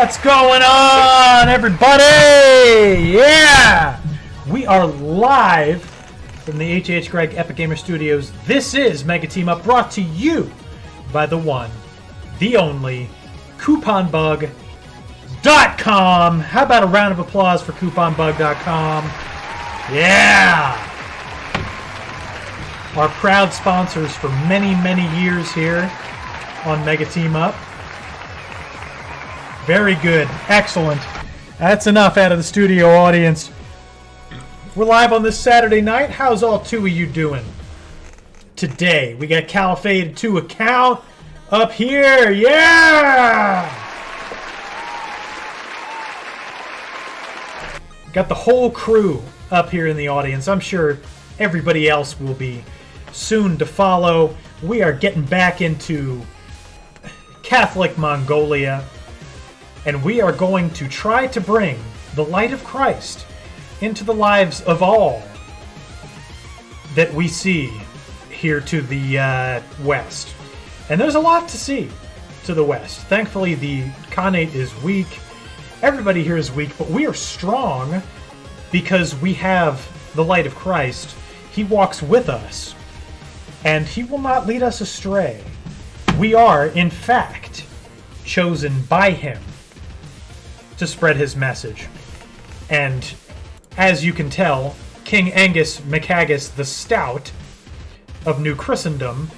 What's going on, everybody? Yeah! We are live from the H.H. Gregg Epic Gamer Studios. This is Mega Team Up, brought to you by the one, the only, CouponBug.com. How about a round of applause for CouponBug.com? Yeah! Our proud sponsors for many, many years here on Mega Team Up. Very good. Excellent. That's enough out of the studio audience. We're live on this Saturday night. How's all two of you doing today? We got Caliphate 2 account up here. Yeah! Got the whole crew up here in the audience. I'm sure everybody else will be soon to follow. We are getting back into Catholic Mongolia. And we are going to try to bring the light of Christ into the lives of all that we see here to the west. And there's a lot to see to the west. Thankfully, the Khanate is weak. Everybody here is weak, but we are strong because we have the light of Christ. He walks with us, and he will not lead us astray. We are, in fact, chosen by him to spread his message. And as you can tell, King Angus MacHaggis the Stout of New Christendom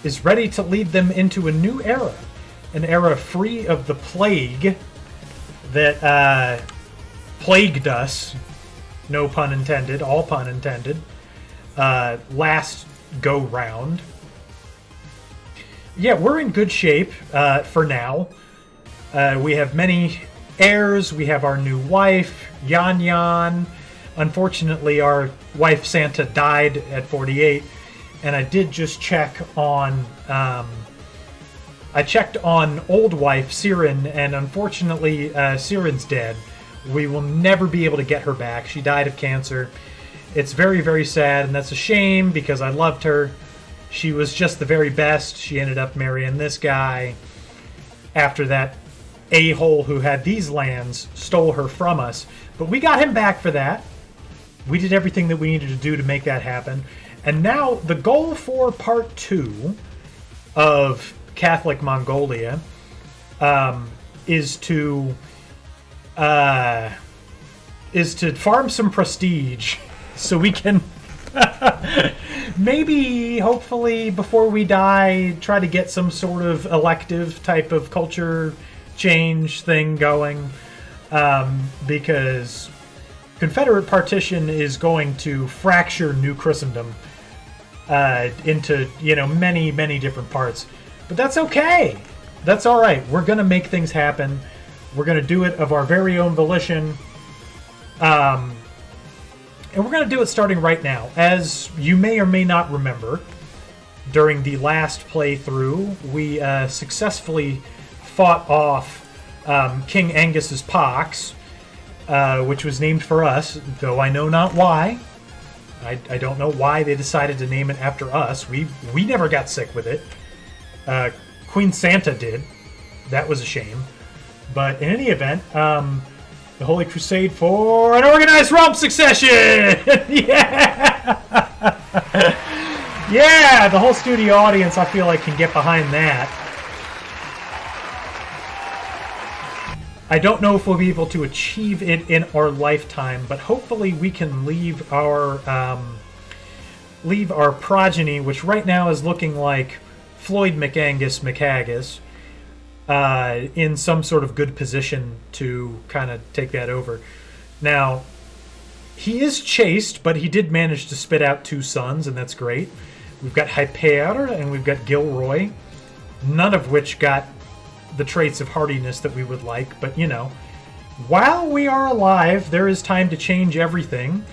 is ready to lead them into a new era. An era free of the plague that plagued us, no pun intended, all pun intended, last go round. Yeah, we're in good shape for now. We have many heirs. We have our new wife, Yan Yan. Unfortunately, our wife Santa died at 48, and I did just check on. I checked on old wife Siren, and unfortunately, Siren's dead. We will never be able to get her back. She died of cancer. It's very, very sad, and that's a shame because I loved her, She was just the very best. She ended up marrying this guy after that a-hole who had these lands stole her from us. But we got him back for that. We did everything that we needed to do to make that happen. And now the goal for part 2 of Catholic Mongolia is to farm some prestige so we can maybe, hopefully, before we die, try to get some sort of elective type of culture change thing going, because Confederate partition is going to fracture New Christendom into, many, many different parts. But that's okay. That's all right. We're going to make things happen. We're going to do it of our very own volition. And we're going to do it starting right now. As you may or may not remember, during the last playthrough, we successfully fought off King Angus's pox, which was named for us, though I know not why. I don't know why they decided to name it after us. We never got sick with it. Queen Santa did. That was a shame. But in any event, the Holy Crusade for an organized realm succession! Yeah! Yeah! The whole studio audience, I feel like, can get behind that. I don't know if we'll be able to achieve it in our lifetime, but hopefully we can leave our progeny, which right now is looking like Floyd McAngus McHaggis, in some sort of good position to kind of take that over. Now, he is chaste, but he did manage to spit out 2 sons, and that's great. We've got Hyper and we've got Gilroy, none of which got the traits of hardiness that we would like, but while we are alive, there is time to change everything,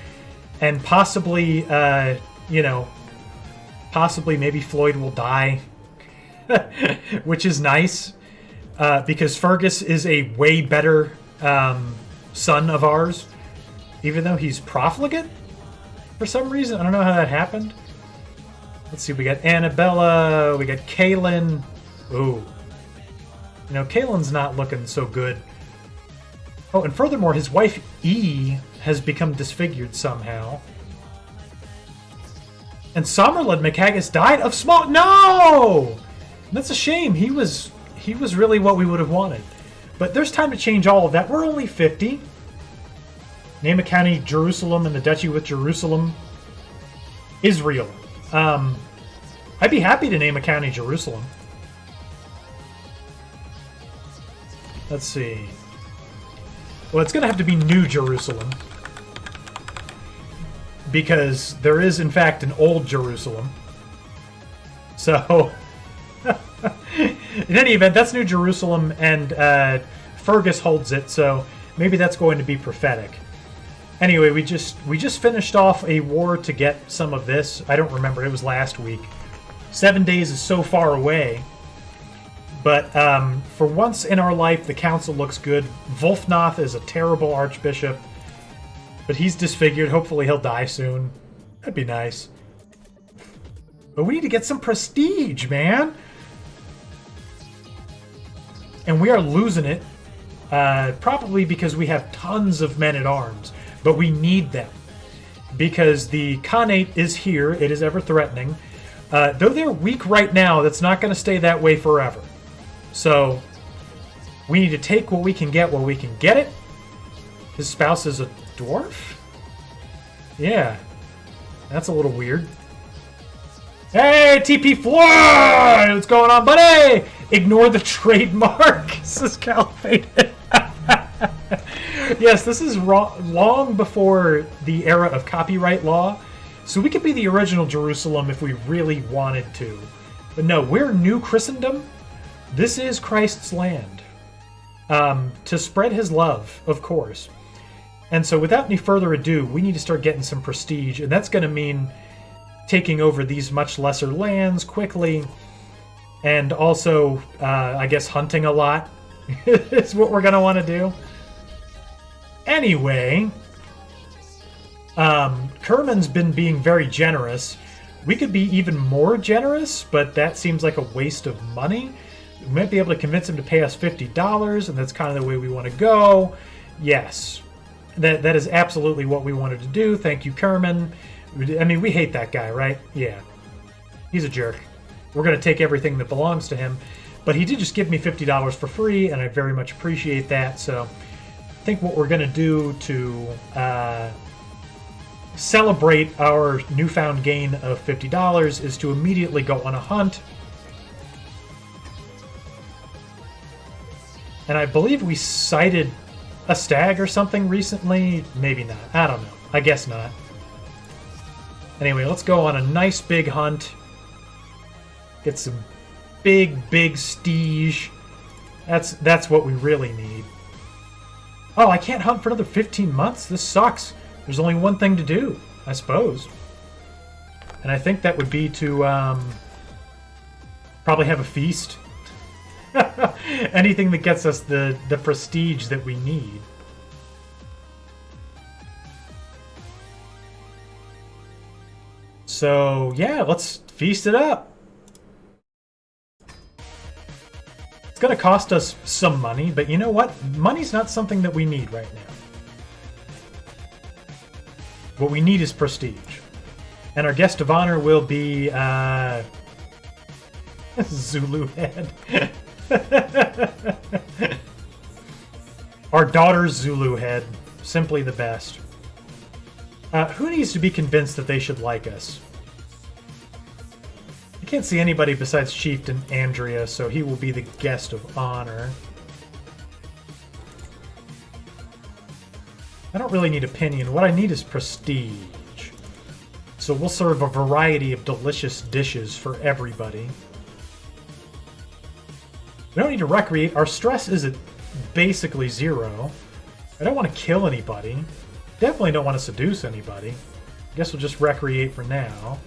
and possibly maybe Floyd will die, which is nice, because Fergus is a way better son of ours, even though he's profligate for some reason. I don't know how that happened. Let's see, we got Annabella, we got Kaylin. Ooh. Kaylin's not looking so good. Oh, and furthermore, his wife E has become disfigured somehow. And Somerled McHaggis died of small. No! That's a shame. He was really what we would have wanted. But there's time to change all of that. We're only 50. Name a county, Jerusalem, and the Duchy with Jerusalem. Israel. I'd be happy to name a county Jerusalem. Let's see. Well, it's going to have to be New Jerusalem, because there is, in fact, an Old Jerusalem. So, in any event, that's New Jerusalem, and Fergus holds it, so maybe that's going to be prophetic. Anyway, we just finished off a war to get some of this. I don't remember. It was last week. 7 days is so far away. But for once in our life, the council looks good. Wolfnoth is a terrible archbishop, but he's disfigured. Hopefully he'll die soon. That'd be nice. But we need to get some prestige, man. And we are losing it, probably because we have tons of men-at-arms. But we need them, because the Khanate is here. It is ever threatening. Though they're weak right now, that's not going to stay that way forever. So, we need to take what we can get while we can get it. His spouse is a dwarf? Yeah. That's a little weird. Hey, TP Floyd! What's going on, buddy? Ignore the trademark, says Caliphate. Yes, this is long before the era of copyright law, so we could be the original Jerusalem if we really wanted to. But no, we're New Christendom. This is Christ's land. To spread his love, of course. And so without any further ado, we need to start getting some prestige, and that's going to mean taking over these much lesser lands quickly, and also, I guess, hunting a lot is what we're going to want to do. Anyway, Kerman's been being very generous We could be even more generous, but that seems like a waste of money. We might be able to convince him to pay us $50, and that's kind of the way we want to go. Yes, that is absolutely what we wanted to do. Thank you, Kerman. I mean, we hate that guy, right? Yeah. He's a jerk. We're going to take everything that belongs to him. But he did just give me $50 for free, and I very much appreciate that. So I think what we're going to do to celebrate our newfound gain of $50 is to immediately go on a hunt. And I believe we sighted a stag or something recently. Maybe not. I don't know. I guess not. Anyway, let's go on a nice big hunt. Get some big steege. That's what we really need. Oh, I can't hunt for another 15 months? This sucks. There's only one thing to do, I suppose. And I think that would be to probably have a feast. Anything that gets us the prestige that we need. So, yeah, let's feast it up. It's going to cost us some money, but you know what? Money's not something that we need right now. What we need is prestige. And our guest of honor will be Zulu Head. Our daughter's Zulu Head. Simply the best. Who needs to be convinced that they should like us? I can't see anybody besides Chieftain Andrea, so he will be the guest of honor. I don't really need opinion. What I need is prestige. So we'll serve a variety of delicious dishes for everybody. We don't need to recreate. Our stress is at basically 0. I don't want to kill anybody. Definitely don't want to seduce anybody. I guess we'll just recreate for now.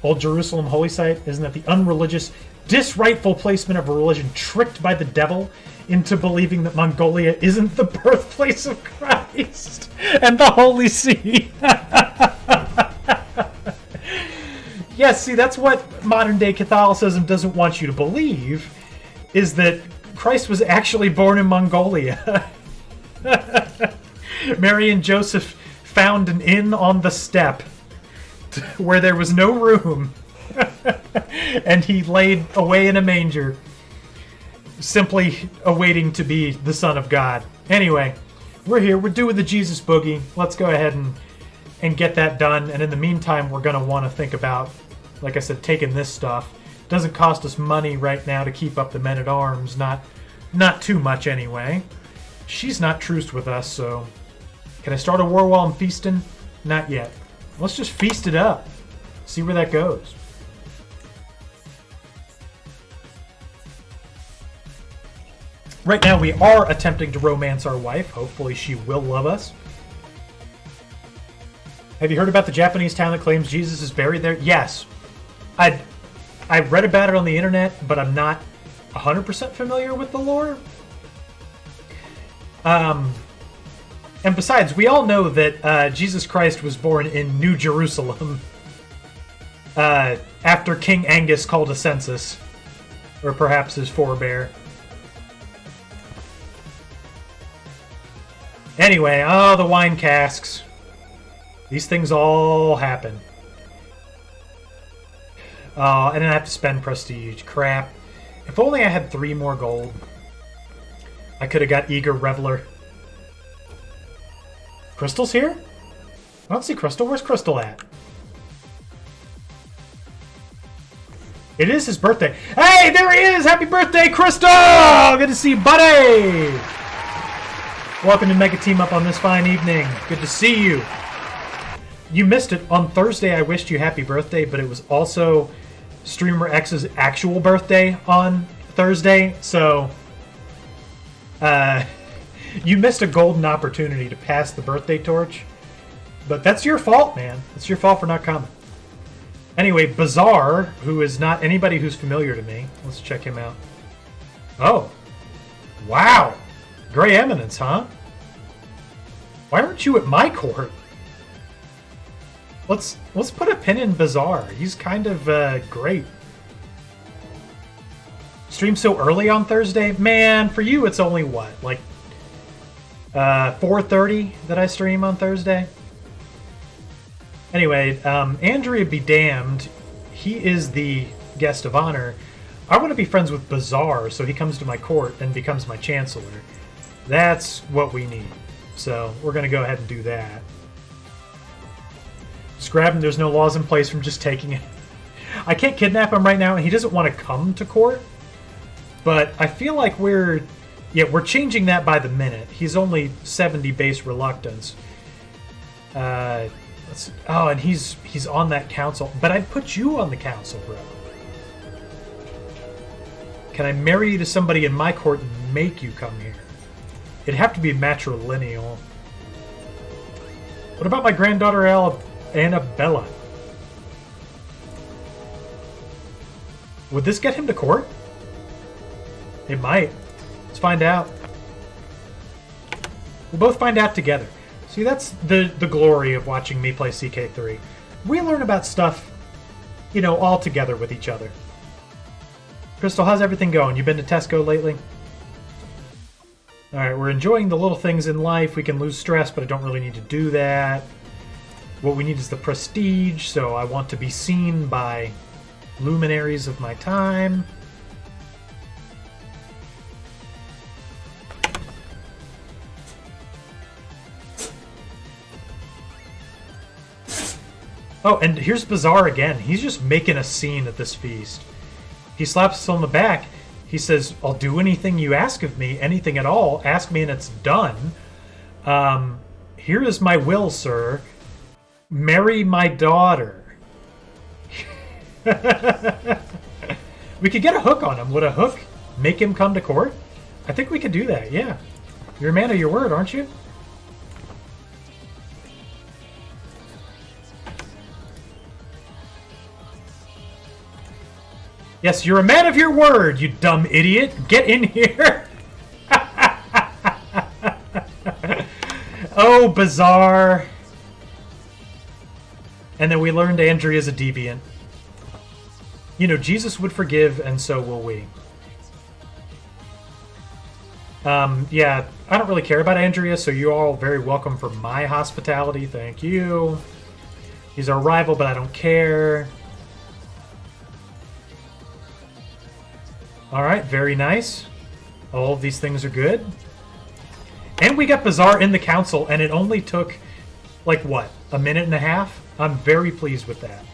Old Jerusalem holy site, isn't that the unreligious, disrightful placement of a religion tricked by the devil into believing that Mongolia isn't the birthplace of Christ and the Holy See? Yes, see, that's what modern-day Catholicism doesn't want you to believe, is that Christ was actually born in Mongolia. Mary and Joseph found an inn on the steppe where there was no room, and he laid away in a manger, simply awaiting to be the Son of God. Anyway, we're here. We're doing the Jesus Boogie. Let's go ahead and get that done. And in the meantime, we're going to want to think about, like I said, taking this stuff. Doesn't cost us money right now to keep up the men-at-arms. Not too much, anyway. She's not truced with us, so... Can I start a war while I'm feasting? Not yet. Let's just feast it up. See where that goes. Right now, we are attempting to romance our wife. Hopefully, she will love us. Have you heard about the Japanese town that claims Jesus is buried there? Yes. I read about it on the internet, but I'm not 100% familiar with the lore. And besides, we all know that Jesus Christ was born in New Jerusalem after King Angus called a census, or perhaps his forebear. Anyway, oh, the wine casks. These things all happen. Oh, I didn't have to spend prestige. Crap. If only I had 3 more gold. I could have got Eager Reveler. Crystal's here? I don't see Crystal. Where's Crystal at? It is his birthday. Hey, there he is! Happy birthday, Crystal! Good to see you, buddy! Welcome to Mega Team Up on this fine evening. Good to see you. You missed it. On Thursday, I wished you happy birthday, but it was also Streamer X's actual birthday on Thursday, so... you missed a golden opportunity to pass the birthday torch. But that's your fault, man. It's your fault for not coming. Anyway, Bazaar, who is not anybody who's familiar to me. Let's check him out. Oh. Wow. Grey Eminence, huh? Why aren't you at my court? Let's put a pin in Bizarre. He's kind of great. Stream so early on Thursday? Man, for you it's only what? Like 4:30 that I stream on Thursday? Anyway, Andrea be damned. He is the guest of honor. I want to be friends with Bizarre, so he comes to my court and becomes my chancellor. That's what we need. So we're going to go ahead and do that. Just grab him. There's no laws in place from just taking it. I can't kidnap him right now, and he doesn't want to come to court. But I feel like we're changing that by the minute. He's only 70 base reluctance. Oh, and he's on that council. But I'd put you on the council, bro. Can I marry you to somebody in my court and make you come here? It'd have to be matrilineal. What about my granddaughter Annabella? Would this get him to court? It might. Let's find out. We'll both find out together. See, that's the glory of watching me play CK3. We learn about stuff, you know, all together with each other. Crystal, how's everything going? You been to Tesco lately? Alright, we're enjoying the little things in life. We can lose stress, but I don't really need to do that. What we need is the prestige, so I want to be seen by luminaries of my time. Oh, and here's Bizarre again. He's just making a scene at this feast. He slaps us on the back. He says, I'll do anything you ask of me, anything at all. Ask me and it's done. Here is my will, sir. Marry my daughter. We could get a hook on him. Would a hook make him come to court? I think we could do that, yeah. You're a man of your word, aren't you? Yes, you're a man of your word, you dumb idiot. Get in here. Oh, Bizarre. And then we learned Andrea's a deviant. You know, Jesus would forgive, and so will we. Yeah, I don't really care about Andrea, so you're all very welcome for my hospitality. Thank you. He's our rival, but I don't care. Alright, very nice. All of these things are good. And we got Bizarre in the council, and it only took, like, what, a minute and a half? I'm very pleased with that.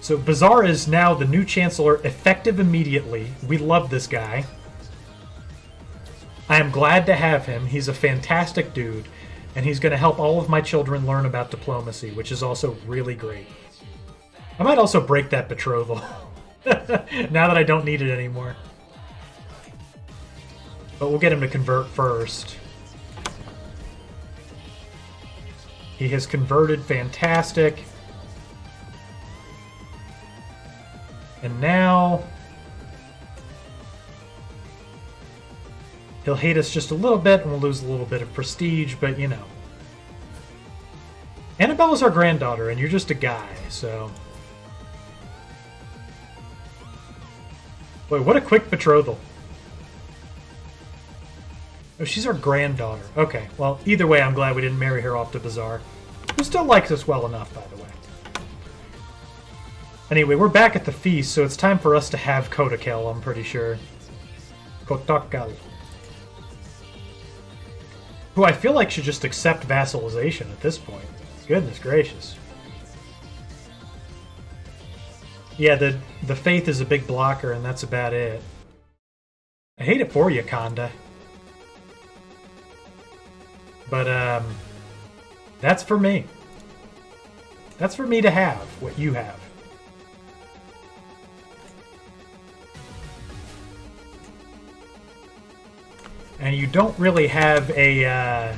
So Bizarre is now the new Chancellor, effective immediately. We love this guy. I am glad to have him. He's a fantastic dude, and he's going to help all of my children learn about diplomacy, which is also really great. I might also break that betrothal, now that I don't need it anymore. But we'll get him to convert first. He has converted, fantastic. And now he'll hate us just a little bit, and we'll lose a little bit of prestige, but you know. Annabella's our granddaughter, and you're just a guy, so... Boy, what a quick betrothal. Oh, she's our granddaughter. Okay, well, either way, I'm glad we didn't marry her off to Bizarre, who still likes us well enough, by the way. Anyway, we're back at the feast, so it's time for us to have Kotakel, I'm pretty sure. Kotakel. Who I feel like should just accept vassalization at this point. Goodness gracious. Yeah, the faith is a big blocker, and that's about it. I hate it for you, Konda. But, that's for me. That's for me to have, what you have. And you don't really have a,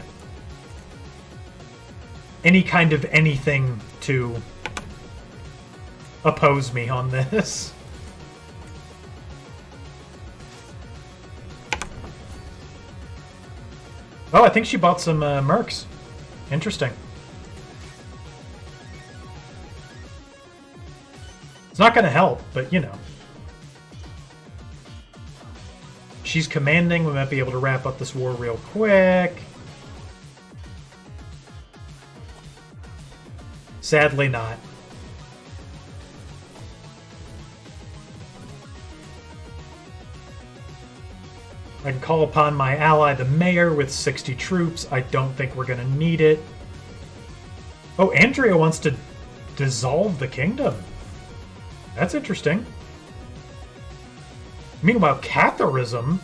any kind of anything to oppose me on this. Oh, I think she bought some mercs. Interesting. It's not going to help, but you know. She's commanding. We might be able to wrap up this war real quick. Sadly not. I can call upon my ally, the mayor, with 60 troops. I don't think we're going to need it. Oh, Andrea wants to dissolve the kingdom. That's interesting. Meanwhile, Catharism...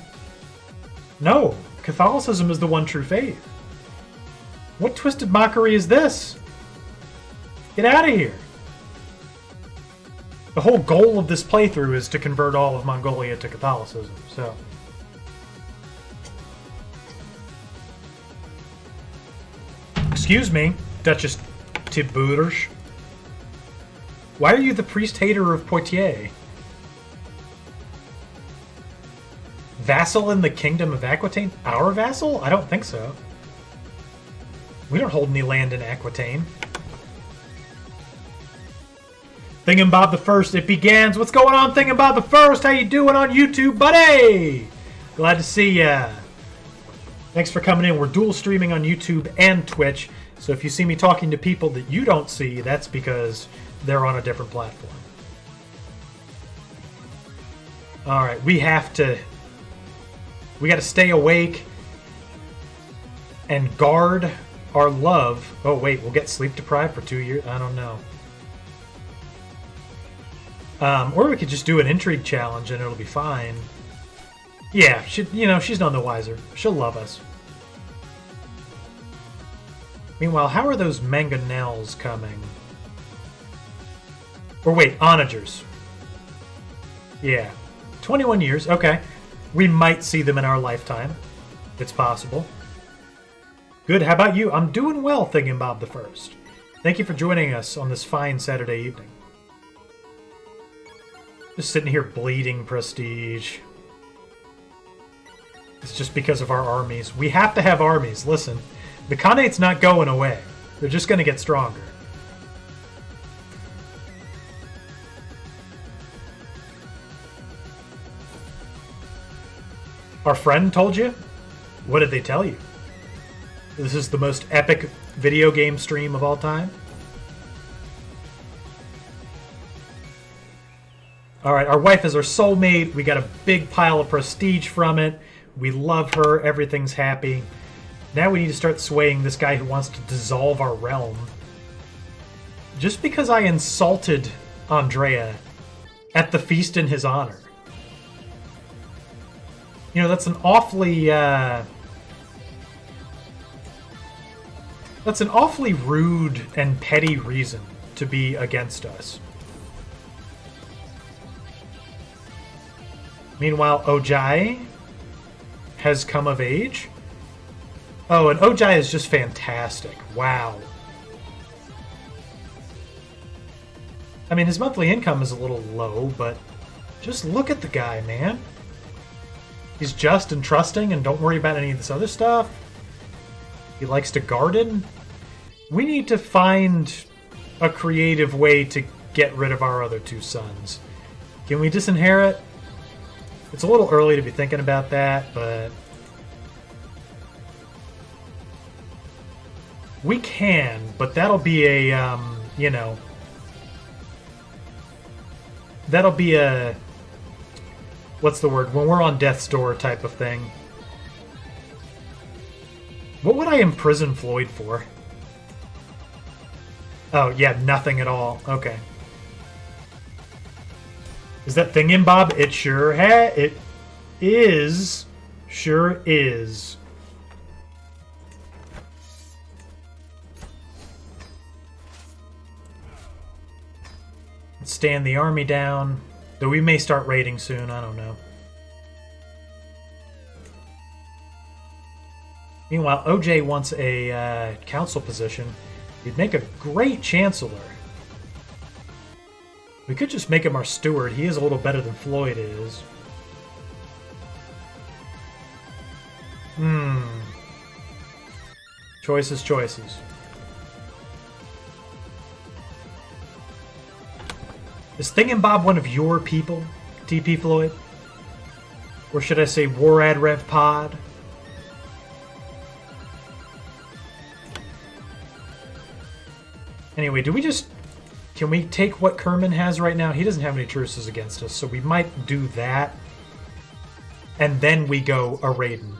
No, Catholicism is the one true faith. What twisted mockery is this? Get out of here. The whole goal of this playthrough is to convert all of Mongolia to Catholicism, so... Excuse me, Duchess Tiburge. Why are you the priest-hater of Poitiers? Vassal in the Kingdom of Aquitaine? Our vassal? I don't think so. We don't hold any land in Aquitaine. Thingamabob the First, it begins. What's going on, Thingamabob the First? How you doing on YouTube, buddy? Glad to see ya. Thanks for coming in. We're dual streaming on YouTube and Twitch, so if you see me talking to people that you don't see, that's because they're on a different platform. Alright, we got to stay awake and guard our love. Oh wait, we'll get sleep deprived for 2 years? I don't know. Or we could just do an intrigue challenge and it'll be fine. Yeah, she's none the wiser. She'll love us. Meanwhile, how are those mangonels coming? Or wait, onagers. Yeah. 21 years, okay. We might see them in our lifetime. It's possible. Good, how about you? I'm doing well, Thingamabob the First. Thank you for joining us on this fine Saturday evening. Just sitting here bleeding prestige. It's just because of our armies. We have to have armies. Listen, the Khanate's not going away. They're just going to get stronger. Our friend told you? What did they tell you? This is the most epic video game stream of all time? Alright, our wife is our soulmate. We got a big pile of prestige from it. We love her. Everything's happy. Now we need to start swaying this guy who wants to dissolve our realm. Just because I insulted Andrea at the feast in his honor. You know, that's an awfully, that's an awfully rude and petty reason to be against us. Meanwhile, Ojai has come of age. Oh, and Ojai is just fantastic. Wow. I mean, his monthly income is a little low, but just look at the guy, man. He's just and trusting and don't worry about any of this other stuff. He likes to garden. We need to find a creative way to get rid of our other two sons. Can we disinherit? It's a little early to be thinking about that, but... we can, but that'll be a, you know... that'll be a... what's the word? When we're on death's door type of thing. What would I imprison Floyd for? Oh, yeah, nothing at all. Okay. Is that Thingamabob? It sure it is. Sure is. Let's stand the army down. Though we may start raiding soon, I don't know. Meanwhile, OJ wants a council position. He'd make a great chancellor. We could just make him our steward. He is a little better than Floyd is. Choices, choices. Is Thingamabob one of your people, TP Floyd? Or should I say Warad Rev Pod? Anyway, do we just... Can we take what Kerman has right now? He doesn't have any truces against us, so we might do that. And then we go a Raiden.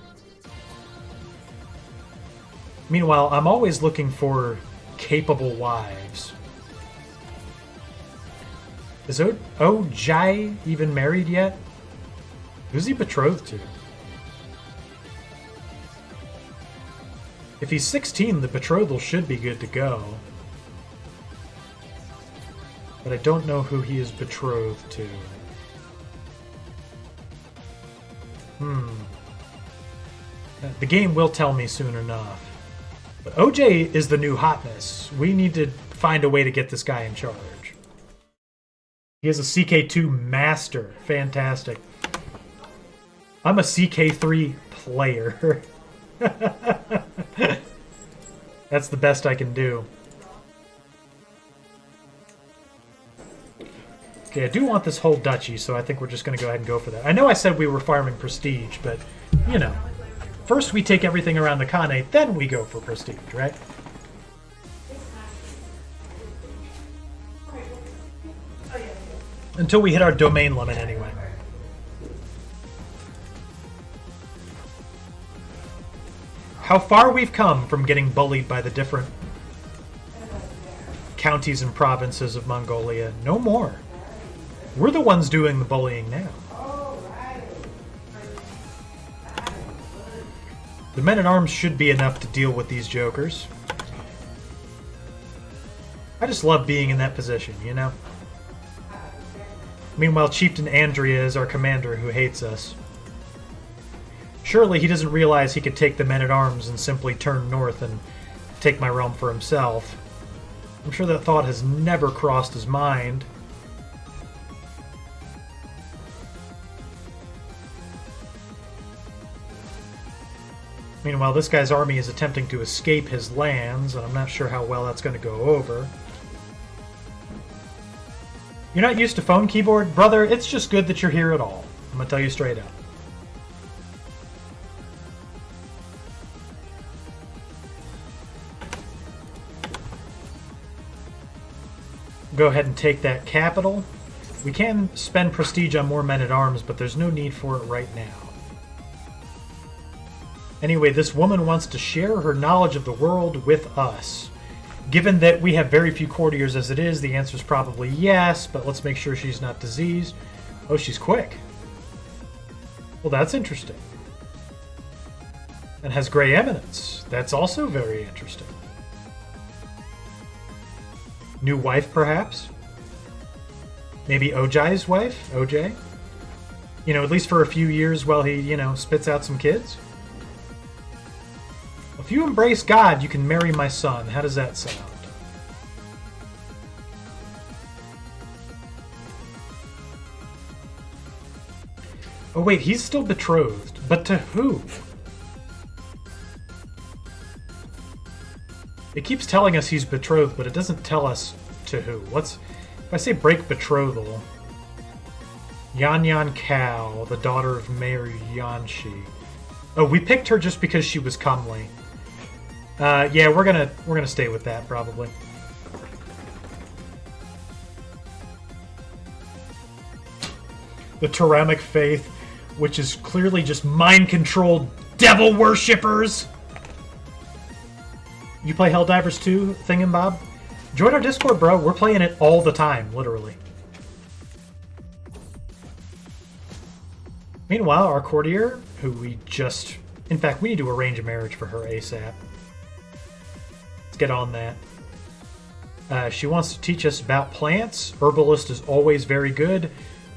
Meanwhile, I'm always looking for capable wives. Is Ojai even married yet? Who's he betrothed to? If he's 16, the betrothal should be good to go. But I don't know who he is betrothed to. The game will tell me soon enough. But OJ is the new hotness. We need to find a way to get this guy in charge. He is a CK2 master. Fantastic. I'm a CK3 player. That's the best I can do. Okay, I do want this whole duchy, so I think we're just going to go ahead and go for that. I know I said we were farming prestige, but, you know. First we take everything around the Khanate, then we go for prestige, right? Until we hit our domain limit, anyway. How far we've come from getting bullied by the different counties and provinces of Mongolia. No more. We're the ones doing the bullying now. The men-at-arms should be enough to deal with these jokers. I just love being in that position, you know? Meanwhile, Chieftain Andrea is our commander who hates us. Surely he doesn't realize he could take the men-at-arms and simply turn north and take my realm for himself. I'm sure that thought has never crossed his mind. Meanwhile, this guy's army is attempting to escape his lands, and I'm not sure how well that's going to go over. You're not used to phone keyboard? Brother, it's just good that you're here at all. I'm going to tell you straight up. Go ahead and take that capital. We can spend prestige on more men-at-arms, but there's no need for it right now. Anyway, this woman wants to share her knowledge of the world with us. Given that we have very few courtiers as it is, the answer is probably yes, but let's make sure she's not diseased. Oh, she's quick. Well, that's interesting. And has gray eminence. That's also very interesting. New wife, perhaps? Maybe Ojai's wife? OJ? You know, at least for a few years while he, you know, spits out some kids? If you embrace God, you can marry my son. How does that sound? Oh wait, he's still betrothed. But to who? It keeps telling us he's betrothed, but it doesn't tell us to who. If I say break betrothal. Yan Yan Kao, the daughter of Mayor Yanshi. Oh, we picked her just because she was comely. Yeah, we're gonna stay with that probably. The Taramic Faith, which is clearly just mind-controlled devil worshippers. You play Helldivers 2, Thingamabob? Join our Discord, bro. We're playing it all the time, literally. Meanwhile, our courtier, who we just... In fact, we need to arrange a marriage for her ASAP. Let's get on that. She wants to teach us about plants. Herbalist is always very good.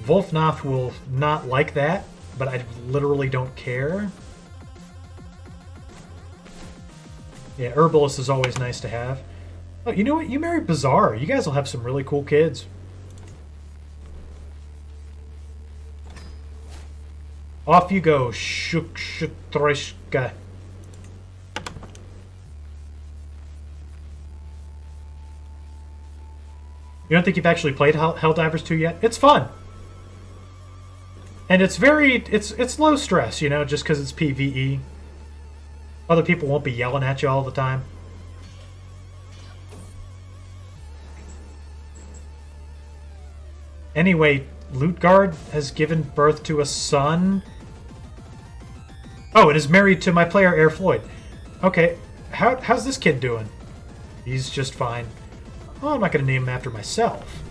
Wolfnath will not like that, but I literally don't care. Yeah, Herbalist is always nice to have. Oh, you know what? You marry Bazaar. You guys will have some really cool kids. Off you go, Shuk Shutrishka. You don't think you've actually played Helldivers 2 yet? It's fun. And it's it's low stress, you know, just because it's PvE. Other people won't be yelling at you all the time. Anyway, Lootgard has given birth to a son. Oh, and is married to my player, Air Floyd. Okay, how's this kid doing? He's just fine. Oh, I'm not going to name him after myself.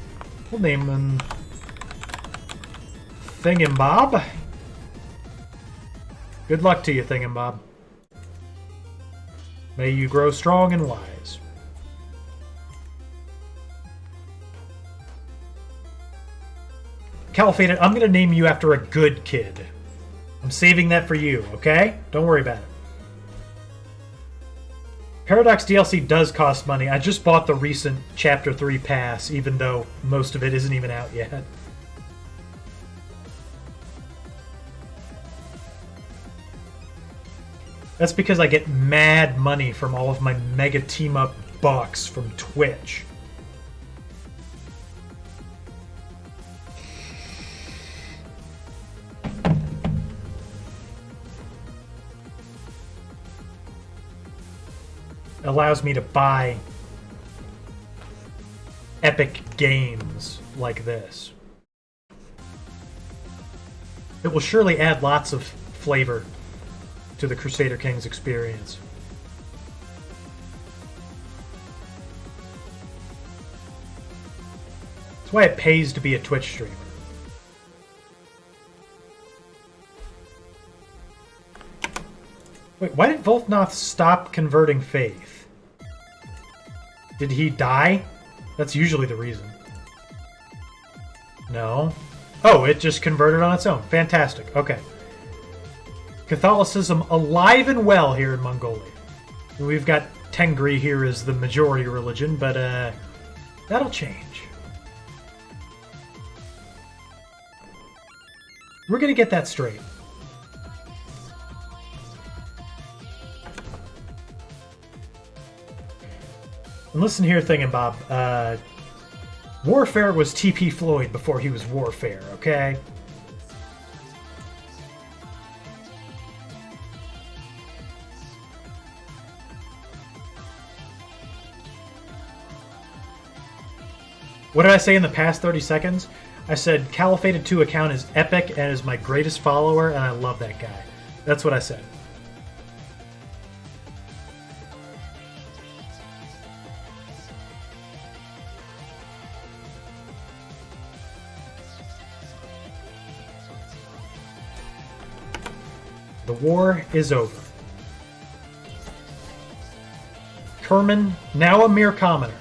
We'll name him Thingumbob. Good luck to you, Thingumbob. May you grow strong and wise. Caliphate, I'm going to name you after a good kid. I'm saving that for you, okay? Don't worry about it. Paradox DLC does cost money. I just bought the recent Chapter 3 pass, even though most of it isn't even out yet. That's because I get mad money from all of my Mega Team-Up bucks from Twitch. Allows me to buy epic games like this. It will surely add lots of flavor to the Crusader Kings experience. That's why it pays to be a Twitch streamer. Wait, why did Volfnoth stop converting faith? Did he die? That's usually the reason. No. Oh, it just converted on its own. Fantastic. Okay. Catholicism alive and well here in Mongolia. We've got Tengri here as the majority religion, but that'll change. We're going to get that straight. And listen here, Thingumbob. Warfare was TP Floyd before he was Warfare, okay? What did I say in the past 30 seconds? I said Caliphated 2 account is epic and is my greatest follower, and I love that guy. That's what I said. The war is over. Kerman, now a mere commoner.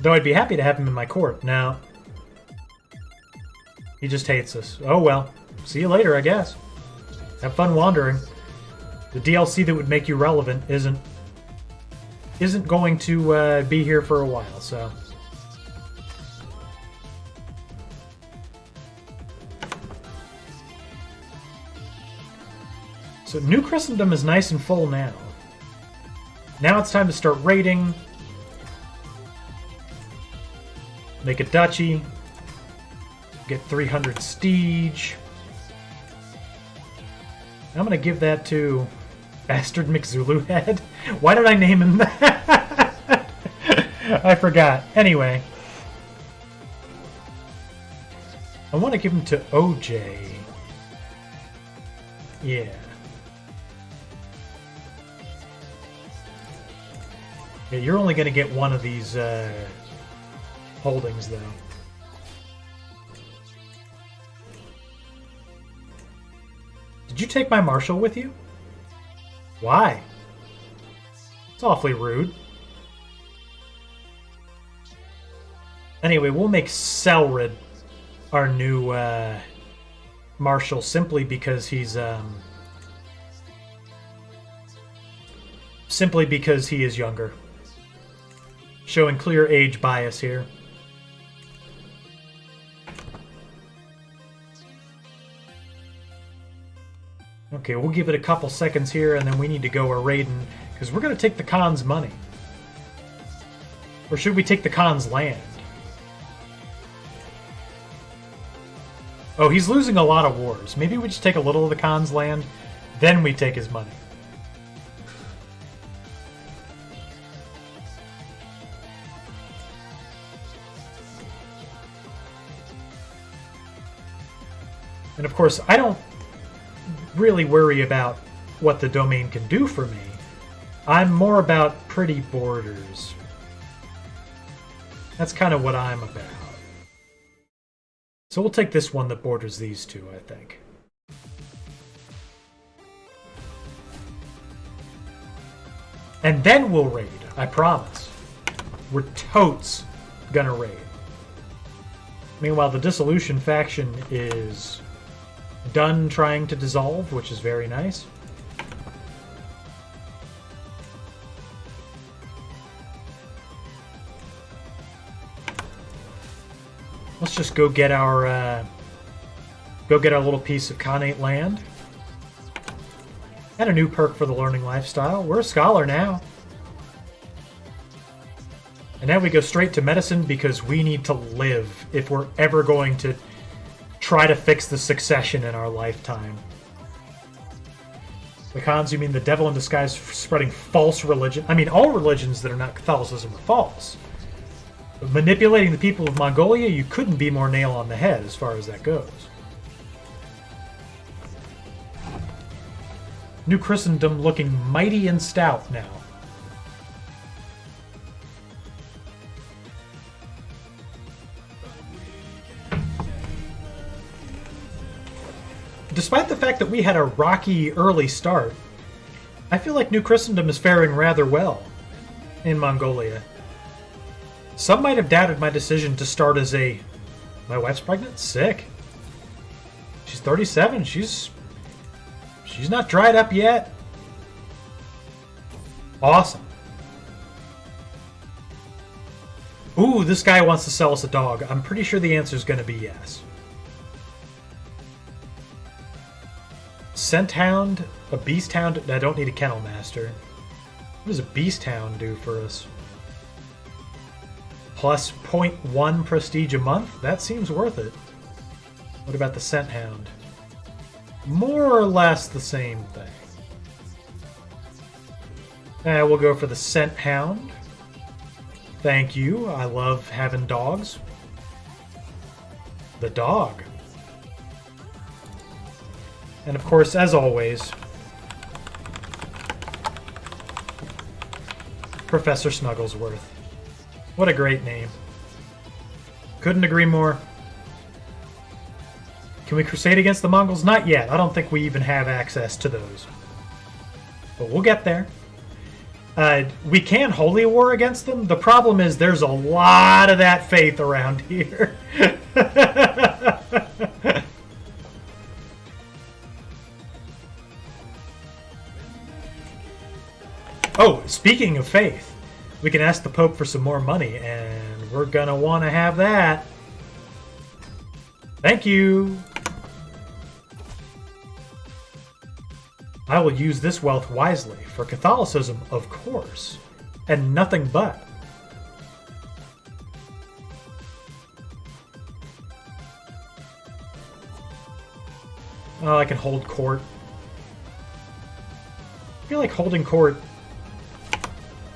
Though I'd be happy to have him in my court. Now, he just hates us. Oh well. See you later, I guess. Have fun wandering. The DLC that would make you relevant isn't going to be here for a while, so... So New Christendom is nice and full now. Now it's time to start raiding. Make a duchy. Get 300 Steege. I'm going to give that to Bastard McZulu Head. Why did I name him that? I forgot. Anyway. I want to give him to OJ. Yeah. Yeah, you're only going to get one of these holdings, though. Did you take my marshal with you? Why? It's awfully rude. Anyway, we'll make Selrid our new marshal simply because he's simply because he is younger. Showing clear age bias here. Okay, we'll give it a couple seconds here, and then we need to go a raiding, because we're going to take the Khan's money. Or should we take the Khan's land? Oh, he's losing a lot of wars. Maybe we just take a little of the Khan's land, then we take his money. And of course, I don't really worry about what the domain can do for me. I'm more about pretty borders. That's kind of what I'm about. So we'll take this one that borders these two, I think. And then we'll raid, I promise. We're totes gonna raid. Meanwhile, the Dissolution faction is done trying to dissolve, which is very nice. Let's just go get our little piece of Khanate land. And a new perk for the learning lifestyle. We're a scholar now. And now we go straight to medicine because we need to live if we're ever going to try to fix the succession in our lifetime. The Khans, you mean the devil in disguise spreading false religion? I mean, all religions that are not Catholicism are false. But manipulating the people of Mongolia, you couldn't be more nail on the head as far as that goes. New Christendom looking mighty and stout now. Despite the fact that we had a rocky early start, I feel like New Christendom is faring rather well in Mongolia. Some might have doubted my decision to start as a... My wife's pregnant? Sick. She's 37. She's not dried up yet. Awesome. Ooh, this guy wants to sell us a dog. I'm pretty sure the answer is going to be yes. Scent Hound, a Beast Hound. I don't need a Kennel Master. What does a Beast Hound do for us? Plus 0.1 prestige a month? That seems worth it. What about the Scent Hound? More or less the same thing. We'll go for the Scent Hound. Thank you. I love having dogs. The dog. And of course, as always, Professor Snugglesworth. What a great name. Couldn't agree more. Can we crusade against the Mongols? Not yet. I don't think we even have access to those. But we'll get there. We can holy war against them. The problem is there's a lot of that faith around here. Oh, speaking of faith, we can ask the Pope for some more money, and we're gonna want to have that. Thank you. I will use this wealth wisely for Catholicism, of course, and nothing but. Oh, I can hold court. I feel like holding court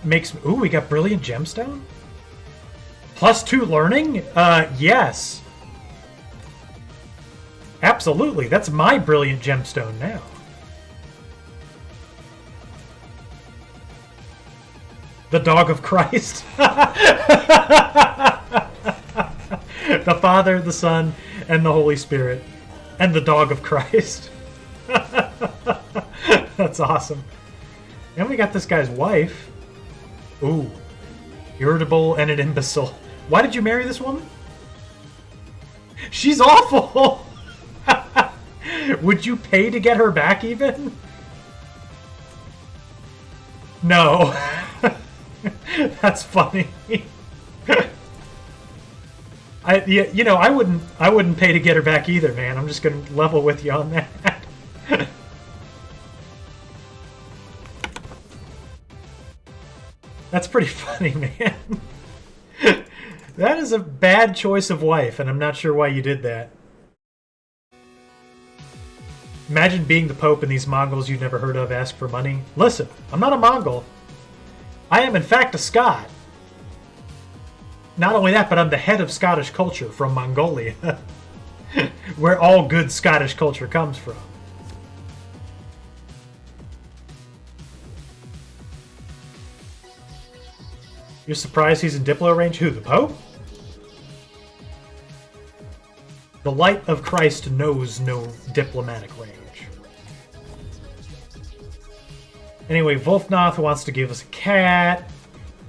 makes... Ooh, we got Brilliant Gemstone? +2 learning? Yes. Absolutely, that's my Brilliant Gemstone now. The Dog of Christ. The Father, the Son, and the Holy Spirit. And the Dog of Christ. That's awesome. And we got this guy's wife. Ooh. Irritable and an imbecile. Why did you marry this woman? She's awful! Would you pay to get her back even? No. That's funny. I wouldn't pay to get her back either, man. I'm just gonna level with you on that. That's pretty funny, man. That is a bad choice of wife, and I'm not sure why you did that. Imagine being the Pope and these Mongols you've never heard of ask for money. Listen, I'm not a Mongol. I am, in fact, a Scot. Not only that, but I'm the head of Scottish culture from Mongolia, where all good Scottish culture comes from. You're surprised he's in Diplo range? Who, the Pope? The light of Christ knows no diplomatic range. Anyway, Wolfnoth wants to give us a cat,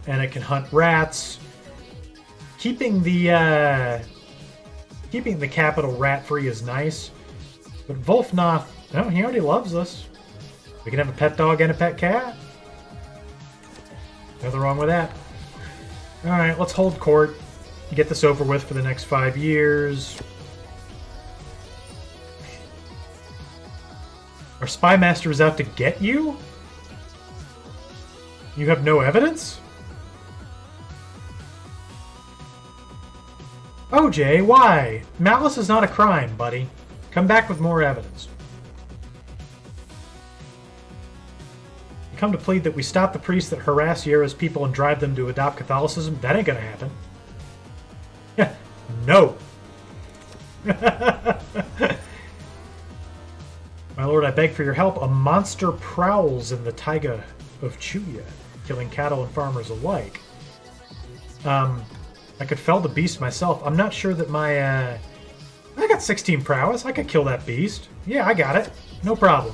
and it can hunt rats. Keeping the capital rat free is nice, but Wolfnoth, no, he already loves us. We can have a pet dog and a pet cat. Nothing wrong with that. All right, let's hold court. Get this over with for the next 5 years. Our spy master is out to get you? You have no evidence? OJ, why? Malice is not a crime, buddy. Come back with more evidence. You come to plead that we stop the priests that harass Yera's people and drive them to adopt Catholicism? That ain't gonna happen. Yeah, no. My lord, I beg for your help. A monster prowls in the taiga of Chuya, killing cattle and farmers alike. I could fell the beast myself. I'm not sure that my... I got 16 prowess. I could kill that beast. Yeah, I got it. No problem.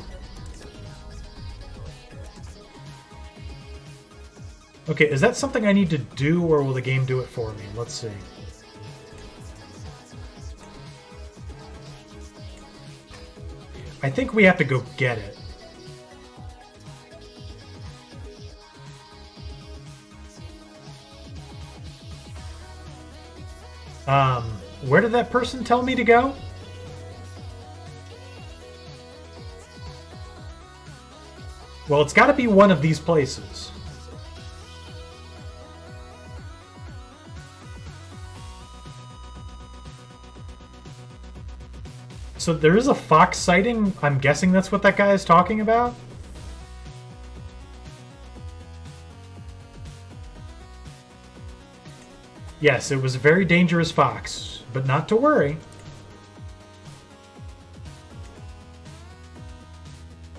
Okay, is that something I need to do, or will the game do it for me? Let's see. I think we have to go get it. Where did that person tell me to go? Well, it's got to be one of these places. So there is a fox sighting. I'm guessing that's what that guy is talking about. Yes, it was a very dangerous fox, but not to worry.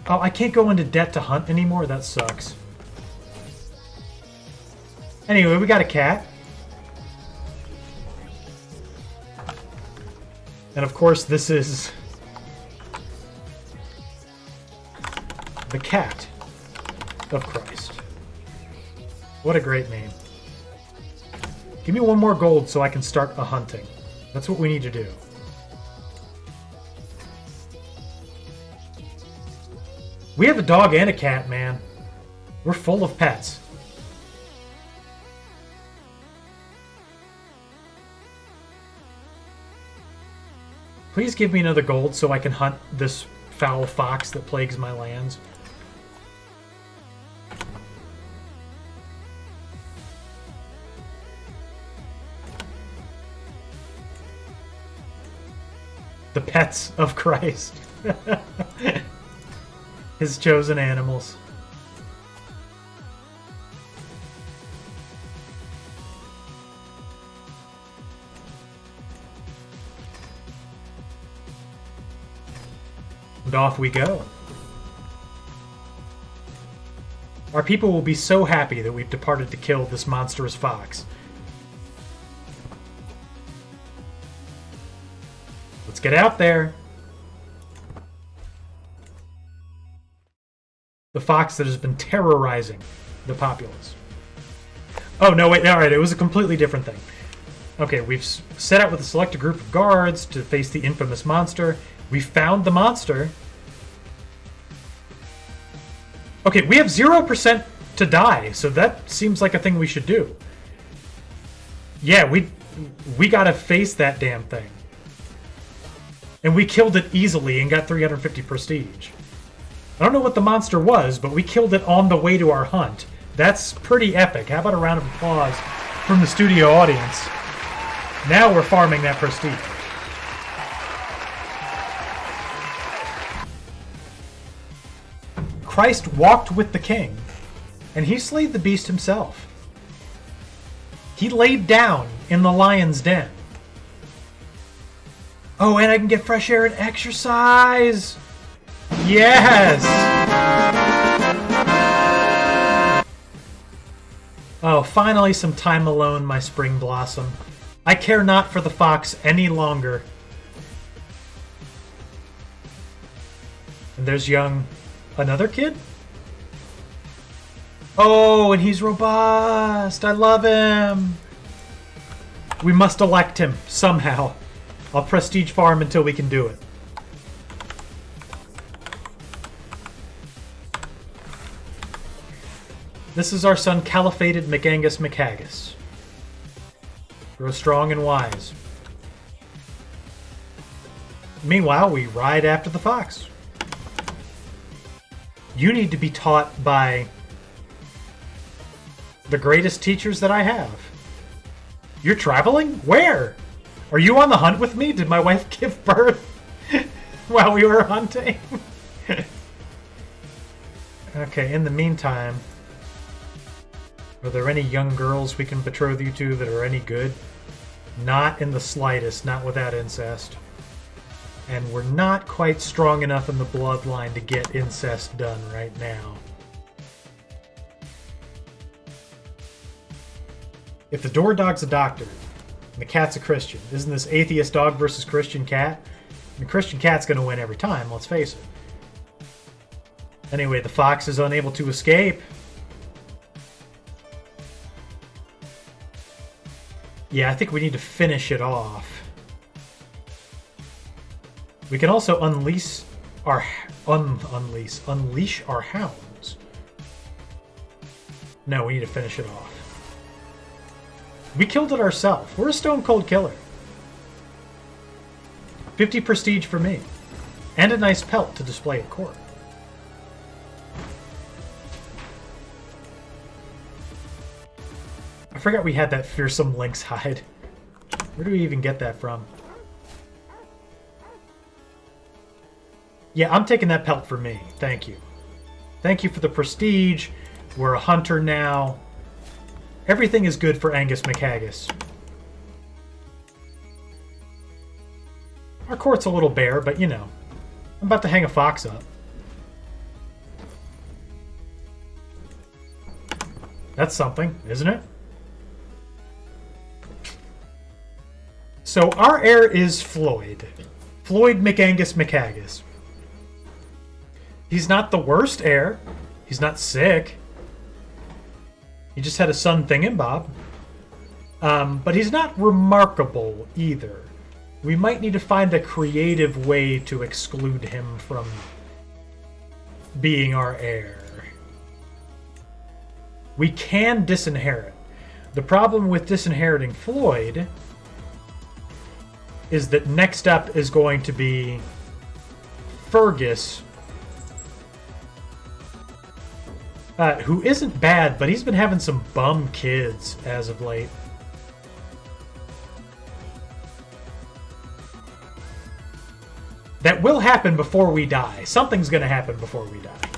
Oh, I can't go into debt to hunt anymore? That sucks. Anyway, we got a cat. And of course, this is the Cat of Christ. What a great name. Give me one more gold so I can start a hunting. That's what we need to do. We have a dog and a cat, man. We're full of pets. Please give me another gold so I can hunt this foul fox that plagues my lands. The pets of Christ. His chosen animals. And off we go. Our people will be so happy that we've departed to kill this monstrous fox. Let's get out there. The fox that has been terrorizing the populace. Oh, no, wait. All right, it was a completely different thing. Okay, we've set out with a selected group of guards to face the infamous monster. We found the monster. Okay, we have 0% to die, so that seems like a thing we should do. Yeah, we gotta face that damn thing. And we killed it easily and got 350 prestige. I don't know what the monster was, but we killed it on the way to our hunt. That's pretty epic. How about a round of applause from the studio audience? Now we're farming that prestige. Christ walked with the king, and he slayed the beast himself. He laid down in the lion's den. Oh, and I can get fresh air and exercise! Yes! Oh, finally some time alone, my spring blossom. I care not for the fox any longer. And there's young... another kid? Oh, and he's robust. I love him. We must elect him somehow. I'll prestige farm until we can do it. This is our son, Caliphated McAngus McHaggis. Grow strong and wise. Meanwhile, we ride after the fox. You need to be taught by the greatest teachers that I have. You're traveling? Where? Are you on the hunt with me? Did my wife give birth while we were hunting? Okay, in the meantime, are there any young girls we can betroth you to that are any good? Not in the slightest, not without incest. And we're not quite strong enough in the bloodline to get incest done right now. If the door dog's a doctor, and the cat's a Christian, isn't this atheist dog versus Christian cat? The Christian cat's going to win every time, let's face it. Anyway, the fox is unable to escape. Yeah, I think we need to finish it off. We can also unleash our hounds. No, we need to finish it off. We killed it ourselves. We're a stone cold killer. 50 prestige for me. And a nice pelt to display at court. I forgot we had that fearsome lynx hide. Where do we even get that from? Yeah, I'm taking that pelt for me. Thank you. Thank you for the prestige. We're a hunter now. Everything is good for Angus McHaggis. Our court's a little bare, but you know. I'm about to hang a fox up. That's something, isn't it? So our heir is Floyd. Floyd McAngus McHaggis. He's not the worst heir. He's not sick. He just had a son thingamabob. But he's not remarkable either. We might need to find a creative way to exclude him from being our heir. We can disinherit. The problem with disinheriting Floyd is that next up is going to be Fergus, who isn't bad, but he's been having some bum kids as of late. That will happen before we die. Something's going to happen before we die.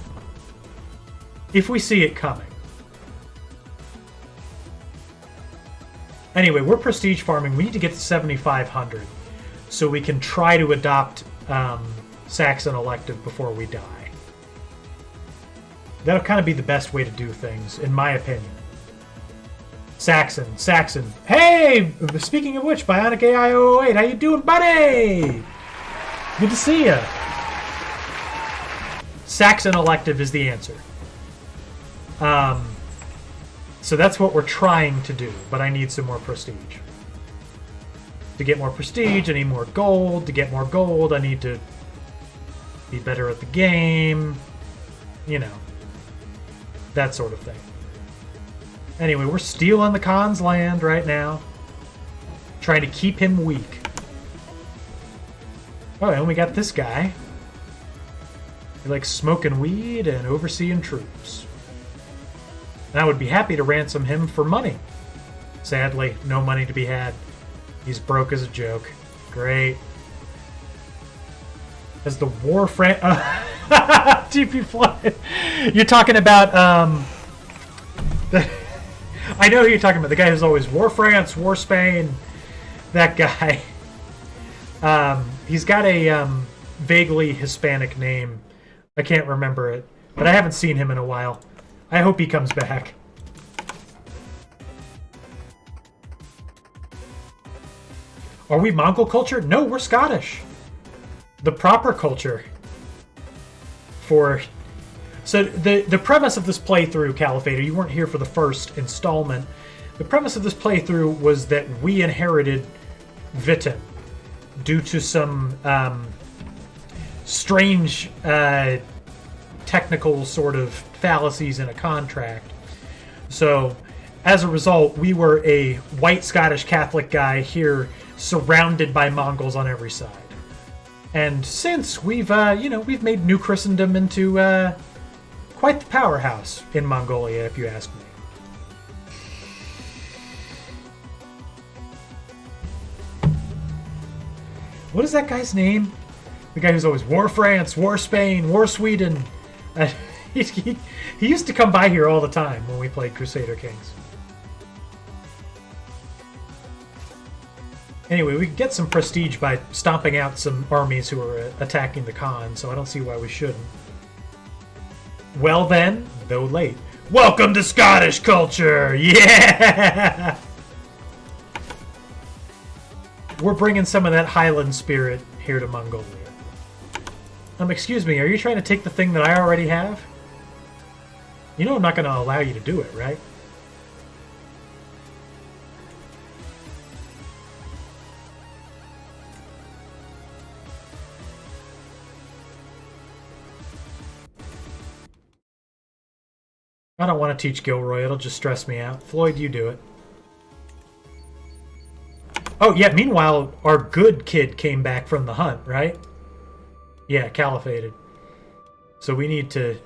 If we see it coming. Anyway, we're prestige farming. We need to get to 7,500 so we can try to adopt Saxon elective before we die. That'll kind of be the best way to do things, in my opinion. Saxon. Hey! Speaking of which, Bionic AI 008, how you doing, buddy? Good to see ya. Saxon elective is the answer. So that's what we're trying to do, but I need some more prestige. To get more prestige, I need more gold. To get more gold, I need to be better at the game. You know. That sort of thing. Anyway, we're stealing the Khan's land right now. Trying to keep him weak. Oh, and we got this guy. He likes smoking weed and overseeing troops. And I would be happy to ransom him for money. Sadly, no money to be had. He's broke as a joke. Great. As the war TP Floyd. You're talking about I know who you're talking about. The guy who's always War France, War Spain. That guy. He's got a vaguely Hispanic name. I can't remember it, but I haven't seen him in a while. I hope he comes back. Are we Mongol culture? No, we're Scottish. The proper culture. So the premise of this playthrough, Califator, you weren't here for the first installment. The premise of this playthrough was that we inherited Witten due to some strange technical sort of fallacies in a contract. So as a result, we were a white Scottish Catholic guy here surrounded by Mongols on every side. And since we've made New Christendom into quite the powerhouse in Mongolia, if you ask me. What is that guy's name? The guy who's always War France, War Spain, War Sweden. He used to come by here all the time when we played Crusader Kings. Anyway, we could get some prestige by stomping out some armies who are attacking the Khan, so I don't see why we shouldn't. Well then, though late. Welcome to Scottish culture! Yeah! We're bringing some of that Highland spirit here to Mongolia. Excuse me, are you trying to take the thing that I already have? You know I'm not going to allow you to do it, right? I don't want to teach Gilroy, it'll just stress me out. Floyd, you do it. Oh, yeah, meanwhile, our good kid came back from the hunt, right? Yeah, califated. So we need to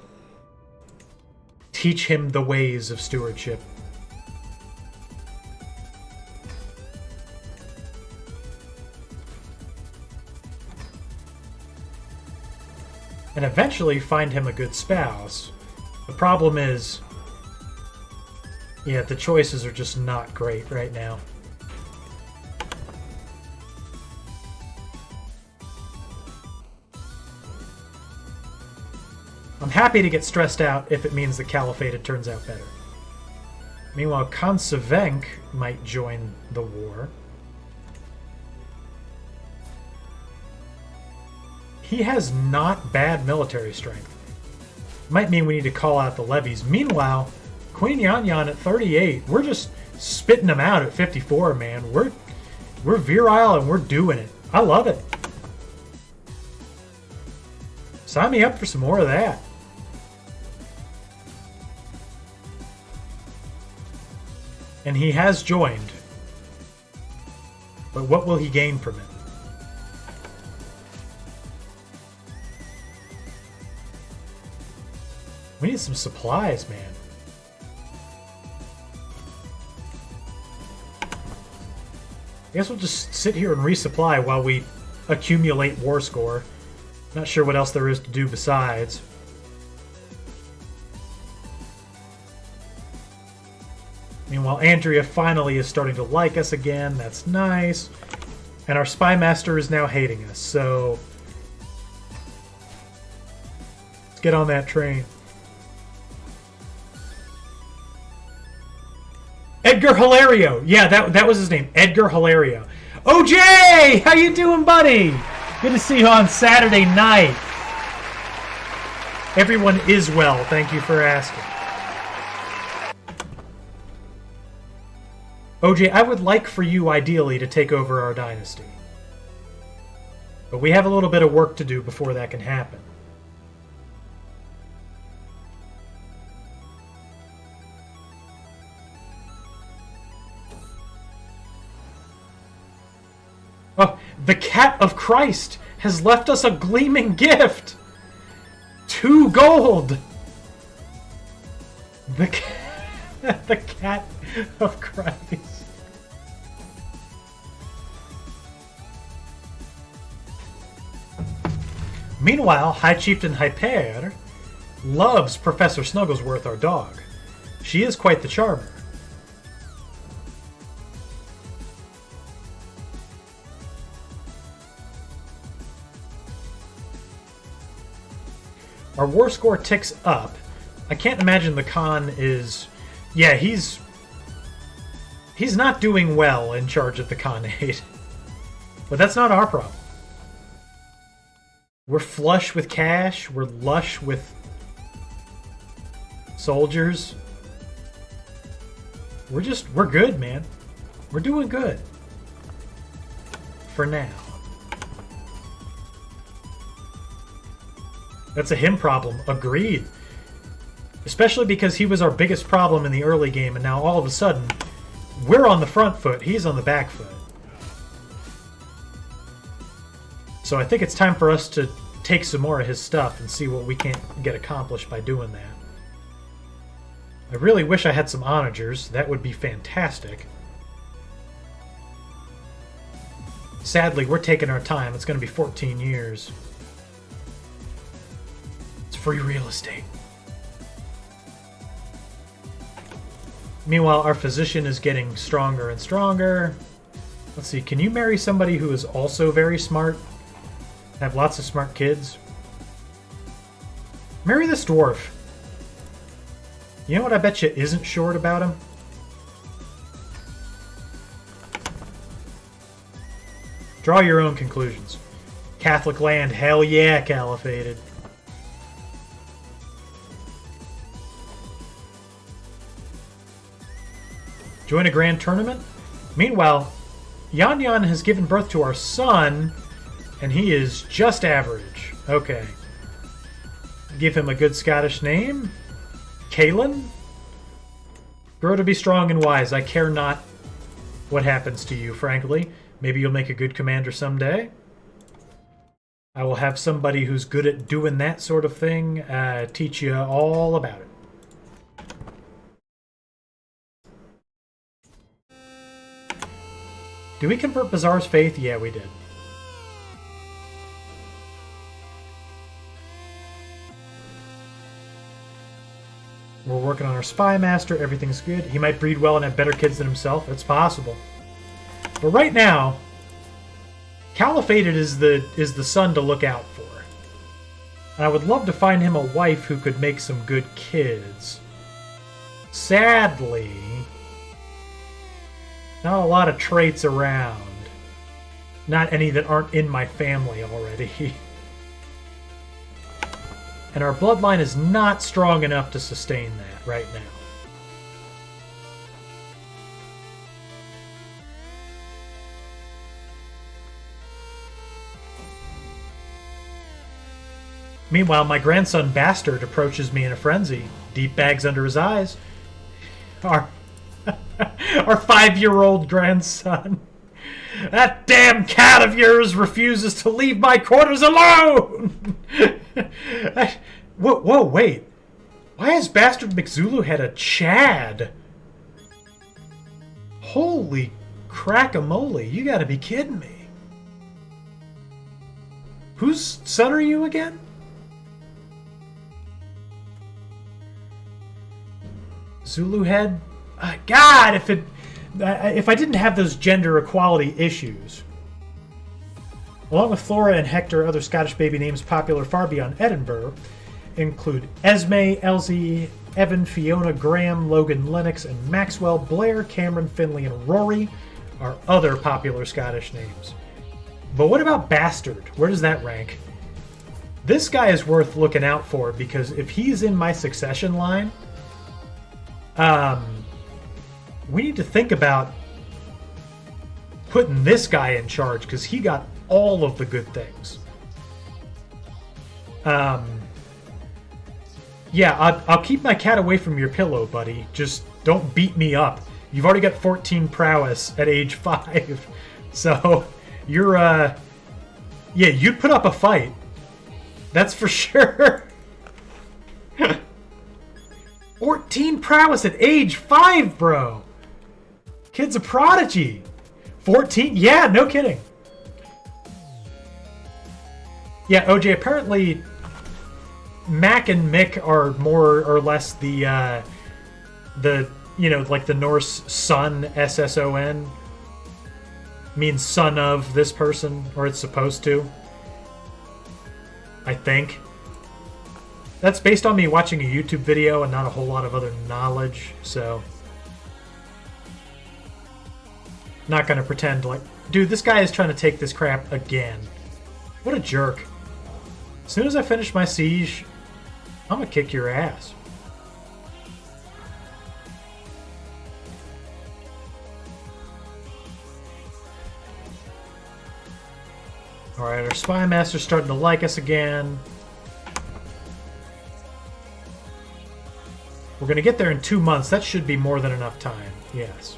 teach him the ways of stewardship. And eventually find him a good spouse. The problem is, yeah, the choices are just not great right now. I'm happy to get stressed out if it means the Caliphate turns out better. Meanwhile, Khan Sevenk might join the war. He has not bad military strength. Might mean we need to call out the levies. Meanwhile, Queen Yan Yan at 38, we're just spitting them out at 54, man. We're virile and we're doing it. I love it. Sign me up for some more of that. And he has joined. But what will he gain from it? We need some supplies, man. I guess we'll just sit here and resupply while we accumulate war score. Not sure what else there is to do besides. Meanwhile, Andrea finally is starting to like us again. That's nice. And our spy master is now hating us, so let's get on that train. Edgar Hilario. Yeah, that was his name. Edgar Hilario. OJ! How you doing, buddy? Good to see you on Saturday night. Everyone is well. Thank you for asking. OJ, I would like for you, ideally, to take over our dynasty. But we have a little bit of work to do before that can happen. Oh, the Cat of Christ has left us a gleaming gift! 2 gold! The Cat of Christ. Meanwhile, High Chieftain Hyper loves Professor Snugglesworth, our dog. She is quite the charmer. Our war score ticks up. I can't imagine the Khan is... Yeah, he's not doing well in charge of the Khanate. But that's not our problem. We're flush with cash. We're lush with soldiers. We're good, man. We're doing good. For now. That's a him problem. Agreed. Especially because he was our biggest problem in the early game, and now all of a sudden, we're on the front foot, he's on the back foot. So I think it's time for us to take some more of his stuff and see what we can get accomplished by doing that. I really wish I had some onagers. That would be fantastic. Sadly, we're taking our time. It's going to be 14 years. It's free real estate. Meanwhile, our physician is getting stronger and stronger. Let's see, can you marry somebody who is also very smart? Have lots of smart kids? Marry this dwarf. You know what I bet you isn't short about him? Draw your own conclusions. Catholic land, hell yeah, caliphated. Join a grand tournament? Meanwhile, Yan Yan has given birth to our son, and he is just average. Okay. Give him a good Scottish name. Kalen? Grow to be strong and wise. I care not what happens to you, frankly. Maybe you'll make a good commander someday. I will have somebody who's good at doing that sort of thing teach you all about it. Did we convert Bazaar's faith? Yeah, we did. We're working on our spy master. Everything's good. He might breed well and have better kids than himself. It's possible. But right now, Caliphated is the son to look out for. And I would love to find him a wife who could make some good kids. Sadly, not a lot of traits around. Not any that aren't in my family already. And our bloodline is not strong enough to sustain that right now. Meanwhile, my grandson Bastard approaches me in a frenzy. Deep bags under his eyes. Our 5-year-old grandson. That damn cat of yours refuses to leave my quarters alone! Whoa, wait. Why has Bastard McZulu had a Chad? Holy crack-a-mole, you gotta be kidding me. Whose son are you again? Zulu head? God, if I didn't have those gender equality issues. Along with Flora and Hector, other Scottish baby names popular far beyond Edinburgh include Esme, Elsie, Evan, Fiona, Graham, Logan, Lennox, and Maxwell. Blair, Cameron, Finley, and Rory are other popular Scottish names. But what about Bastard? Where does that rank? This guy is worth looking out for, because if he's in my succession line, we need to think about putting this guy in charge, because he got all of the good things. Yeah, I'll keep my cat away from your pillow, buddy. Just don't beat me up. You've already got 14 prowess at age 5. So, you're, yeah, you'd put up a fight. That's for sure. 14 prowess at age 5, bro. Kid's a prodigy. 14? Yeah, no kidding. Yeah, OJ, apparently Mac and Mick are more or less the you know, like the Norse son, SSON, means son of this person, or it's supposed to. I think. That's based on me watching a YouTube video and not a whole lot of other knowledge, so... Not gonna pretend like... Dude, this guy is trying to take this crap again. What a jerk. As soon as I finish my siege, I'm gonna kick your ass. Alright, our Spy Master's starting to like us again. We're gonna get there in 2 months. That should be more than enough time. Yes.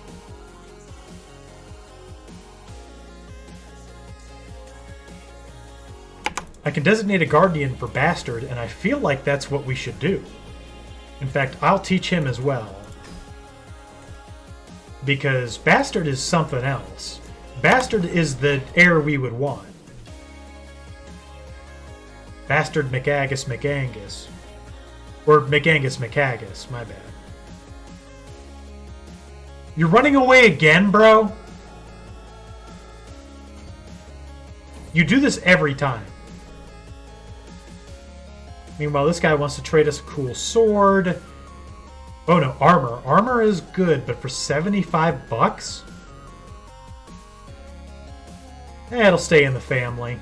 I can designate a guardian for Bastard, and I feel like that's what we should do. In fact, I'll teach him as well. Because Bastard is something else. Bastard is the heir we would want. Bastard McAgus McAngus. Or McAngus McAgus, my bad. You're running away again, bro? You do this every time. Meanwhile, this guy wants to trade us a cool sword. Oh no, armor. Armor is good, but for 75 bucks? It'll stay in the family.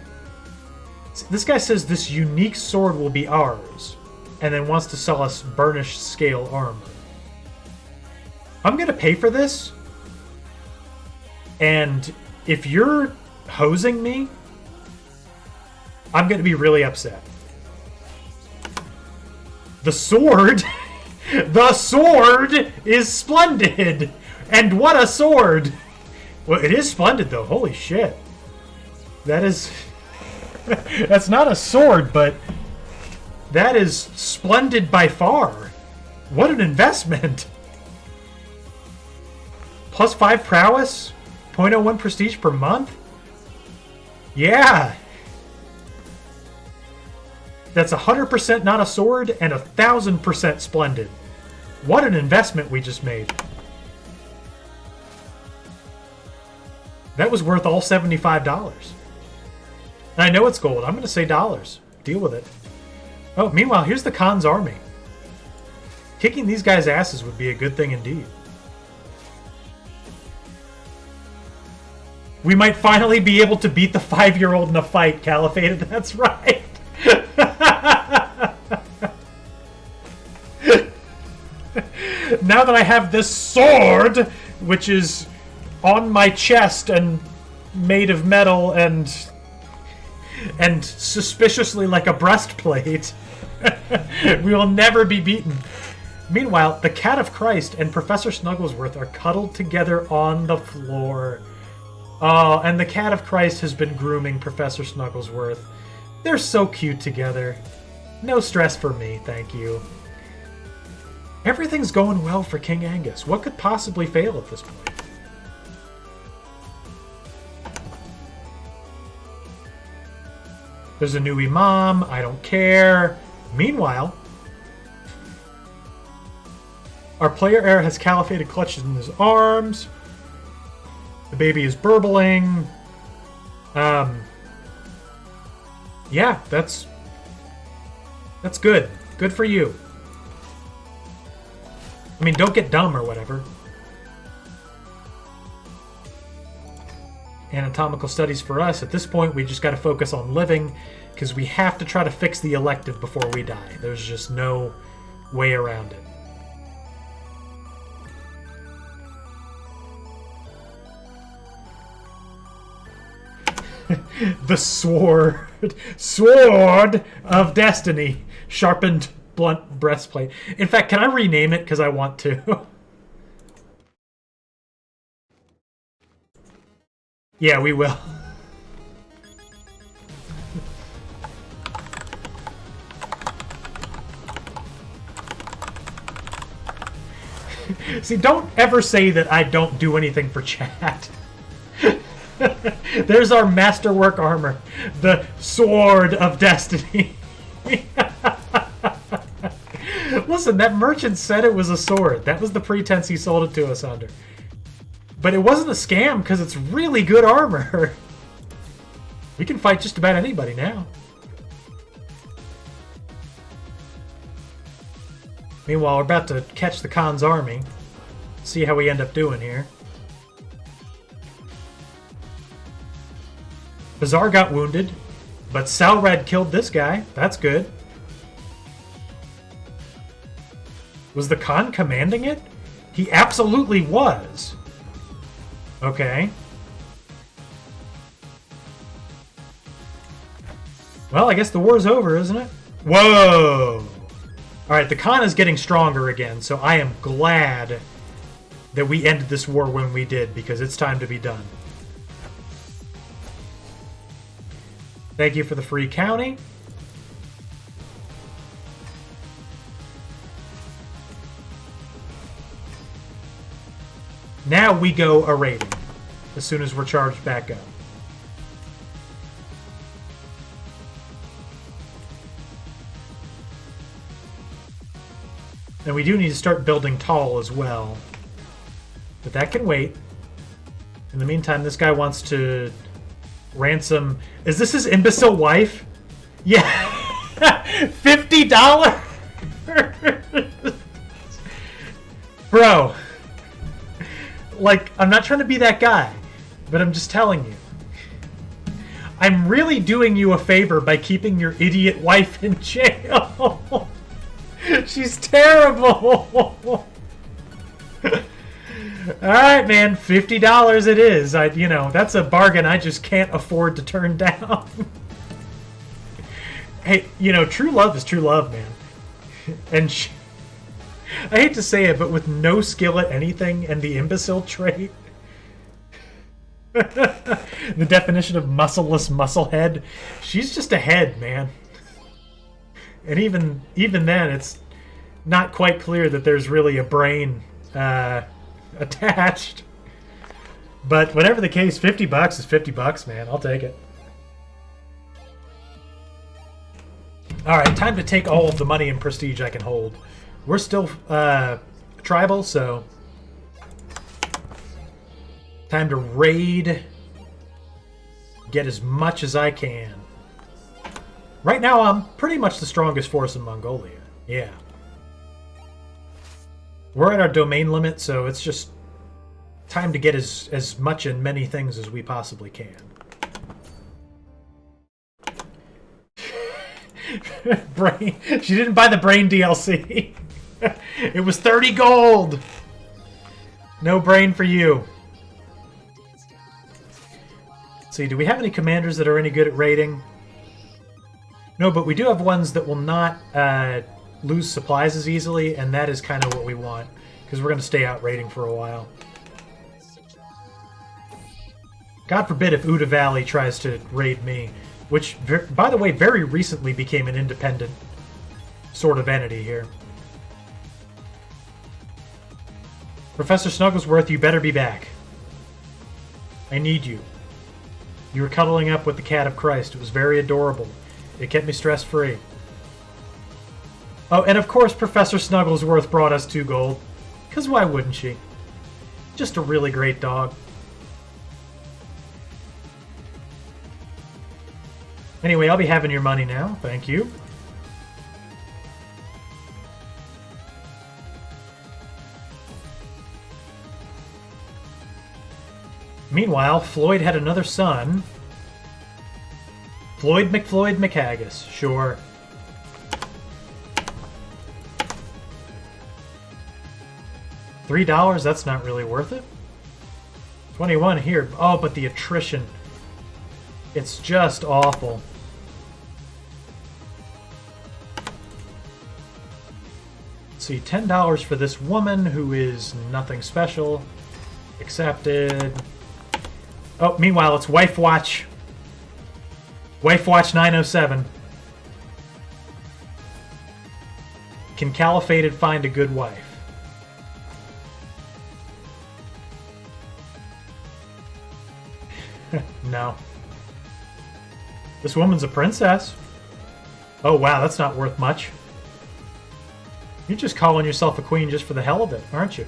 This guy says this unique sword will be ours, and then wants to sell us burnished scale armor. I'm gonna pay for this, and if you're hosing me, I'm gonna be really upset. The sword, the sword is splendid, and what a sword! Well, it is splendid though. Holy shit, that is. That's not a sword, but that is splendid by far. What an investment. Plus 5 prowess, 0.01 prestige per month. Yeah. That's 100% not a sword and 1,000% splendid. What an investment we just made. That was worth all $75. And I know it's gold. I'm going to say dollars. Deal with it. Oh, meanwhile, here's the Khan's army. Kicking these guys' asses would be a good thing indeed. We might finally be able to beat the 5-year-old in a fight, Caliphate. That's right. Now that I have this sword, which is on my chest and made of metal and suspiciously like a breastplate, we will never be beaten. Meanwhile, the Cat of Christ and Professor Snugglesworth are cuddled together on the floor. Oh, and the Cat of Christ has been grooming Professor Snugglesworth. They're so cute together. No stress for me, thank you. Everything's going well for King Angus. What could possibly fail at this point? There's a new imam. I don't care. Meanwhile, our player heir has caliphated clutches in his arms. The baby is burbling. Yeah, that's good. Good for you. I mean, don't get dumb or whatever. Anatomical studies for us. At this point, we just got to focus on living, because we have to try to fix the elective before we die. There's just no way around it. The sword of destiny, sharpened blunt breastplate. In fact, can I rename it? Because I want to. Yeah, we will. See, don't ever say that I don't do anything for chat. There's our masterwork armor. The Sword of Destiny. Listen, that merchant said it was a sword. That was the pretense he sold it to us under. But it wasn't a scam because it's really good armor. We can fight just about anybody now. Meanwhile, we're about to catch the Khan's army. See how we end up doing here. Bazaar got wounded, but Salrad killed this guy. That's good. Was the Khan commanding it? He absolutely was. Okay. Well, I guess the war's over, isn't it? Whoa! Alright, the Khan is getting stronger again, so I am glad that we ended this war when we did, because it's time to be done. Thank you for the free county. Now we go a raiding as soon as we're charged back up. And we do need to start building tall as well. But that can wait. In the meantime, this guy wants to ransom... Is this his imbecile wife? Yeah. $50? Bro. Like, I'm not trying to be that guy, but I'm just telling you. I'm really doing you a favor by keeping your idiot wife in jail. She's terrible. Alright, man. $50 it is. You know, that's a bargain I just can't afford to turn down. Hey, you know, true love is true love, man. And I hate to say it, but with no skill at anything and the imbecile trait... the definition of muscleless musclehead, she's just a head, man. And even then, it's not quite clear that there's really a brain attached. But whatever the case, $50 is $50, man. I'll take it. Alright, time to take all of the money and prestige I can hold. We're still tribal, so... time to raid. Get as much as I can. Right now, I'm pretty much the strongest force in Mongolia. Yeah. We're at our domain limit, so it's just time to get as much and many things as we possibly can. Brain. She didn't buy the Brain DLC. It was 30 gold. No brain for you. Let's see, do we have any commanders that are any good at raiding? No, but we do have ones that will not lose supplies as easily, and that is kind of what we want, because we're going to stay out raiding for a while. God forbid if Uda Valley tries to raid me, which, by the way, very recently became an independent sort of entity here. Professor Snugglesworth, you better be back. I need you. You were cuddling up with the Cat of Christ. It was very adorable. It kept me stress-free. Oh, and of course Professor Snugglesworth brought us 2 gold. Because why wouldn't she? Just a really great dog. Anyway, I'll be having your money now. Thank you. Meanwhile, Floyd had another son. Floyd McFloyd McHaggis. Sure. $3? That's not really worth it. 21 here. Oh, but the attrition. It's just awful. Let's see, $10 for this woman who is nothing special. Accepted. Oh, meanwhile, it's Wife Watch. Wife Watch 907. Can Caliphated find a good wife? No. This woman's a princess. Oh, wow, that's not worth much. You're just calling yourself a queen just for the hell of it, aren't you?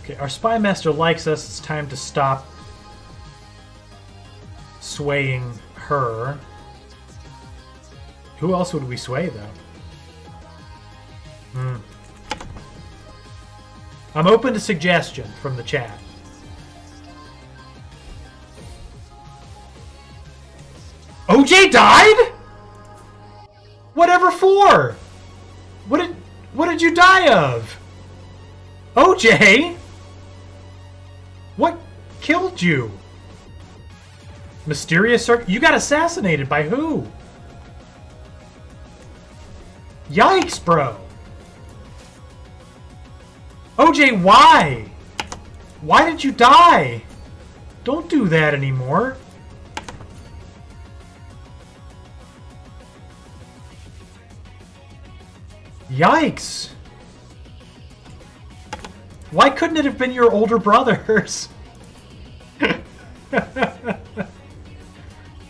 Okay, our spy master likes us. It's time to stop swaying her. Who else would we sway, though? I'm open to suggestion from the chat. OJ died? Whatever for? What did you die of? OJ? What killed you? Mysterious you got assassinated by who? Yikes, bro. OJ, why? Why did you die? Don't do that anymore. Yikes. Why couldn't it have been your older brothers?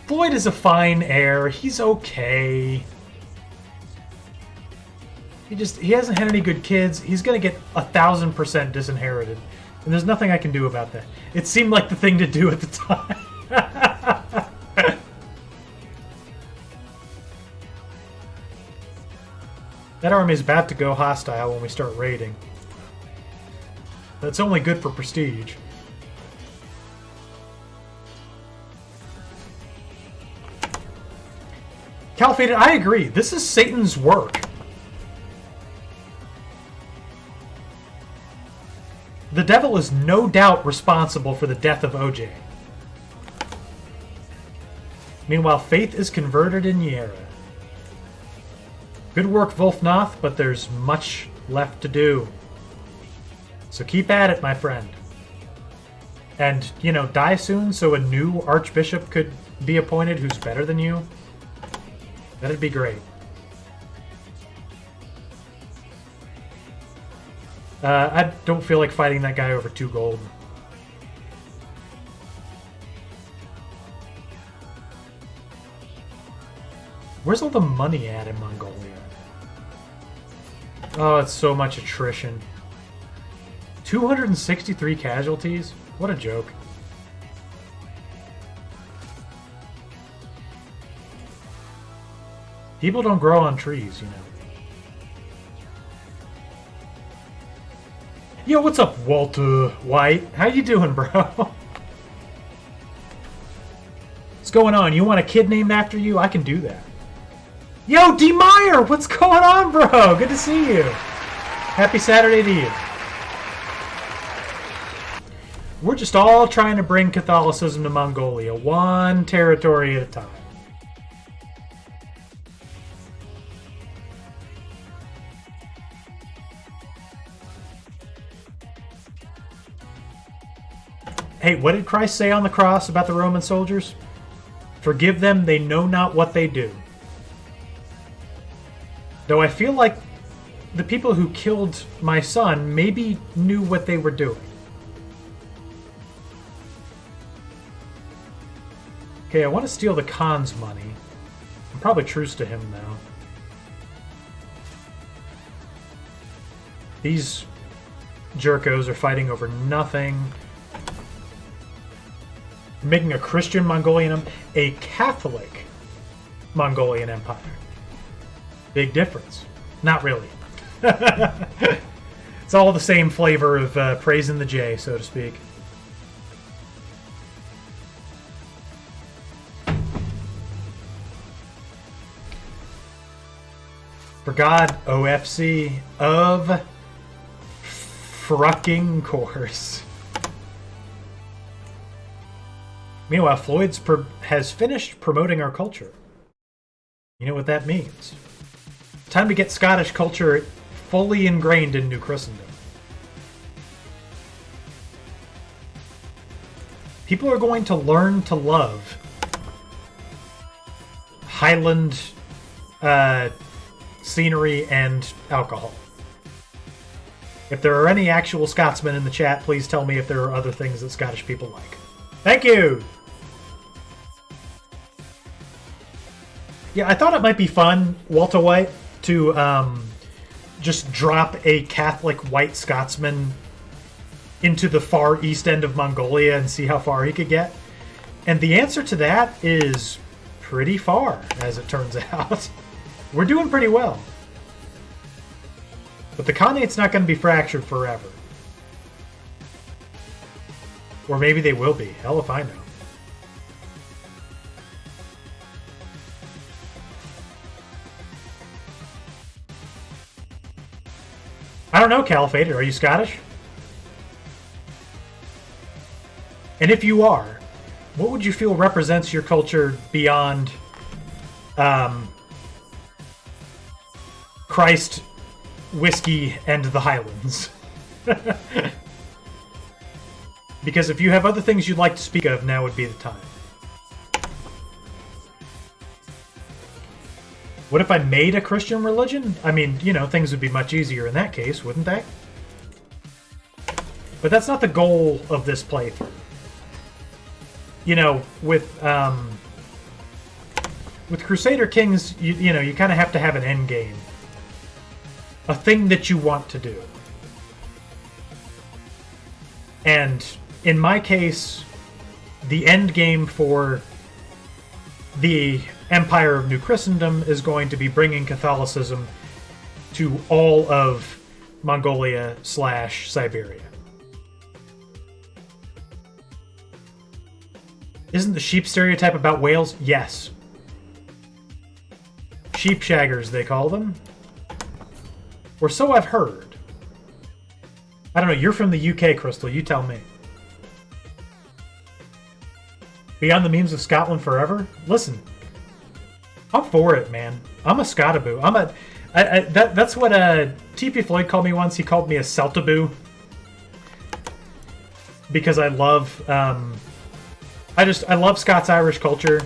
Floyd is a fine heir. He's okay. He hasn't had any good kids. He's gonna get 1,000% disinherited. And there's nothing I can do about that. It seemed like the thing to do at the time. That army is about to go hostile when we start raiding. That's only good for prestige. Caliphate, I agree. This is Satan's work. The devil is no doubt responsible for the death of OJ. Meanwhile, Faith is converted in Yera. Good work, Wolfnoth, but there's much left to do. So keep at it, my friend. And, you know, die soon so a new archbishop could be appointed who's better than you. That'd be great. I don't feel like fighting that guy over 2 gold. Where's all the money at in Mongolia? Oh, it's so much attrition. 263 casualties? What a joke. People don't grow on trees, you know. Yo, what's up, Walter White? How you doing, bro? What's going on? You want a kid named after you? I can do that. Yo, D. Meyer! What's going on, bro? Good to see you. Happy Saturday to you. We're just all trying to bring Catholicism to Mongolia, one territory at a time. Hey, what did Christ say on the cross about the Roman soldiers? Forgive them, they know not what they do. Though I feel like the people who killed my son maybe knew what they were doing. Okay, I want to steal the Khan's money. I'm probably truce to him now. These jerkos are fighting over nothing. Making a Christian Mongolian, a Catholic Mongolian empire. Big difference. Not really. It's all the same flavor of praising the J, so to speak. For God, OFC of frucking course. Meanwhile, Floyd's has finished promoting our culture. You know what that means. Time to get Scottish culture fully ingrained in New Christendom. People are going to learn to love Highland scenery, and alcohol. If there are any actual Scotsmen in the chat, please tell me if there are other things that Scottish people like. Thank you! Yeah, I thought it might be fun, Walter White, to just drop a Catholic white Scotsman into the far east end of Mongolia and see how far he could get. And the answer to that is pretty far, as it turns out. We're doing pretty well. But the Khanate's not going to be fractured forever. Or maybe they will be. Hell if I know. I don't know, Caliphate. Are you Scottish? And if you are, what would you feel represents your culture beyond Christ, whiskey, and the Highlands? Because if you have other things you'd like to speak of, now would be the time. What if I made a Christian religion? I mean, you know, things would be much easier in that case, wouldn't they? But that's not the goal of this playthrough. You know, with Crusader Kings, you know, you kind of have to have an end game. A thing that you want to do. And in my case, the end game for the Empire of New Christendom is going to be bringing Catholicism to all of Mongolia/Siberia. Isn't the sheep stereotype about whales? Yes. Sheep shaggers, they call them. Or so I've heard. I don't know, you're from the UK, Crystal, you tell me. Beyond the memes of Scotland forever? Listen, I'm for it, man. I'm a Scotaboo. That's what TP Floyd called me once. He called me a Celtaboo. Because I love... I love Scots-Irish culture.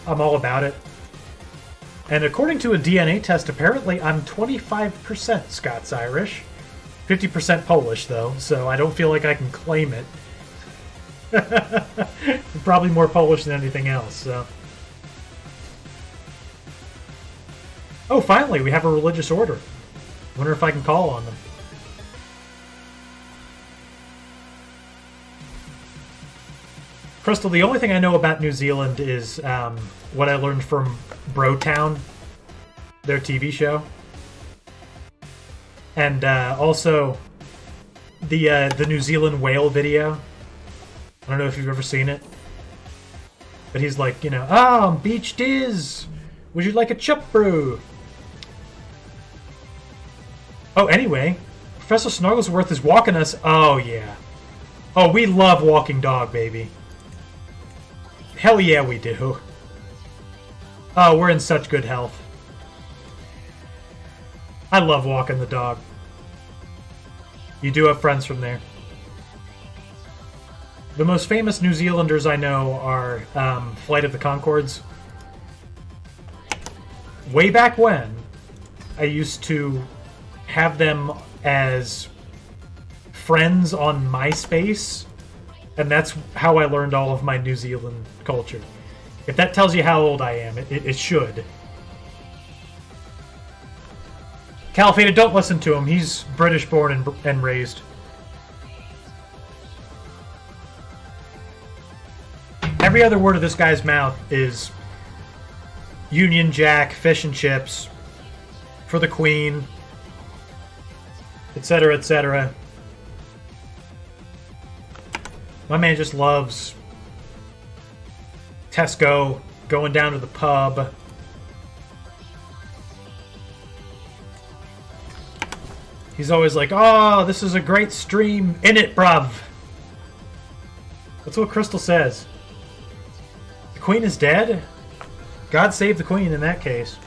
I'm all about it. And according to a DNA test, apparently I'm 25% Scots-Irish. 50% Polish, though, so I don't feel like I can claim it. Probably more Polish than anything else, so... Oh, finally, we have a religious order. Wonder if I can call on them. Crystal, the only thing I know about New Zealand is what I learned from Brotown, their TV show. And also the New Zealand whale video. I don't know if you've ever seen it. But he's like, you know, I'm beach diz. Would you like a chup brew? Oh, anyway, Professor Snugglesworth is walking us. Oh, yeah. Oh, we love walking dog, baby. Hell yeah, we do. Oh, we're in such good health. I love walking the dog. You do have friends from there. The most famous New Zealanders I know are Flight of the Conchords. Way back when, I used to have them as friends on MySpace, and that's how I learned all of my New Zealand culture. If that tells you how old I am, it should. Caliphate, don't listen to him. He's British born and raised. Every other word of this guy's mouth is Union Jack, fish and chips, for the Queen, etc., etc. My man just loves Tesco, going down to the pub. He's always like, oh, this is a great stream. In it, bruv. That's what Crystal says. The Queen is dead? God save the Queen in that case.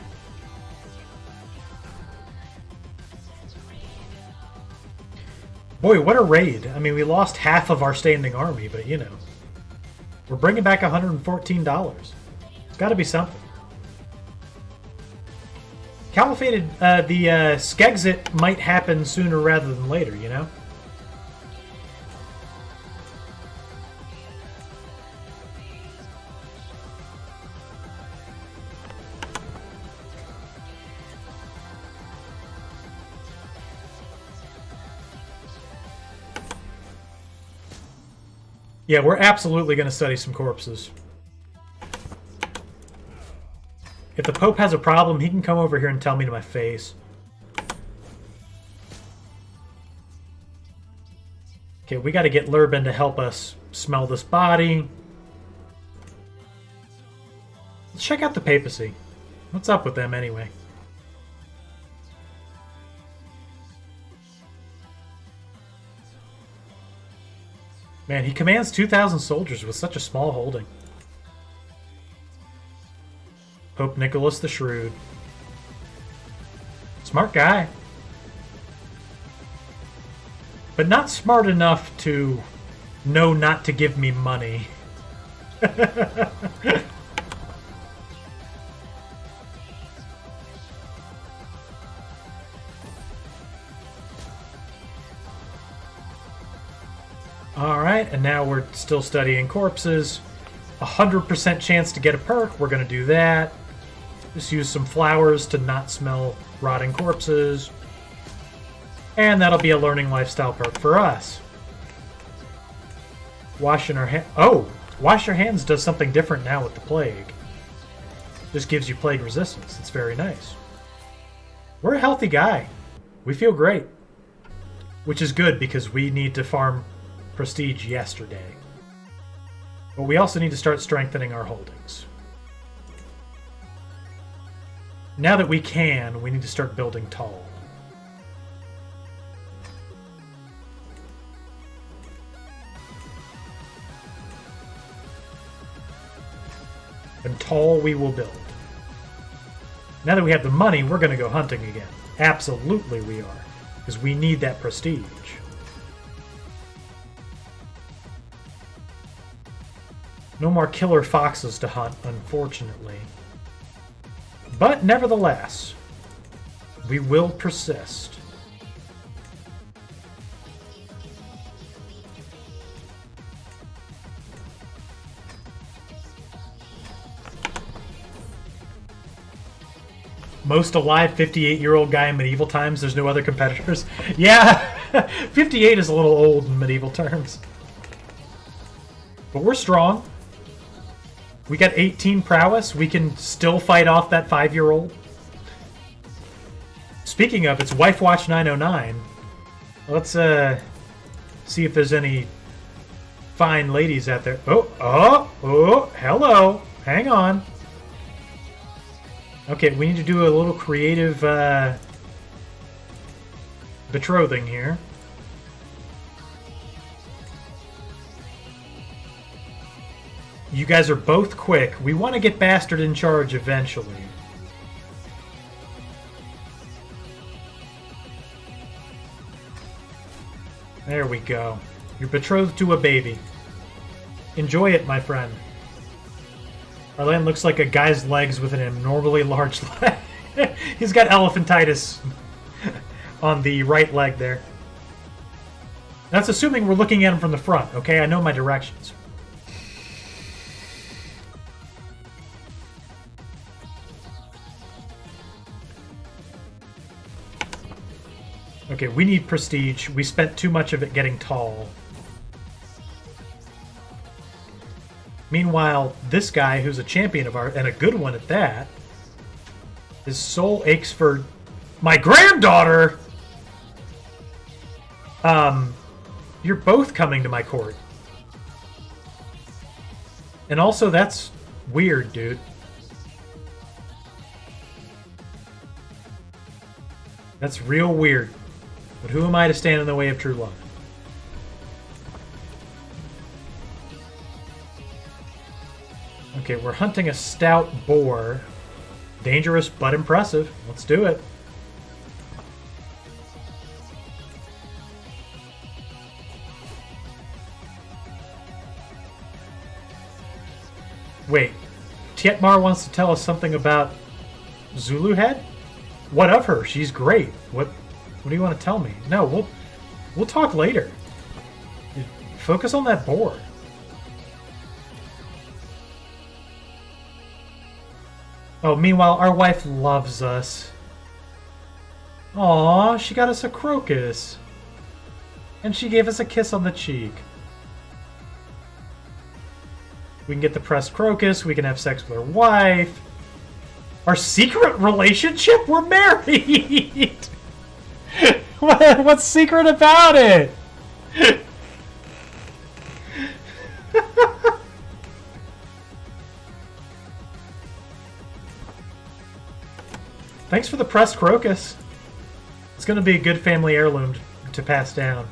Boy, what a raid. I mean, we lost half of our standing army, but you know. We're bringing back $114. It's got to be something. Caliphate, the Skexit might happen sooner rather than later, you know? Yeah, we're absolutely going to study some corpses. If the Pope has a problem, he can come over here and tell me to my face. Okay, we got to get Lurben to help us smell this body. Let's check out the papacy. What's up with them anyway? Man, he commands 2,000 soldiers with such a small holding. Pope Nicholas the Shrewd. Smart guy. But not smart enough to know not to give me money. Alright, and now we're still studying corpses. 100% chance to get a perk. We're going to do that. Just use some flowers to not smell rotting corpses. And that'll be a learning lifestyle perk for us. Washing our hands. Oh! Wash your hands does something different now with the plague. Just gives you plague resistance. It's very nice. We're a healthy guy. We feel great. Which is good because we need to farm prestige yesterday. But we also need to start strengthening our holdings. Now that we can, we need to start building tall. And tall we will build. Now that we have the money, we're going to go hunting again. Absolutely we are. Because we need that prestige. No more killer foxes to hunt, unfortunately. But nevertheless, we will persist. Most alive 58-year-old guy in medieval times. There's no other competitors. Yeah, 58 is a little old in medieval terms. But we're strong. We got 18 prowess. We can still fight off that 5-year-old. Speaking of, it's Wife Watch 909. Let's see if there's any fine ladies out there. Oh, hello. Hang on. Okay, we need to do a little creative betrothing here. You guys are both quick. We want to get Bastard in charge eventually. There we go. You're betrothed to a baby. Enjoy it, my friend. Our land looks like a guy's legs with an abnormally large leg. He's got elephantitis on the right leg there. That's assuming we're looking at him from the front, okay? I know my directions. Okay, we need prestige. We spent too much of it getting tall. Meanwhile, this guy, who's a champion of ours, and a good one at that, his soul aches for my granddaughter! You're both coming to my court. And also, that's weird, dude. That's real weird. But who am I to stand in the way of true love? Okay, we're hunting a stout boar. Dangerous, but impressive. Let's do it. Wait. Tietmar wants to tell us something about Zulu Head? What of her? She's great. What do you want to tell me? No, we'll talk later. Focus on that boar. Oh, meanwhile, our wife loves us. Aw, she got us a crocus. And she gave us a kiss on the cheek. We can get the pressed crocus. We can have sex with our wife. Our secret relationship? We're married! What's secret about it? Thanks for the pressed crocus. It's going to be a good family heirloom to pass down.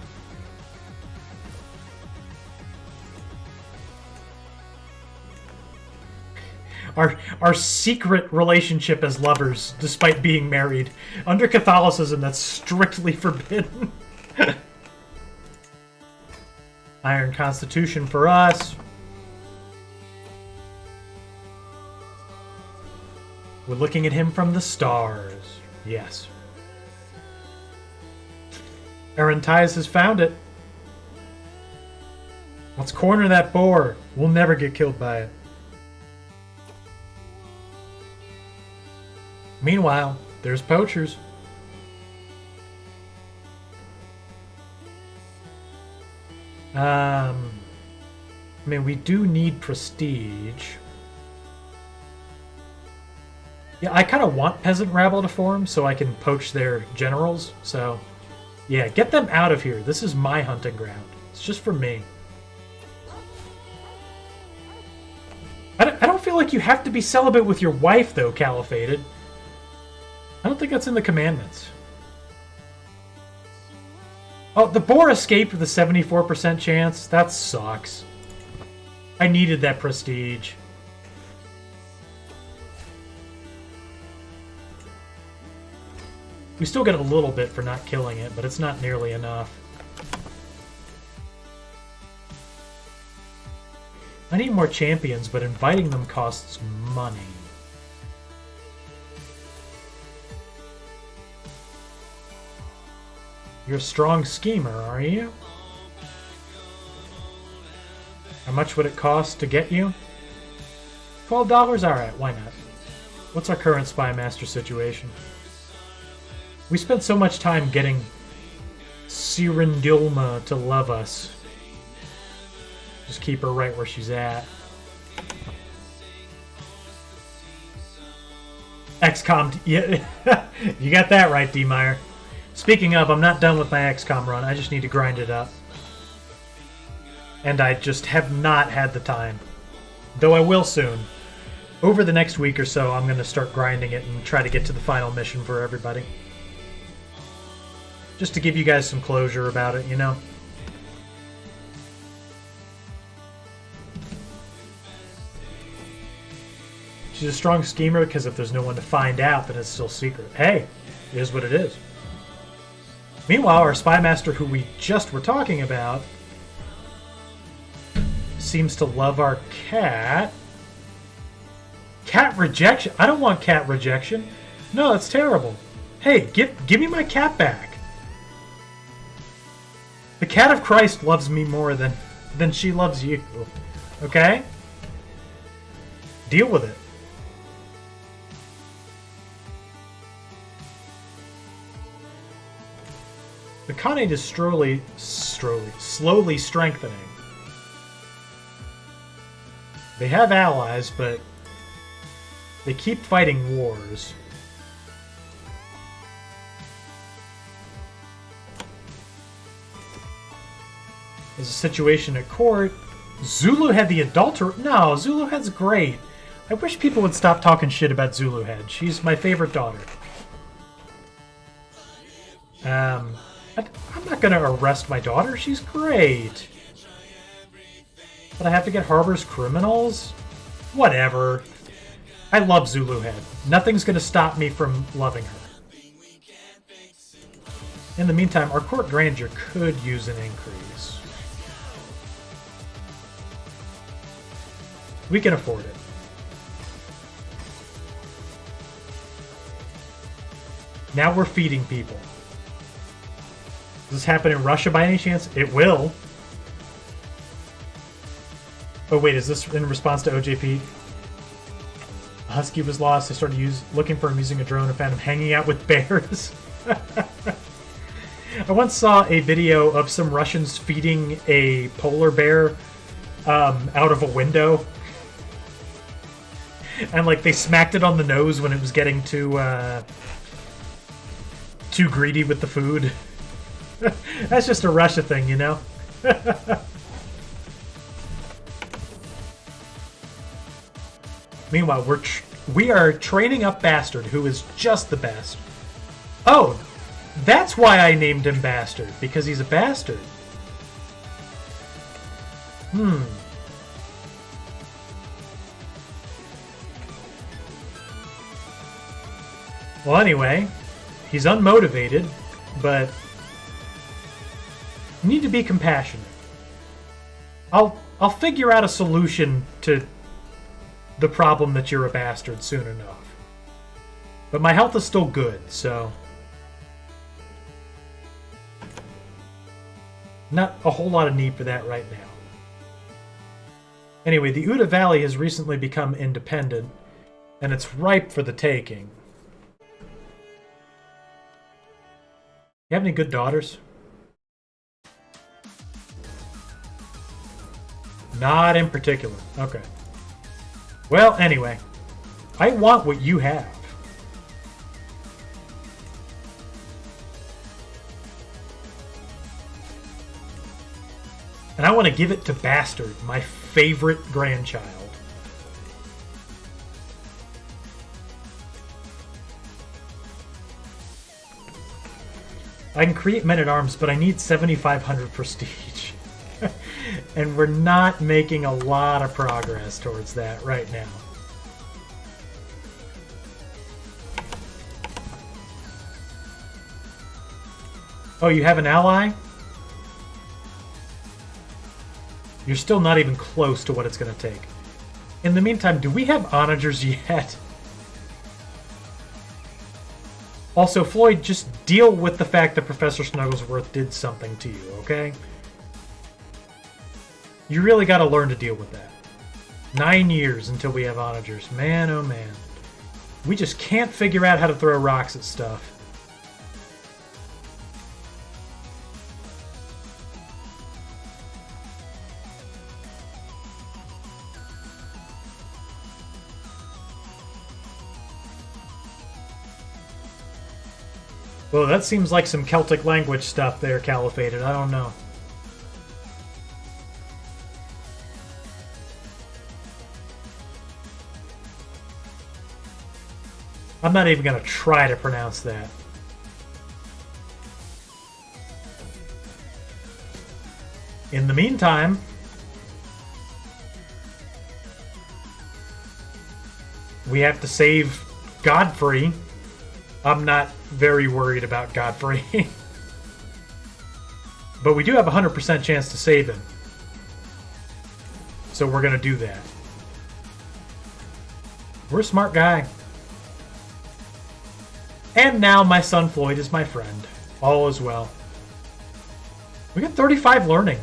Our secret relationship as lovers, despite being married. Under Catholicism, that's strictly forbidden. Iron Constitution for us. We're looking at him from the stars. Yes. Aaron Tyes has found it. Let's corner that boar. We'll never get killed by it. Meanwhile, there's poachers. I mean, we do need prestige. Yeah, I kind of want peasant rabble to form so I can poach their generals. So, yeah, get them out of here. This is my hunting ground. It's just for me. I don't feel like you have to be celibate with your wife, though, Caliphated. I don't think that's in the commandments. Oh, the boar escaped with a 74% chance. That sucks. I needed that prestige. We still get a little bit for not killing it, but it's not nearly enough. I need more champions, but inviting them costs money. You're a strong schemer, are you? How much would it cost to get you? $12? Alright, why not? What's our current Spy Master situation? We spent so much time getting Sirindilma to love us. Just keep her right where she's at. XCOM, yeah, you got that right, D-Meyer. Speaking of, I'm not done with my XCOM run. I just need to grind it up. And I just have not had the time. Though I will soon. Over the next week or so, I'm going to start grinding it and try to get to the final mission for everybody. Just to give you guys some closure about it, you know? She's a strong schemer because if there's no one to find out, then it's still secret. Hey, it is what it is. Meanwhile, our Spy Master, who we just were talking about, seems to love our cat. Cat rejection? I don't want cat rejection. No, that's terrible. Hey, give me my cat back. The cat of Christ loves me more than she loves you. Okay? Deal with it. The Khanate is slowly strengthening. They have allies, but they keep fighting wars. There's a situation at court. Zuluhead the Adulterer? No, Zuluhead's great. I wish people would stop talking shit about Zuluhead. She's my favorite daughter. I'm not gonna arrest my daughter. She's great. But I have to get Harbor's criminals? Whatever. I love Zuluhead. Nothing's gonna stop me from loving her. In the meantime, our court grandeur could use an increase. We can afford it. Now we're feeding people. Does this happen in Russia by any chance? It will. Oh wait, is this in response to OJP? A husky was lost. They started looking for him using a drone and found him hanging out with bears. I once saw a video of some Russians feeding a polar bear out of a window. And like they smacked it on the nose when it was getting too greedy with the food. That's just a Russia thing, you know? Meanwhile, we are training up Bastard, who is just the best. Oh, that's why I named him Bastard, because he's a bastard. Well, anyway, he's unmotivated, but you need to be compassionate. I'll figure out a solution to the problem that you're a bastard soon enough. But my health is still good, so not a whole lot of need for that right now. Anyway, the Uda Valley has recently become independent, and it's ripe for the taking. You have any good daughters? Not in particular. Okay. Well, anyway. I want what you have. And I want to give it to Bastard, my favorite grandchild. I can create men-at-arms, but I need 7,500 prestige. And we're not making a lot of progress towards that right now. Oh, you have an ally? You're still not even close to what it's going to take. In the meantime, do we have onagers yet? Also, Floyd, just deal with the fact that Professor Snugglesworth did something to you, okay? You really got to learn to deal with that. 9 years until we have onagers. Man, oh man. We just can't figure out how to throw rocks at stuff. Well, that seems like some Celtic language stuff there, Caliphated. I don't know. I'm not even going to try to pronounce that. In the meantime, we have to save Godfrey. I'm not very worried about Godfrey. But we do have a 100% chance to save him. So we're going to do that. We're a smart guy. And now my son Floyd is my friend. All is well. We got 35 learning.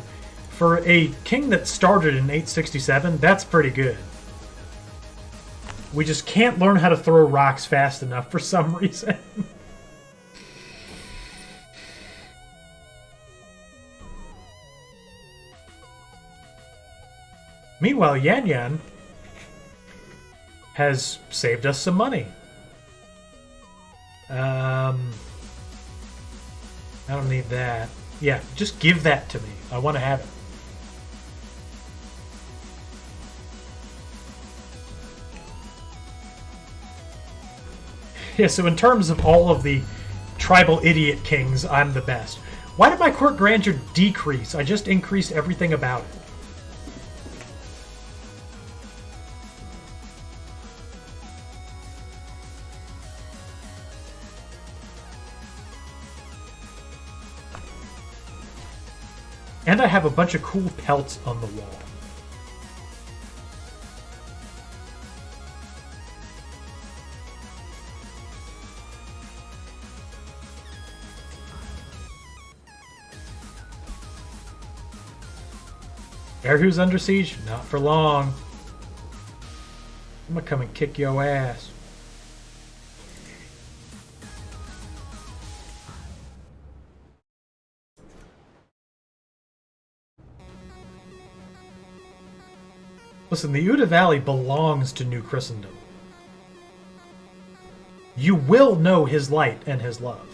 For a king that started in 867, that's pretty good. We just can't learn how to throw rocks fast enough for some reason. Meanwhile, Yan Yan has saved us some money. I don't need that. Yeah, just give that to me. I want to have it. Yeah, so in terms of all of the tribal idiot kings, I'm the best. Why did my court grandeur decrease? I just increased everything about it. And I have a bunch of cool pelts on the wall. Air who's under siege? Not for long. I'm gonna come and kick your ass. Listen, the Uda Valley belongs to New Christendom. You will know his light and his love.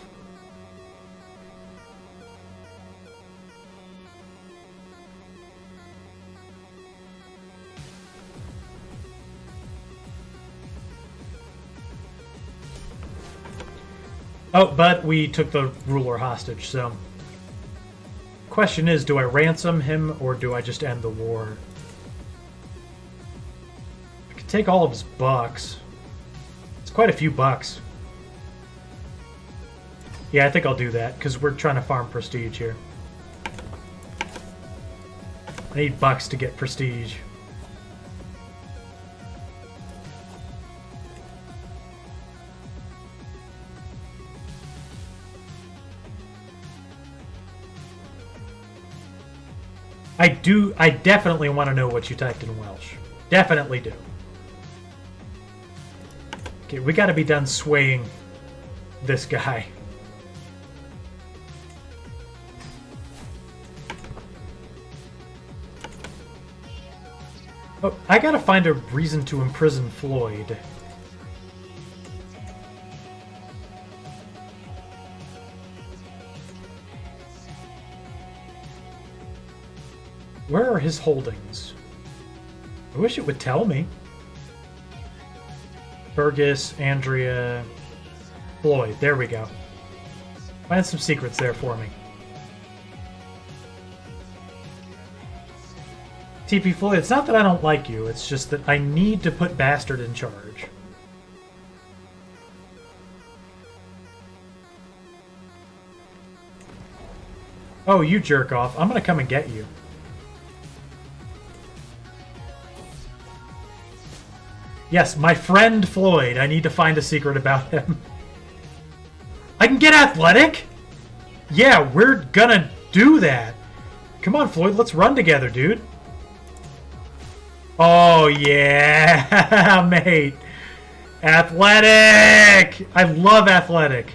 Oh, but we took the ruler hostage, so... Question is, do I ransom him or do I just end the war? I could take all of his bucks. It's quite a few bucks. Yeah, I think I'll do that, because we're trying to farm prestige here. I need bucks to get prestige. I definitely want to know what you typed in Welsh. Definitely do. Okay, we gotta be done swaying this guy. Oh, I gotta find a reason to imprison Floyd. Where are his holdings? I wish it would tell me. Fergus, Andrea, Floyd. There we go. Find some secrets there for me. TP Floyd, it's not that I don't like you, it's just that I need to put Bastard in charge. Oh, you jerk off. I'm gonna come and get you. Yes, my friend Floyd. I need to find a secret about him. I can get athletic? Yeah, we're gonna do that. Come on, Floyd, let's run together, dude. Oh, yeah, mate. Athletic! I love athletic.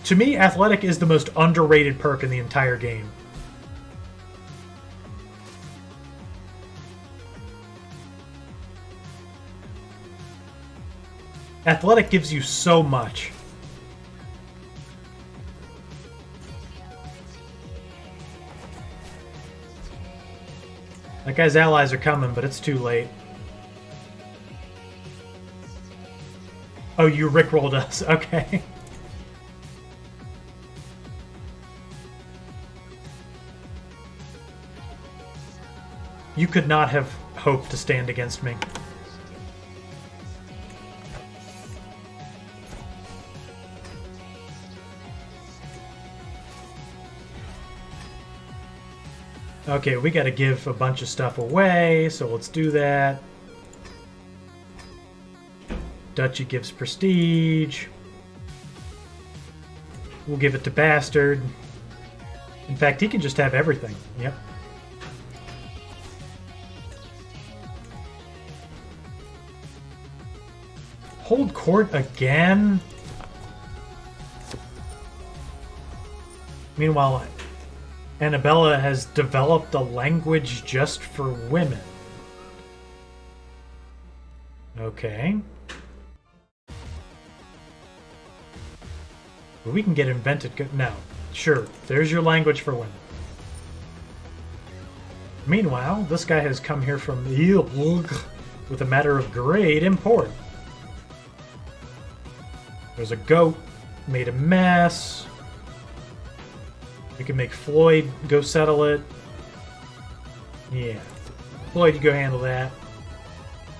To me, athletic is the most underrated perk in the entire game. Athletic gives you so much. That guy's allies are coming, but it's too late. Oh, you rickrolled us. Okay. You could not have hoped to stand against me. Okay, we gotta give a bunch of stuff away, so let's do that. Duchy gives prestige. We'll give it to Bastard. In fact, he can just have everything. Yep. Hold court again? Meanwhile, Annabella has developed a language just for women. Okay. But we can get invented. No. Sure. There's your language for women. Meanwhile, this guy has come here from with a matter of great import. There's a goat. Made a mess. We can make Floyd go settle it. Yeah. Floyd, you go handle that.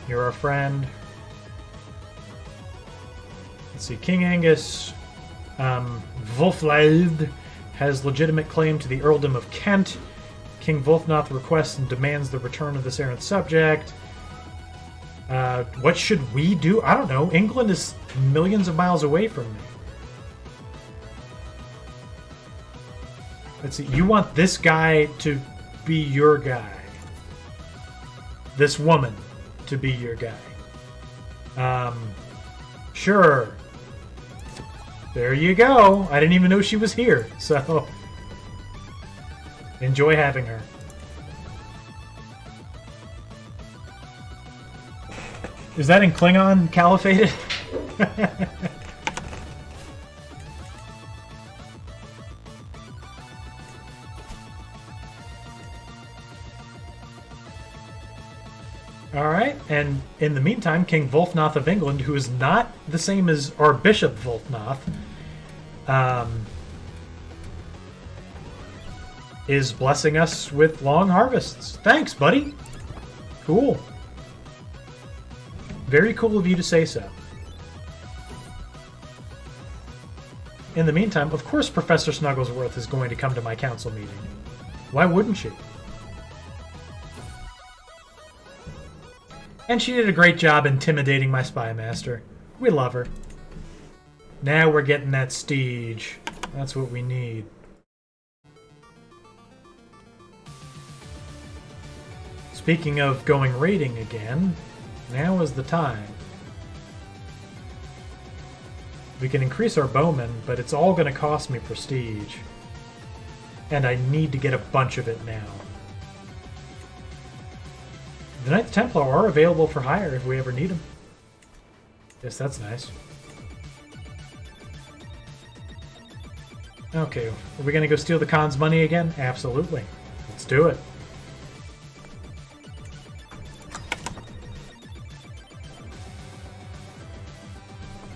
You're our friend. Let's see. King Angus Wulflade has legitimate claim to the earldom of Kent. King Wulfnoth requests and demands the return of this errant subject. What should we do? I don't know. England is millions of miles away from me. Let's see. You want this guy to be your guy. This woman to be your guy. Sure. There you go. I didn't even know she was here, so enjoy having her. Is that in Klingon, Califated? Alright, and in the meantime, King Wulfnoth of England, who is not the same as our Bishop Wulfnoth, is blessing us with long harvests. Thanks, buddy. Cool. Very cool of you to say so. In the meantime, of course Professor Snugglesworth is going to come to my council meeting. Why wouldn't she? And she did a great job intimidating my spy master. We love her. Now we're getting that steege. That's what we need. Speaking of going raiding again, now is the time. We can increase our bowmen, but it's all going to cost me prestige. And I need to get a bunch of it now. The Knights Templar are available for hire if we ever need them. Yes, that's nice. Okay, are we going to go steal the Khan's money again? Absolutely. Let's do it.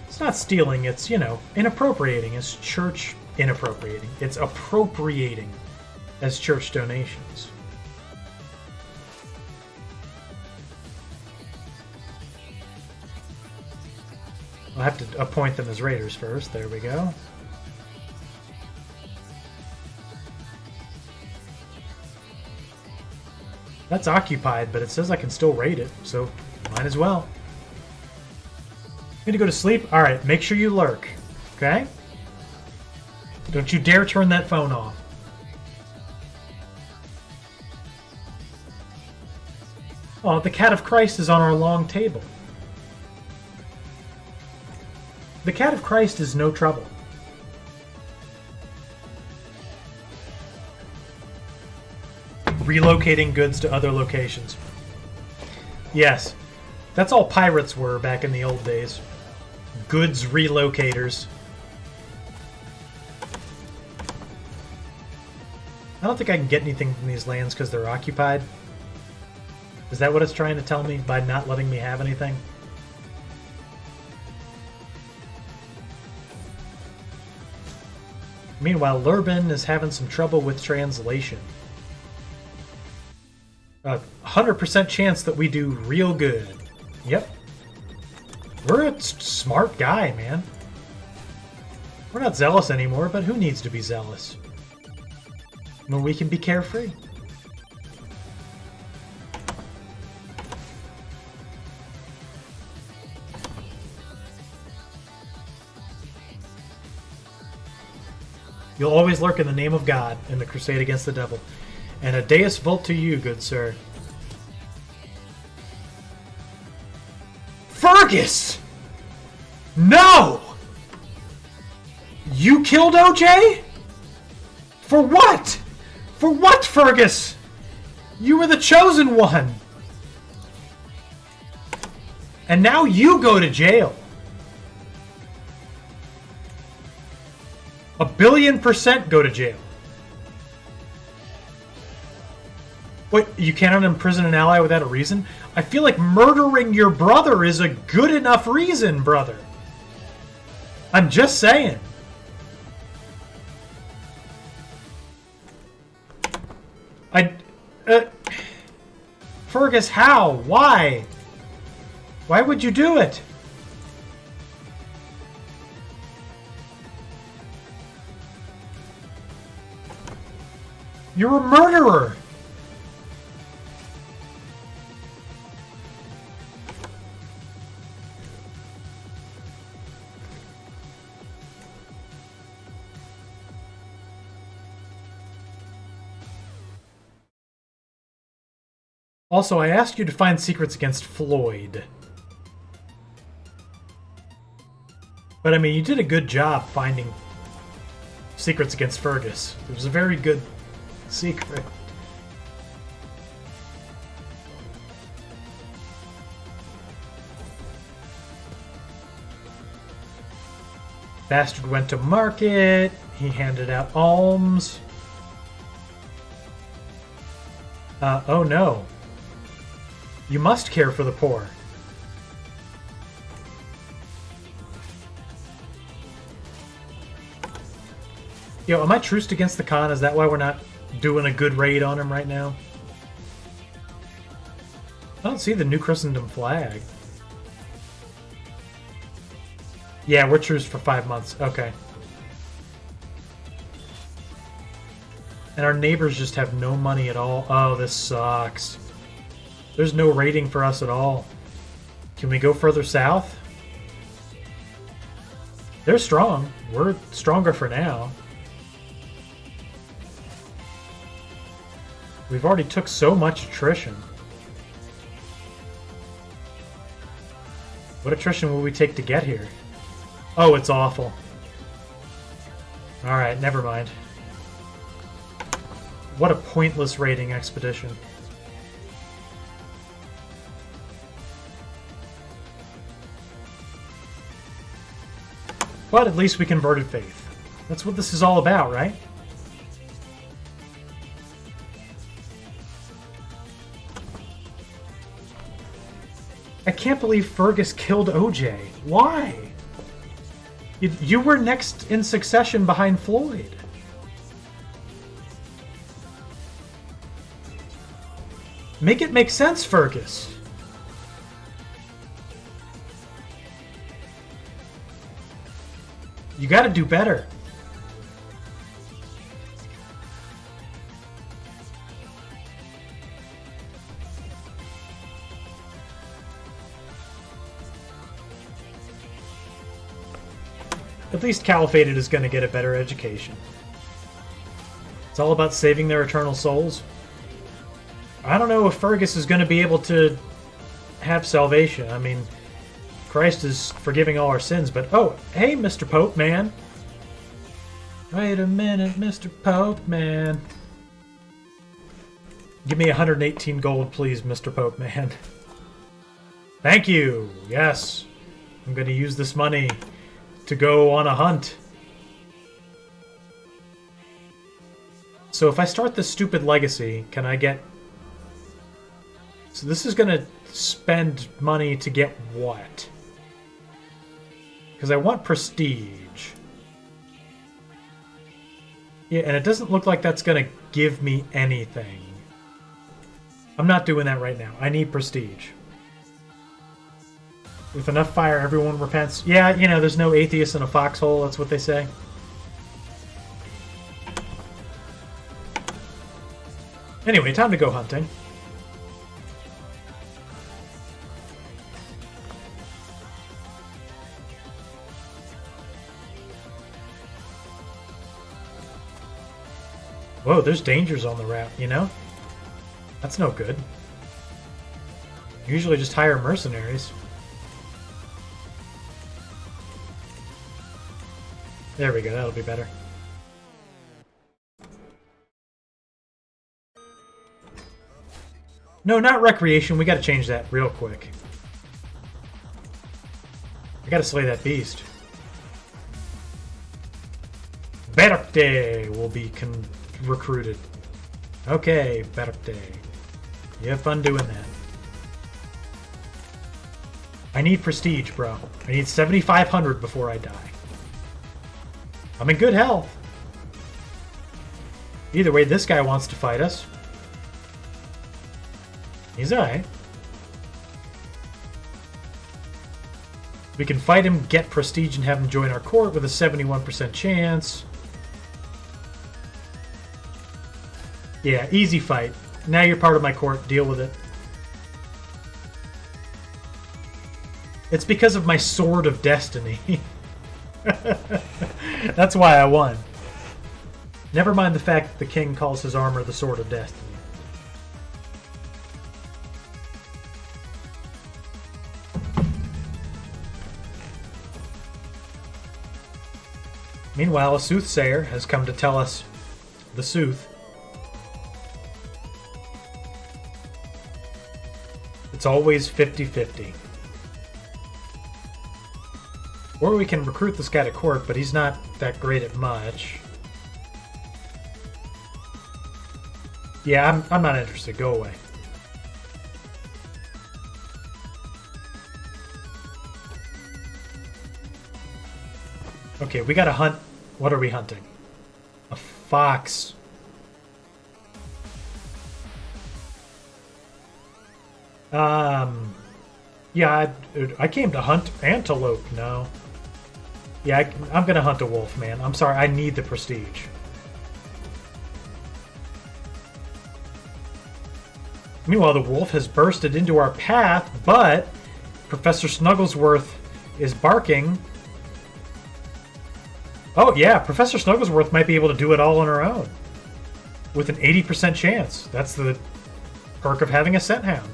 It's not stealing, it's, you know, inappropriating. It's church inappropriating. It's appropriating as church donations. I'll have to appoint them as raiders first. There we go. That's occupied, but it says I can still raid it, so might as well. Need to go to sleep? Alright, make sure you lurk. Okay? Don't you dare turn that phone off. Oh, the Cat of Christ is on our long table. The Cat of Christ is no trouble. Relocating goods to other locations. Yes, that's all pirates were back in the old days. Goods relocators. I don't think I can get anything from these lands because they're occupied. Is that what it's trying to tell me by not letting me have anything? Meanwhile, Lurbin is having some trouble with translation. 100% chance that we do real good. Yep. We're a smart guy, man. We're not zealous anymore, but who needs to be zealous? When we can be carefree. You'll always lurk in the name of God in the crusade against the devil. And a Deus Vult to you, good sir. Fergus! No! You killed OJ? For what? For what, Fergus? You were the chosen one. And now you go to jail. 1,000,000,000% go to jail. Wait, you cannot imprison an ally without a reason? I feel like murdering your brother is a good enough reason, brother. I'm just saying. Fergus, how? Why? Why would you do it? You're a murderer! Also, I asked you to find secrets against Floyd. But I mean, you did a good job finding secrets against Fergus. It was a very good secret. Bastard went to market. He handed out alms. Oh no. You must care for the poor. Yo, am I truced against the Khan? Is that why we're not doing a good raid on him right now? I don't see the New Christendom flag. Yeah, we're truced for 5 months. Okay. And our neighbors just have no money at all. Oh, this sucks. There's no raiding for us at all. Can we go further south? They're strong. We're stronger for now. We've already took so much attrition. What attrition will we take to get here? Oh, it's awful. Alright, never mind. What a pointless raiding expedition. But at least we converted faith. That's what this is all about, right? I can't believe Fergus killed OJ. Why? You were next in succession behind Floyd. Make it make sense, Fergus. You gotta do better. At least Caliphated is going to get a better education. It's all about saving their eternal souls. I don't know if Fergus is going to be able to have salvation. I mean, Christ is forgiving all our sins, but... Oh, hey, Mr. Pope Man. Wait a minute, Mr. Pope Man. Give me 118 gold, please, Mr. Pope Man. Thank you. Yes. I'm going to use this money to go on a hunt. So if I start this stupid legacy, can I get... So this is going to spend money to get what? Because I want prestige. Yeah, and it doesn't look like that's going to give me anything. I'm not doing that right now. I need prestige. With enough fire, everyone repents. Yeah, you know, there's no atheist in a foxhole. That's what they say. Anyway, time to go hunting. Whoa, there's dangers on the route, you know? That's no good. Usually just hire mercenaries. There we go, that'll be better. No, not recreation. We gotta change that real quick. I gotta slay that beast. Berte will be recruited. Okay, Berte. You have fun doing that. I need prestige, bro. I need 7,500 before I die. I'm in good health. Either way, this guy wants to fight us. He's alright. We can fight him, get prestige, and have him join our court with a 71% chance. Yeah, easy fight. Now you're part of my court. Deal with it. It's because of my Sword of Destiny. That's why I won. Never mind the fact that the king calls his armor the Sword of Destiny. Meanwhile, a soothsayer has come to tell us the sooth. It's always 50-50. Or we can recruit this guy to court, but he's not that great at much. Yeah, I'm not interested. Go away. Okay, we gotta hunt. What are we hunting? A fox. Yeah, I came to hunt antelope. No. Yeah, I'm gonna hunt a wolf, man. I'm sorry, I need the prestige. Meanwhile, the wolf has bursted into our path, but Professor Snugglesworth is barking. Oh, yeah, Professor Snugglesworth might be able to do it all on her own. With an 80% chance. That's the perk of having a scent hound.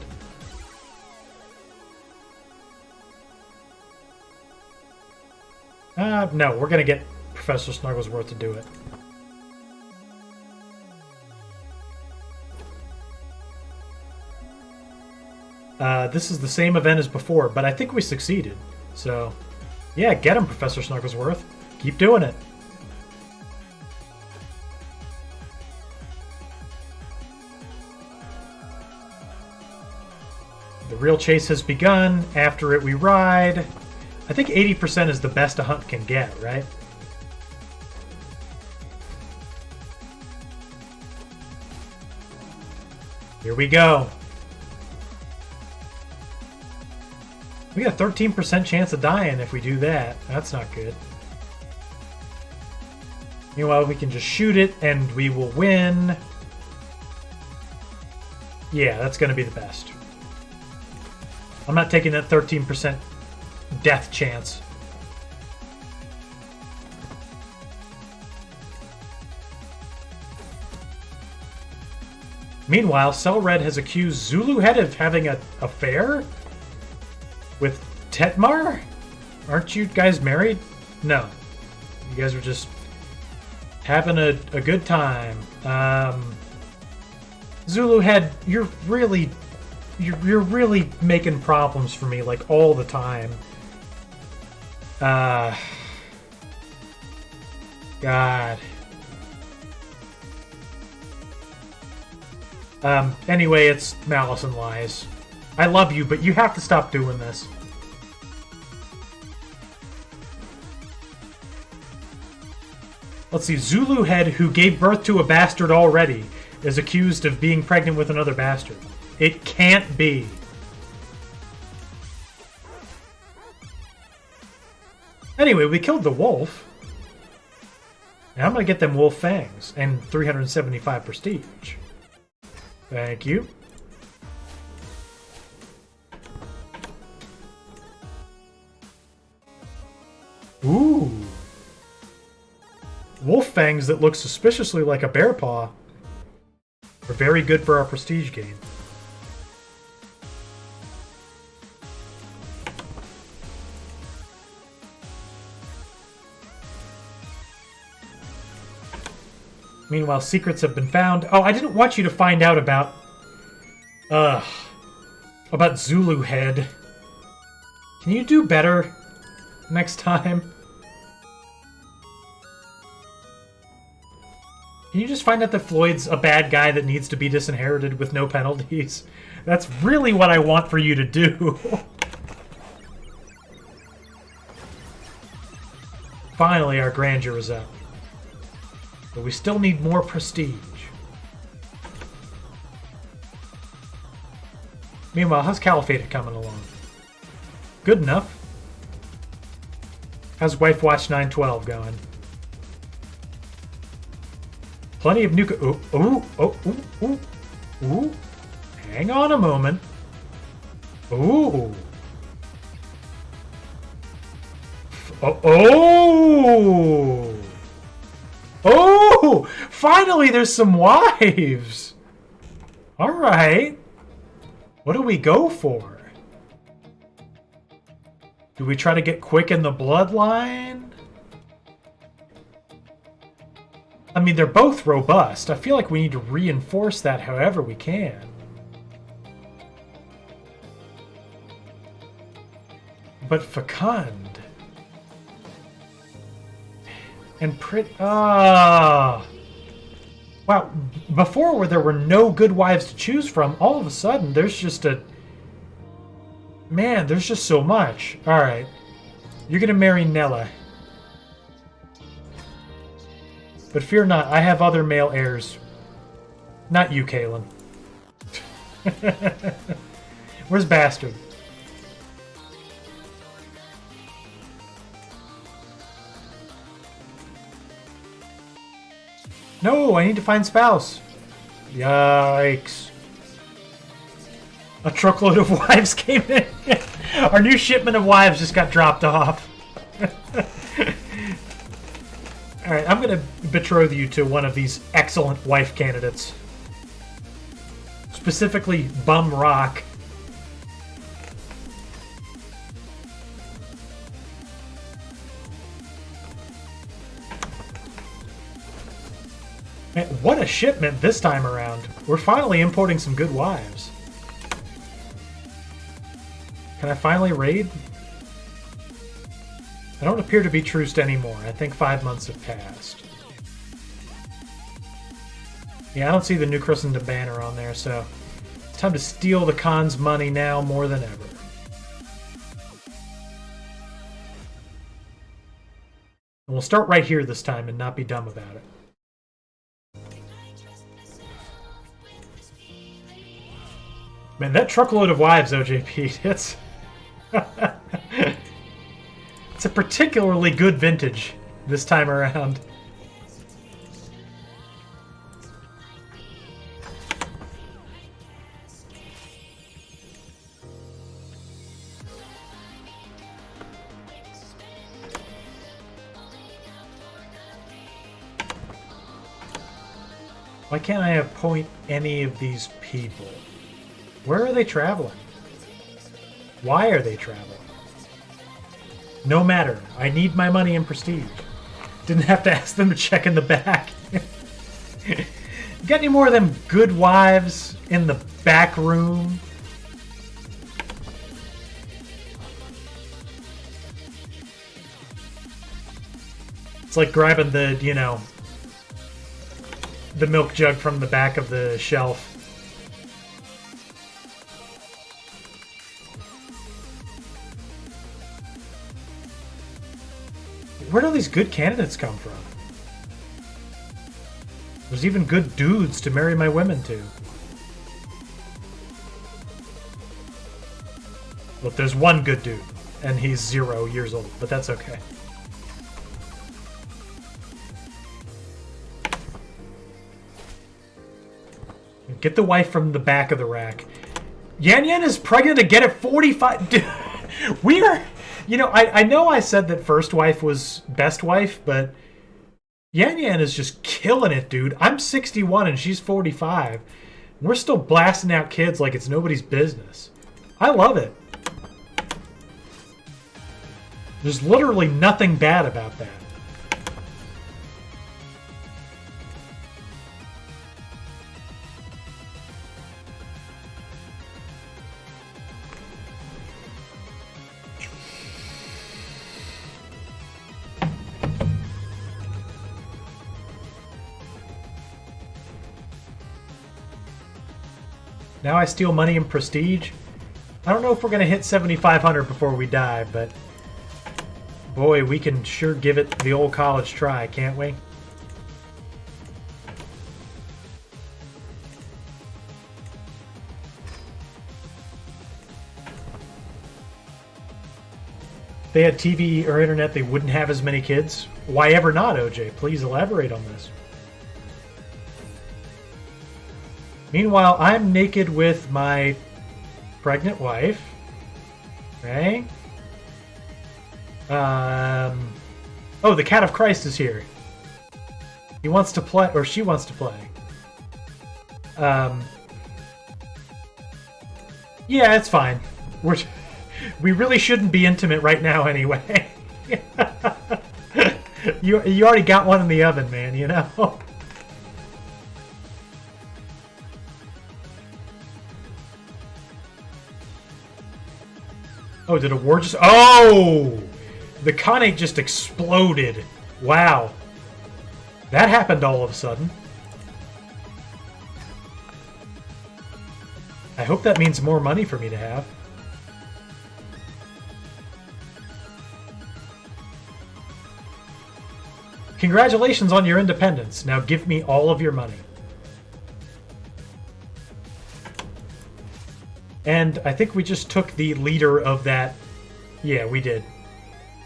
No, we're going to get Professor Snugglesworth to do it. This is the same event as before, but I think we succeeded. So, yeah, get him, Professor Snugglesworth. Keep doing it. The real chase has begun. After it, we ride. I think 80% is the best a hunt can get, right? Here we go. We got a 13% chance of dying if we do that. That's not good. Meanwhile, we can just shoot it and we will win. Yeah, that's going to be the best. I'm not taking that 13% death chance. Meanwhile, Cellred has accused Zulu Head of having an affair with Tetmar? Aren't you guys married? No. You guys are just having a good time. Zulu Head, you're really making problems for me, like, all the time. God. Anyway, it's Malice and Lies. I love you, but you have to stop doing this. Let's see, Zulu Head, who gave birth to a bastard already, is accused of being pregnant with another bastard. It can't be. Anyway, we killed the wolf. Now I'm going to get them wolf fangs and 375 prestige. Thank you. Ooh. Wolf fangs that look suspiciously like a bear paw are very good for our prestige gain. Meanwhile, secrets have been found. Oh, I didn't want you to find out about Zulu Head. Can you do better next time? Can you just find out that Floyd's a bad guy that needs to be disinherited with no penalties? That's really what I want for you to do. Finally, our grandeur is out. But we still need more prestige. Meanwhile, how's Caliphate coming along? Good enough. How's Wife Watch 912 going? Plenty of nuke. Ooh. Hang on a moment. Ooh. Oh! Finally, there's some wives! Alright. What do we go for? Do we try to get quick in the bloodline? mean, they're both robust. I feel like we need to reinforce that however we can. But fecund. And wow. Before, where there were no good wives to choose from, all of a sudden, there's just a... Man, there's just so much. Alright. You're gonna marry Nella. But fear not, I have other male heirs. Not you, Kalen. Where's Bastard? No, I need to find spouse. Yikes. A truckload of wives came in. Our new shipment of wives just got dropped off. Alright, I'm going to betroth you to one of these excellent wife candidates. Specifically, Bum Rock. Man, what a shipment this time around. We're finally importing some good wives. Can I finally raid? I don't appear to be truced anymore. I think 5 months have passed. Yeah, I don't see the New Christendom banner on there, so it's time to steal the Khan's money now more than ever. And we'll start right here this time and not be dumb about it. Man, that truckload of wives, OJP, it's... It's a particularly good vintage this time around. Why can't I appoint any of these people? Where are they traveling? Why are they traveling? No matter. I need my money and prestige. Didn't have to ask them to check in the back. Got any more of them good wives in the back room? It's like grabbing the, you know, the milk jug from the back of the shelf. Where do all these good candidates come from? There's even good dudes to marry my women to. Look, there's one good dude, and he's 0 years old, but that's okay. Get the wife from the back of the rack. Yan Yan is pregnant again at 45. Dude, we are... You know I said that first wife was best wife, but Yan Yan is just killing it, dude. I'm 61 and she's 45. We're still blasting out kids like it's nobody's business. I love it. There's literally nothing bad about that. Now I steal money and prestige. I don't know if we're going to hit 7,500 before we die, but boy, we can sure give it the old college try, can't we? If they had TV or internet, they wouldn't have as many kids. Why ever not, OJ? Please elaborate on this. Meanwhile, I'm naked with my pregnant wife. Okay. Oh, the Cat of Christ is here. He wants to play, or she wants to play. Yeah, it's fine. We really shouldn't be intimate right now anyway. You already got one in the oven, man, you know? Oh, did a war just... Oh! The Khanate just exploded. Wow. That happened all of a sudden. I hope that means more money for me to have. Congratulations on your independence. Now give me all of your money. And I think we just took the leader of that... Yeah, we did.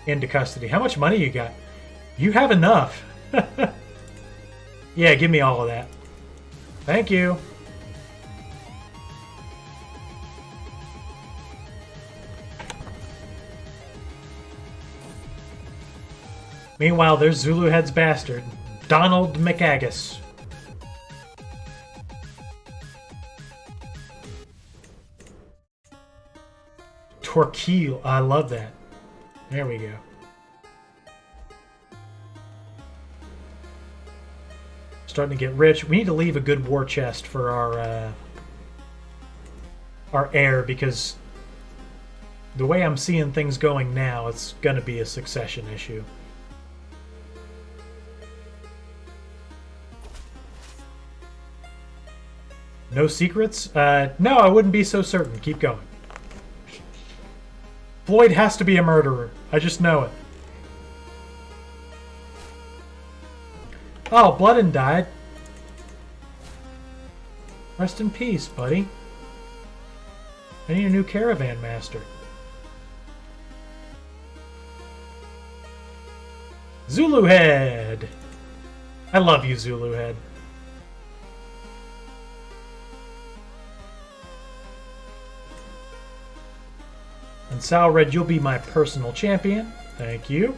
Into custody. How much money you got? You have enough. Yeah, give me all of that. Thank you. Meanwhile, there's Zuluhead's bastard, Donald McAgus. Torquil, I love that. There we go. Starting to get rich. We need to leave a good war chest for our heir, because the way I'm seeing things going now, it's going to be a succession issue. No secrets? No, I wouldn't be so certain. Keep going. Floyd has to be a murderer. I just know it. Oh, Bloodin died. Rest in peace, buddy. I need a new caravan master. Zuluhead! I love you, Zuluhead. And Salred, you'll be my personal champion. Thank you.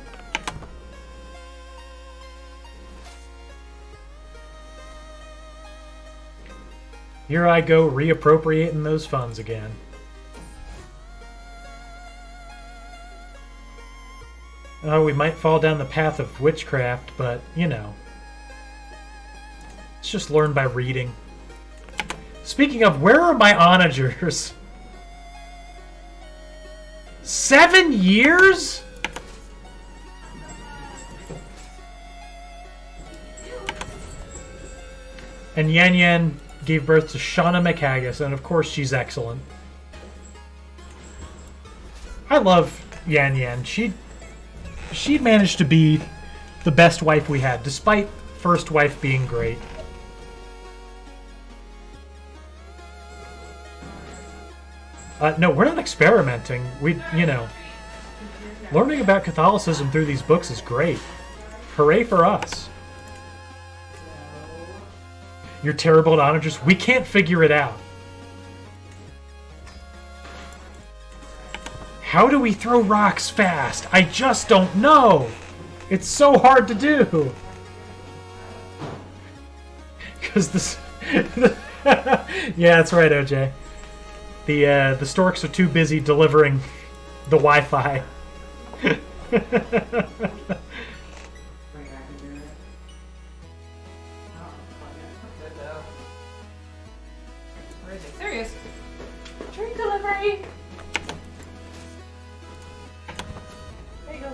Here I go reappropriating those funds again. Oh, we might fall down the path of witchcraft, but, you know. It's just learned by reading. Speaking of, where are my onagers? 7 years? And Yan Yan gave birth to Shauna McHaggis, and of course she's excellent. I love Yan Yan. She managed to be the best wife we had, despite first wife being great. No, we're not experimenting. You know, learning about Catholicism through these books is great. Hooray for us. You're terrible at onagers. We can't figure it out. How do we throw rocks fast? I just don't know. It's so hard to do. Because this... Yeah, that's right, OJ. The storks are too busy delivering the Wi-Fi. Serious. Drink delivery. There you go.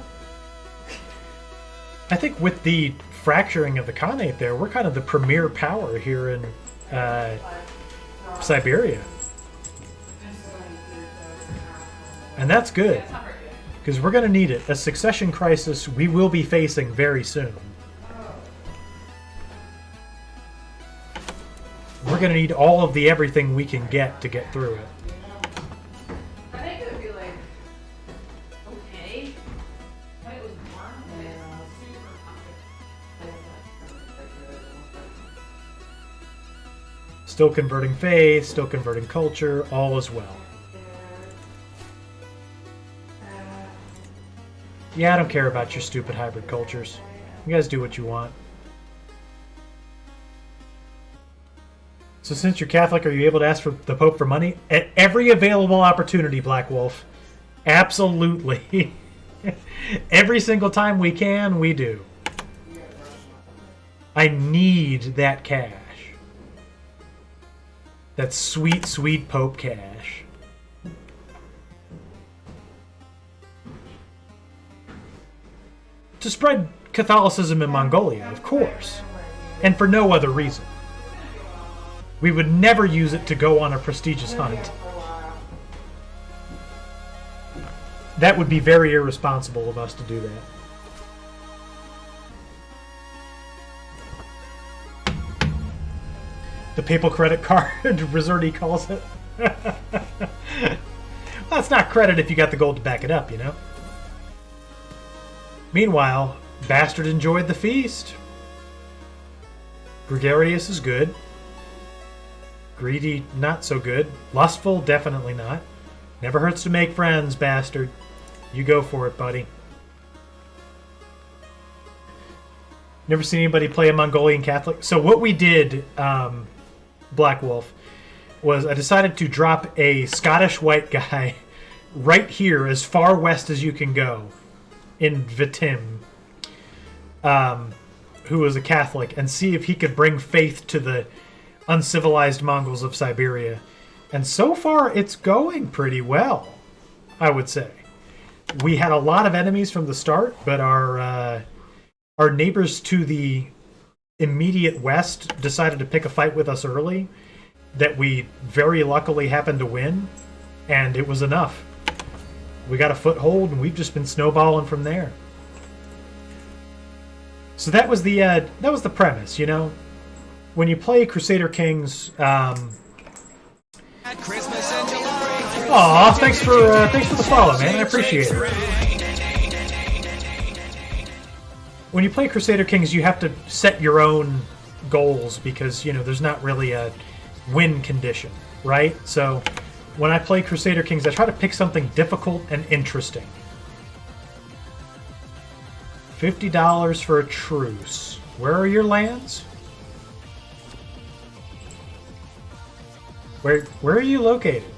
I think with the fracturing of the Khanate there, we're kind of the premier power here in Siberia. And that's good, because we're going to need it. A succession crisis we will be facing very soon. We're going to need all of the everything we can get to get through it. I think it would be like, okay. But it was warm. Still converting faith, still converting culture, all is well. Yeah, I don't care about your stupid hybrid cultures. You guys do what you want. So since you're Catholic, are you able to ask for the Pope for money? At every available opportunity, Black Wolf. Absolutely. Every single time we can, we do. I need that cash. That sweet, sweet Pope cash. To spread Catholicism in Mongolia, of course. And for no other reason. We would never use it to go on a prestigious hunt. That would be very irresponsible of us to do that. The papal credit card, Rizerti calls it. Well, it's not credit if you got the gold to back it up, you know? Meanwhile, Bastard enjoyed the feast. Gregarious is good. Greedy, not so good. Lustful, definitely not. Never hurts to make friends, Bastard. You go for it, buddy. Never seen anybody play a Mongolian Catholic. So what we did, Black Wolf, was I decided to drop a Scottish white guy right here, as far west as you can go, in Vitim, who was a Catholic, and see if he could bring faith to the uncivilized Mongols of Siberia. And so far, it's going pretty well, I would say. We had a lot of enemies from the start, but our neighbors to the immediate west decided to pick a fight with us early that we very luckily happened to win, and it was enough. We got a foothold, and we've just been snowballing from there. So that was the premise, you know. When you play Crusader Kings, aw, thanks for the follow, man. I appreciate it. When you play Crusader Kings, you have to set your own goals because, you know, there's not really a win condition, right? So when I play Crusader Kings, I try to pick something difficult and interesting. $50 for a truce. Where are your lands? Where are you located?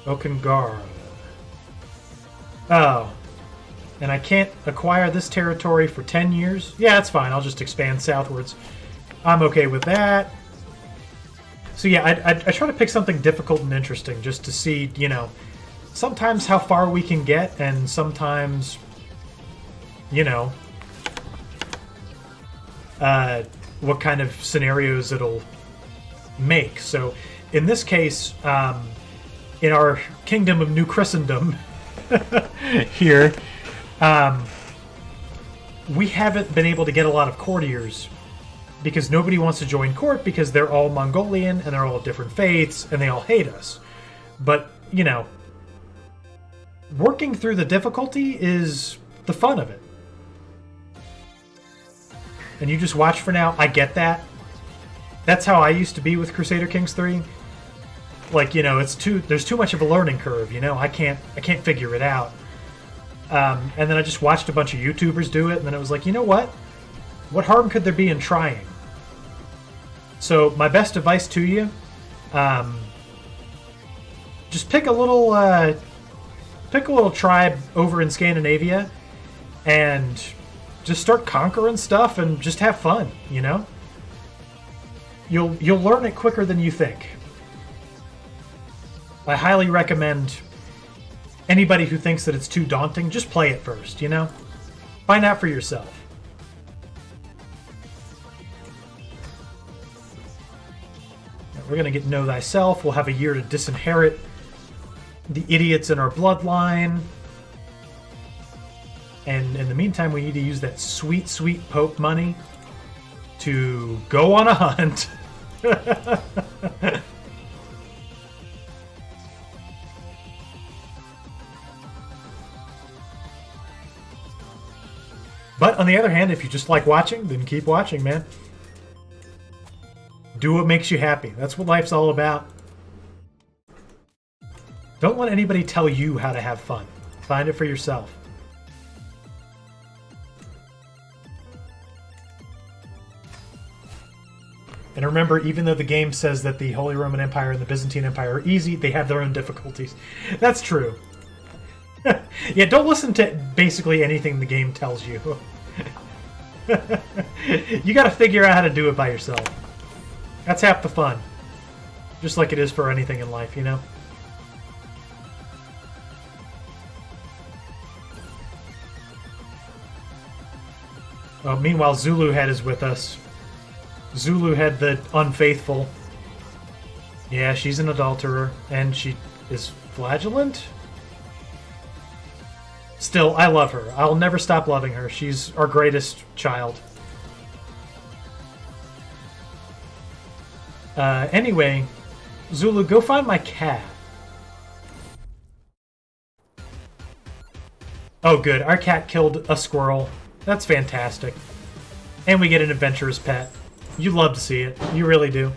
Okangar. Oh. And I can't acquire this territory for 10 years? Yeah, that's fine. I'll just expand southwards. I'm okay with that. So yeah, I try to pick something difficult and interesting just to see, you know, sometimes how far we can get, and sometimes, you know, what kind of scenarios it'll make. So in this case, in our Kingdom of New Christendom here, we haven't been able to get a lot of courtiers because nobody wants to join court because they're all Mongolian and they're all different faiths and they all hate us. But, you know, working through the difficulty is the fun of it. And you just watch for now. I get that. That's how I used to be with Crusader Kings 3. Like, you know, there's too much of a learning curve, you know? I can't figure it out. And then I just watched a bunch of YouTubers do it, and then it was like, you know what? What harm could there be in trying? So my best advice to you, just pick a little tribe over in Scandinavia, and just start conquering stuff and just have fun, you know? You'll learn it quicker than you think. I highly recommend anybody who thinks that it's too daunting, just play it first, you know? Find out for yourself. We're going to get Know Thyself. We'll have a year to disinherit the idiots in our bloodline. And in the meantime, we need to use that sweet, sweet Pope money to go on a hunt. But on the other hand, if you just like watching, then keep watching, man. Do what makes you happy. That's what life's all about. Don't let anybody tell you how to have fun. Find it for yourself. And remember, even though the game says that the Holy Roman Empire and the Byzantine Empire are easy, they have their own difficulties. That's true. Yeah, don't listen to basically anything the game tells you. You gotta figure out how to do it by yourself. That's half the fun. Just like it is for anything in life, you know? Meanwhile, Zuluhead is with us. Zuluhead the unfaithful. Yeah, she's an adulterer, and she is flagellant? Still, I love her. I'll never stop loving her. She's our greatest child. Anyway, Zulu, go find my cat. Oh, good. Our cat killed a squirrel. That's fantastic. And we get an adventurous pet. You love to see it. You really do.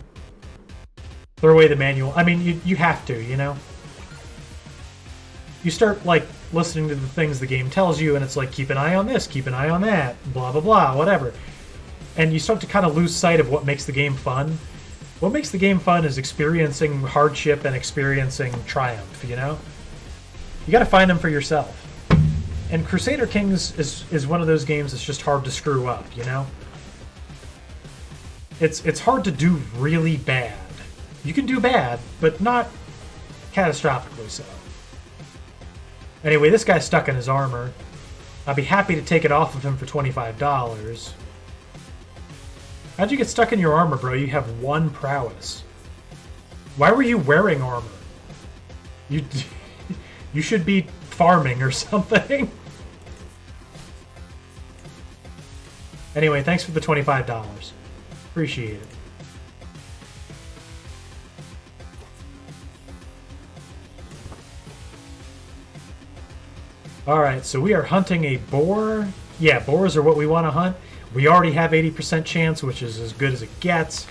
Throw away the manual. I mean, you have to, you know? You start, like, listening to the things the game tells you, and it's like, keep an eye on this, keep an eye on that, blah, blah, blah, whatever. And you start to kind of lose sight of what makes the game fun. What makes the game fun is experiencing hardship and experiencing triumph, you know? You gotta find them for yourself. And Crusader Kings is one of those games that's just hard to screw up, you know? It's hard to do really bad. You can do bad, but not catastrophically so. Anyway, this guy's stuck in his armor. I'd be happy to take it off of him for $25. How'd you get stuck in your armor, bro? You have 1 prowess. Why were you wearing armor? You should be farming or something. Anyway, thanks for the $25. Appreciate it. Alright, so we are hunting a boar. Yeah, boars are what we want to hunt. We already have 80% chance, which is as good as it gets.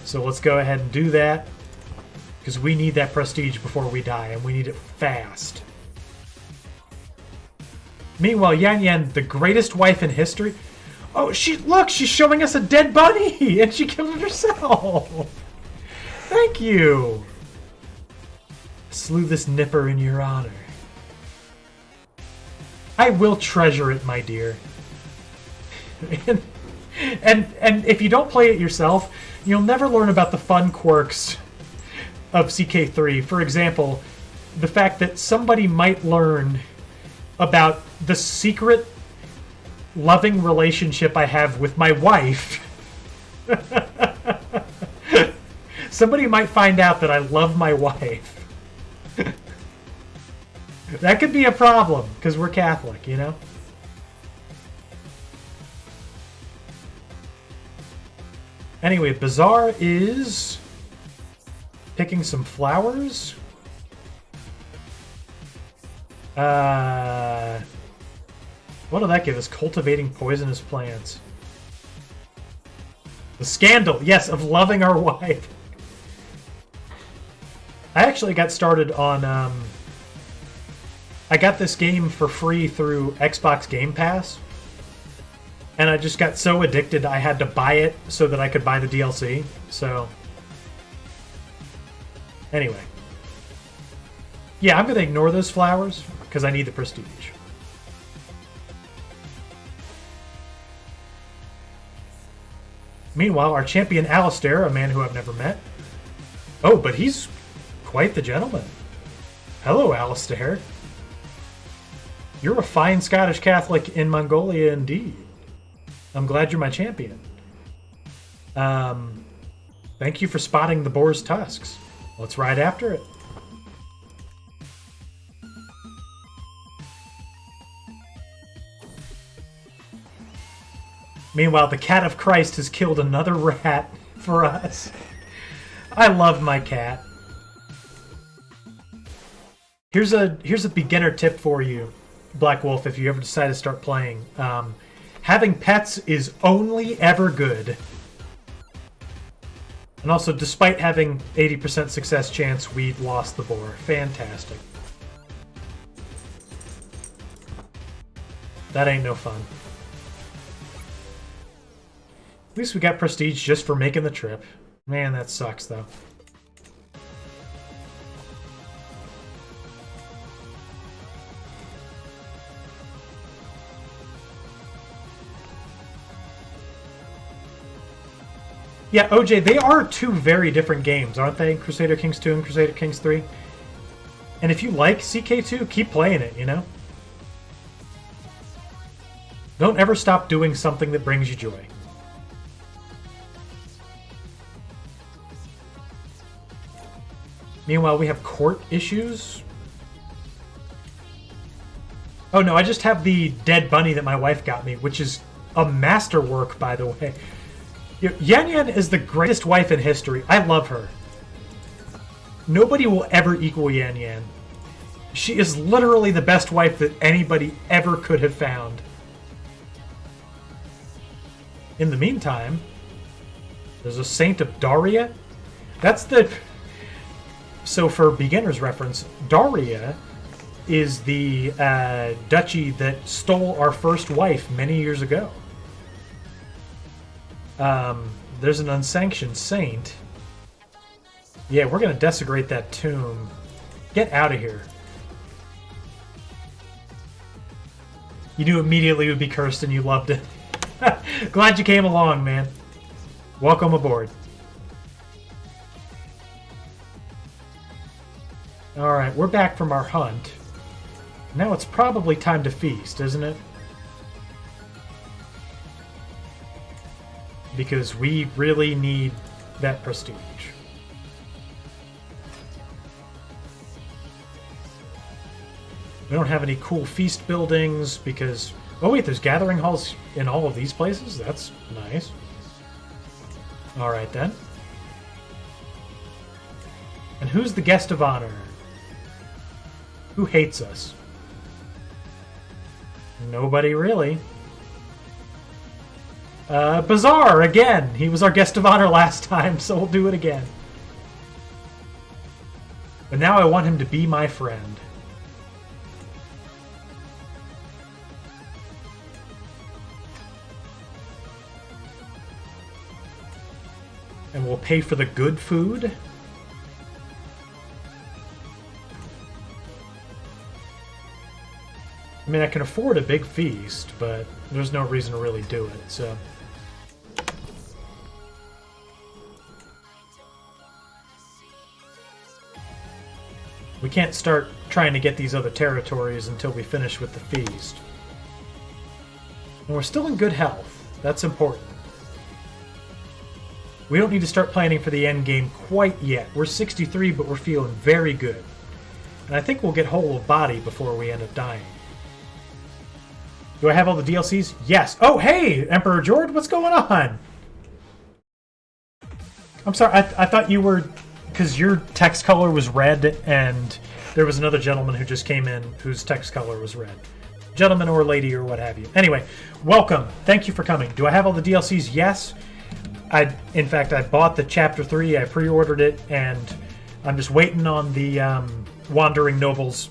So let's go ahead and do that. Because we need that prestige before we die, and we need it fast. Meanwhile, Yan Yan, the greatest wife in history... Oh, look, she's showing us a dead bunny! And she killed it herself! Thank you! Slew this nipper in your honor. I will treasure it, my dear. and if you don't play it yourself, you'll never learn about the fun quirks of CK3. For example, the fact that somebody might learn about the secret loving relationship I have with my wife. Somebody might find out that I love my wife. That could be a problem, because we're Catholic, you know? Anyway, Bazaar is picking some flowers. What did that give us? Cultivating poisonous plants. The scandal, yes, of loving our wife. I actually got started on... I got this game for free through Xbox Game Pass. And I just got so addicted I had to buy it so that I could buy the DLC. So... Anyway. Yeah, I'm going to ignore those flowers because I need the prestige. Meanwhile, our champion Alistair, a man who I've never met. Oh, but he's quite the gentleman. Hello, Alistair. You're a fine Scottish Catholic in Mongolia indeed. I'm glad you're my champion. Thank you for spotting the boar's tusks. Let's ride after it. Meanwhile, the cat of Christ has killed another rat for us. I love my cat. Here's a beginner tip for you, Black Wolf, if you ever decide to start playing. Having pets is only ever good. And also, despite having 80% success chance, we lost the boar. Fantastic. That ain't no fun. At least we got prestige just for making the trip. Man, that sucks, though. Yeah, OJ, they are two very different games, aren't they? Crusader Kings 2 and Crusader Kings 3. And if you like CK2, keep playing it, you know? Don't ever stop doing something that brings you joy. Meanwhile, we have court issues. Oh no, I just have the dead bunny that my wife got me, which is a masterwork, by the way. Yan Yan is the greatest wife in history. I love her. Nobody will ever equal Yan Yan. She is literally the best wife that anybody ever could have found. In the meantime, there's a Saint of Daria. That's the... So for beginner's reference, Daria is the duchy that stole our first wife many years ago. There's an unsanctioned saint. Yeah, we're going to desecrate that tomb. Get out of here. You knew immediately it would be cursed and you loved it. Glad you came along, man. Welcome aboard. Alright, we're back from our hunt. Now it's probably time to feast, isn't it? Because we really need that prestige. We don't have any cool feast buildings because... Oh wait, there's gathering halls in all of these places? That's nice. Alright then. And who's the guest of honor? Who hates us? Nobody really. Bazaar, again! He was our guest of honor last time, so we'll do it again. But now I want him to be my friend. And we'll pay for the good food. I mean, I can afford a big feast, but there's no reason to really do it, so... We can't start trying to get these other territories until we finish with the feast. And we're still in good health. That's important. We don't need to start planning for the end game quite yet. We're 63, but we're feeling very good. And I think we'll get whole of body before we end up dying. Do I have all the DLCs? Yes. Oh, hey, Emperor George, what's going on? I'm sorry, I thought you were... Because your text color was red, and there was another gentleman who just came in whose text color was red. Gentleman or lady or what have you. Anyway, welcome. Thank you for coming. Do I have all the DLCs? Yes. In fact, I bought the Chapter 3, I pre-ordered it, and I'm just waiting on the Wandering Nobles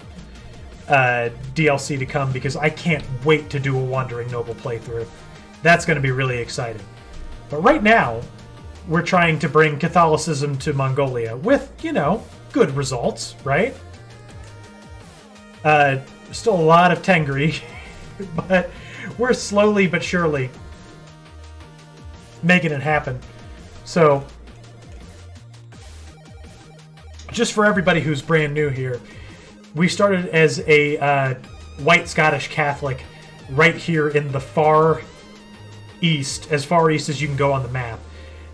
DLC to come because I can't wait to do a Wandering Noble playthrough. That's going to be really exciting. But right now, we're trying to bring Catholicism to Mongolia with, you know, good results, right? Still a lot of Tengri, but we're slowly but surely making it happen. So, just for everybody who's brand new here, we started as a white Scottish Catholic right here in the far east as you can go on the map.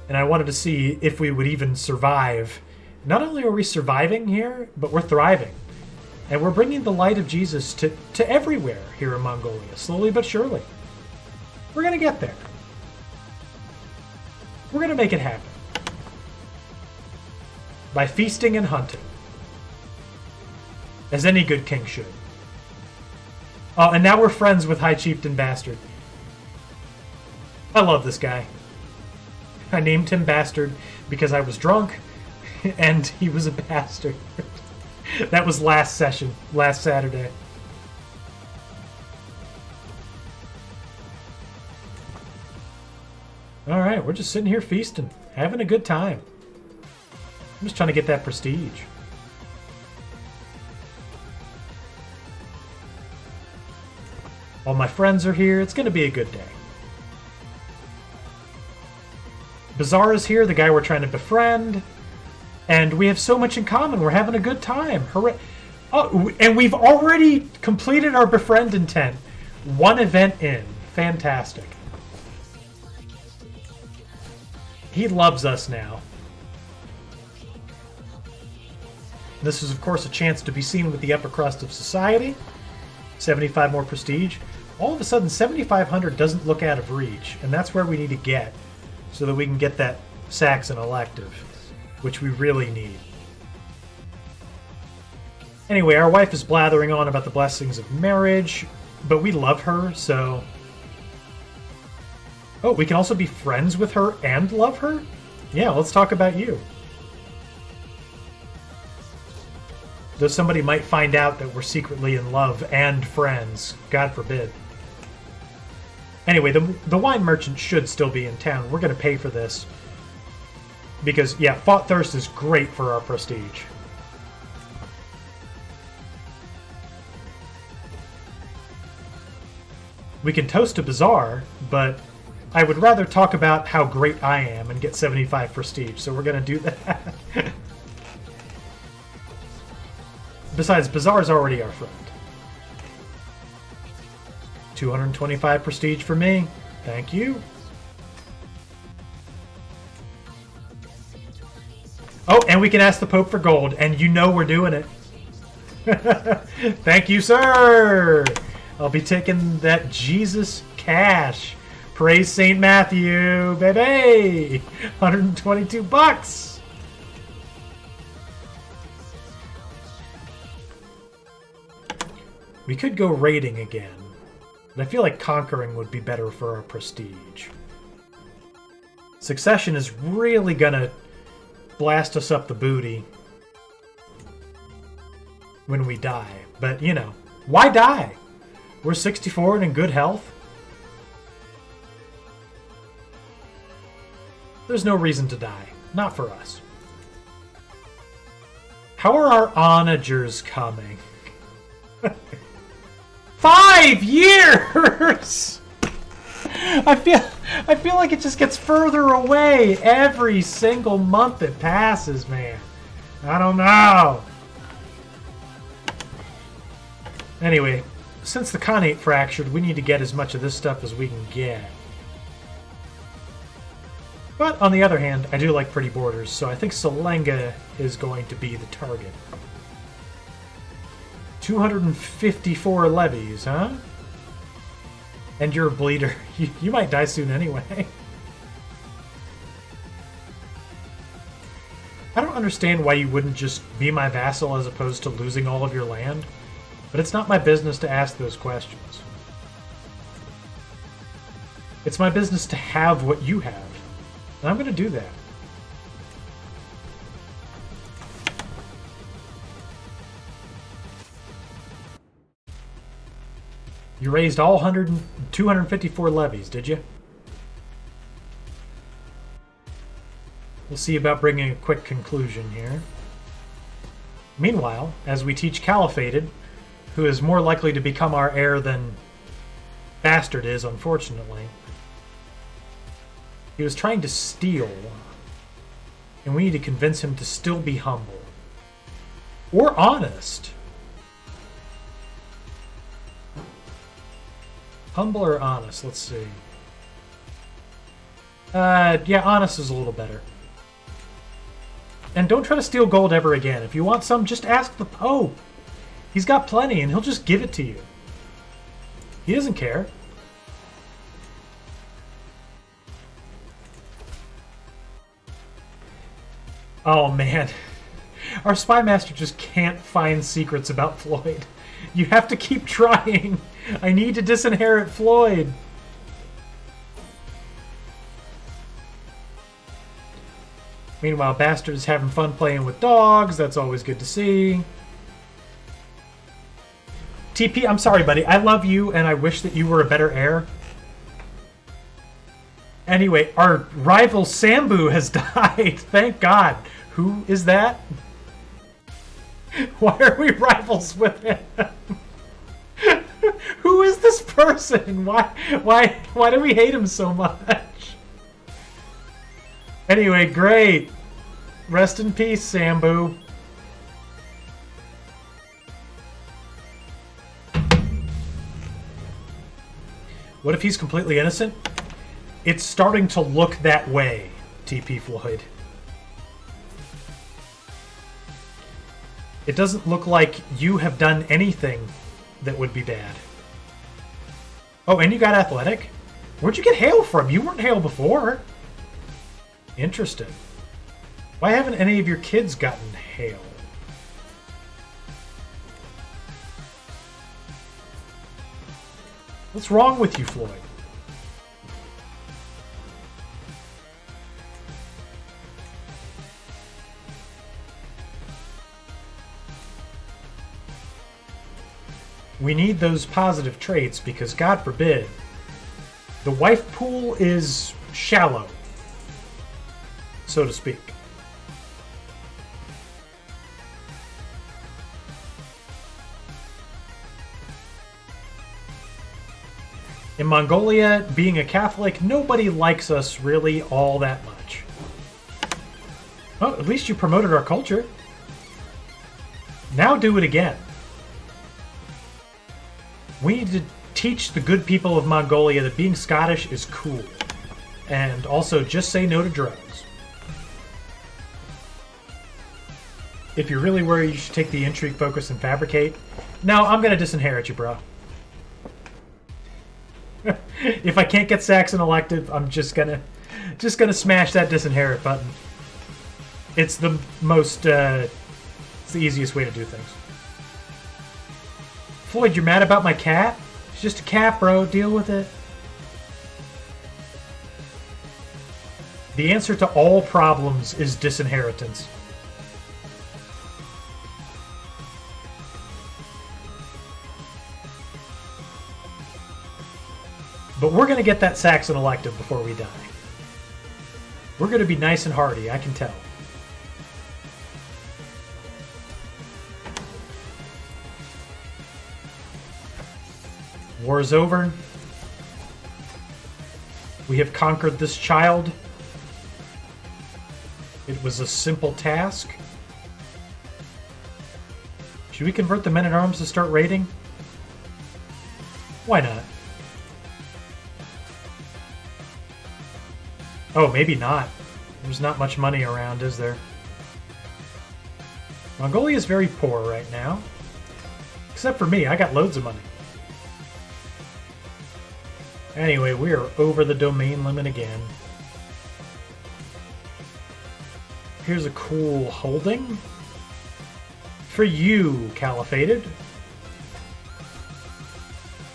And I wanted to see if we would even survive. Not only are we surviving here, but we're thriving. And we're bringing the light of Jesus to everywhere here in Mongolia, slowly but surely. We're going to get there. We're going to make it happen. By feasting and hunting. As any good king should. And now we're friends with High Chieftain Bastard. I love this guy. I named him Bastard because I was drunk, and he was a bastard. That was last session, last Saturday. Alright, we're just sitting here feasting, having a good time. I'm just trying to get that prestige. All my friends are here. It's going to be a good day. Bazaar is here, the guy we're trying to befriend. And we have so much in common. We're having a good time. Hooray. Oh, and we've already completed our befriend intent. One event in. Fantastic. He loves us now. This is, of course, a chance to be seen with the upper crust of society. 75 more prestige. All of a sudden, 7,500 doesn't look out of reach, and that's where we need to get so that we can get that Saxon elective, which we really need. Anyway, our wife is blathering on about the blessings of marriage, but we love her, so... Oh, we can also be friends with her and love her? Yeah, let's talk about you. Though somebody might find out that we're secretly in love and friends. God forbid. Anyway, the wine merchant should still be in town. We're going to pay for this. Because, yeah, Fought Thirst is great for our prestige. We can toast a bazaar, but I would rather talk about how great I am and get 75 prestige, so we're going to do that. Besides, Bazaar's already our friend. 225 prestige for me. Thank you. Oh, and we can ask the Pope for gold, and you know we're doing it. Thank you, sir! I'll be taking that Jesus cash. Praise St. Matthew, baby! 122 bucks! We could go raiding again, but I feel like conquering would be better for our prestige. Succession is really gonna blast us up the booty when we die. But, you know, why die? We're 64 and in good health. There's no reason to die. Not for us. How are our onagers coming? 5 years! I feel like it just gets further away every single month that passes, man. I don't know. Anyway, since the Khanate fractured, we need to get as much of this stuff as we can get. But on the other hand, I do like pretty borders, so I think Salenga is going to be the target. 254 levies, huh? And you're a bleeder. You might die soon anyway. I don't understand why you wouldn't just be my vassal as opposed to losing all of your land, but it's not my business to ask those questions. It's my business to have what you have, and I'm going to do that. You raised all 254 levies, did you? We'll see about bringing a quick conclusion here. Meanwhile, as we teach Caliphated, who is more likely to become our heir than Bastard is, unfortunately, he was trying to steal, and we need to convince him to still be humble. Or honest. Humble or honest? Let's see. Yeah, honest is a little better. And don't try to steal gold ever again. If you want some, just ask the Pope. He's got plenty, and he'll just give it to you. He doesn't care. Oh, man. Our spy master just can't find secrets about Floyd. You have to keep trying. I need to disinherit Floyd. Meanwhile, Bastard is having fun playing with dogs. That's always good to see. TP, I'm sorry, buddy. I love you, and I wish that you were a better heir. Anyway, our rival Sambu has died. Thank God. Who is that? Why are we rivals with him? Who is this person? Why do we hate him so much? Anyway, great. Rest in peace, Sambu. What if he's completely innocent? It's starting to look that way, TP Floyd. It doesn't look like you have done anything that would be bad. Oh, and you got athletic? Where'd you get hail from? You weren't hail before. Interesting. Why haven't any of your kids gotten hail? What's wrong with you, Floyd? We need those positive traits because, God forbid, the wife pool is shallow, so to speak. In Mongolia, being a Catholic, nobody likes us really all that much. Well, at least you promoted our culture. Now do it again. We need to teach the good people of Mongolia that being Scottish is cool. And also, just say no to drugs. If you're really worried, you should take the intrigue, focus, and fabricate. No, I'm gonna disinherit you, bro. If I can't get Saxon elective, I'm just gonna smash that disinherit button. It's the most, it's the easiest way to do things. Floyd, you're mad about my cat? It's just a cat, bro. Deal with it. The answer to all problems is disinheritance. But we're going to get that Saxon elective before we die. We're going to be nice and hearty, I can tell. War is over. We have conquered this child. It was a simple task. Should we convert the men-at-arms to start raiding? Why not? Oh, maybe not. There's not much money around, is there? Mongolia is very poor right now. Except for me, I got loads of money. Anyway, we are over the domain limit again. Here's a cool holding. For you, Caliphated.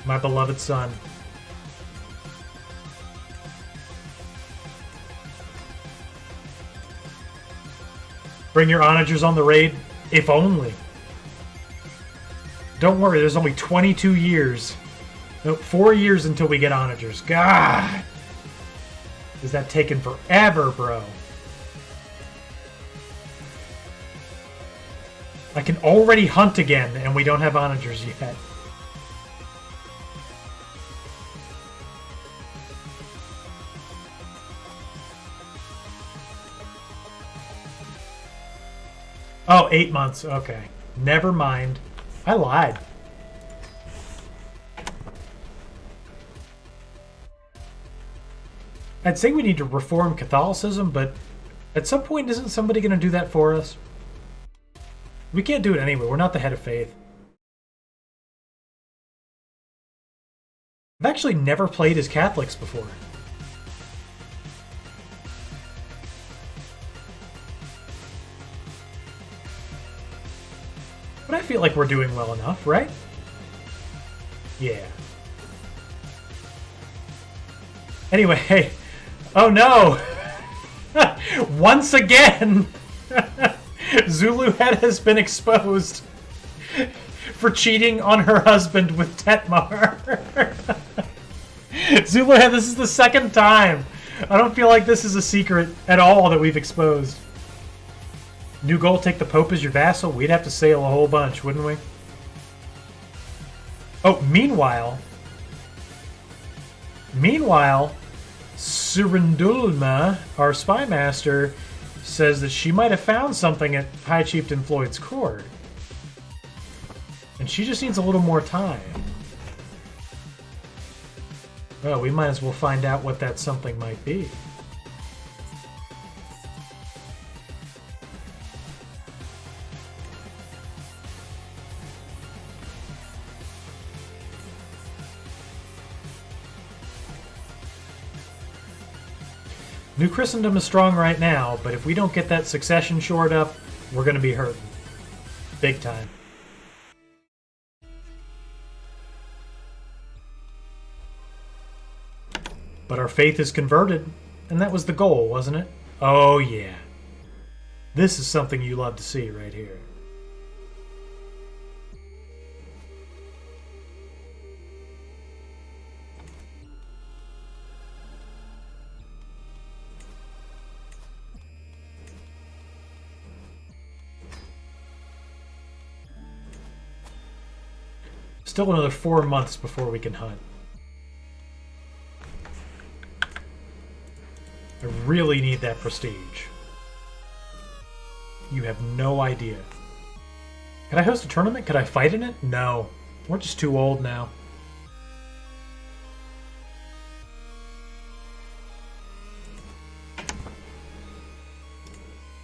My beloved son. Bring your onagers on the raid, if only. Don't worry, there's only 22 years. No, 4 years until we get onagers. God! Is that taking forever, bro? I can already hunt again, and we don't have onagers yet. Oh, 8 months. Okay. Never mind. I lied. I'd say we need to reform Catholicism, but at some point, isn't somebody going to do that for us? We can't do it anyway. We're not the head of faith. I've actually never played as Catholics before. But I feel like we're doing well enough, right? Yeah. Anyway, hey. Oh no! Once again! Zuluhead has been exposed for cheating on her husband with Tetmar. Zuluhead, this is the second time. I don't feel like this is a secret at all that we've exposed. New goal, take the Pope as your vassal? We'd have to sail a whole bunch, wouldn't we? Oh, meanwhile, Surindulma, our spy master, says that she might have found something at High Chieftain Floyd's court. And she just needs a little more time. Well, we might as well find out what that something might be. New Christendom is strong right now, but if we don't get that succession shored up, we're going to be hurting. Big time. But our faith is converted, and that was the goal, wasn't it? Oh, yeah. This is something you love to see right here. Still another 4 months before we can hunt. I really need that prestige. You have no idea. Could I host a tournament? Could I fight in it? No. We're just too old now.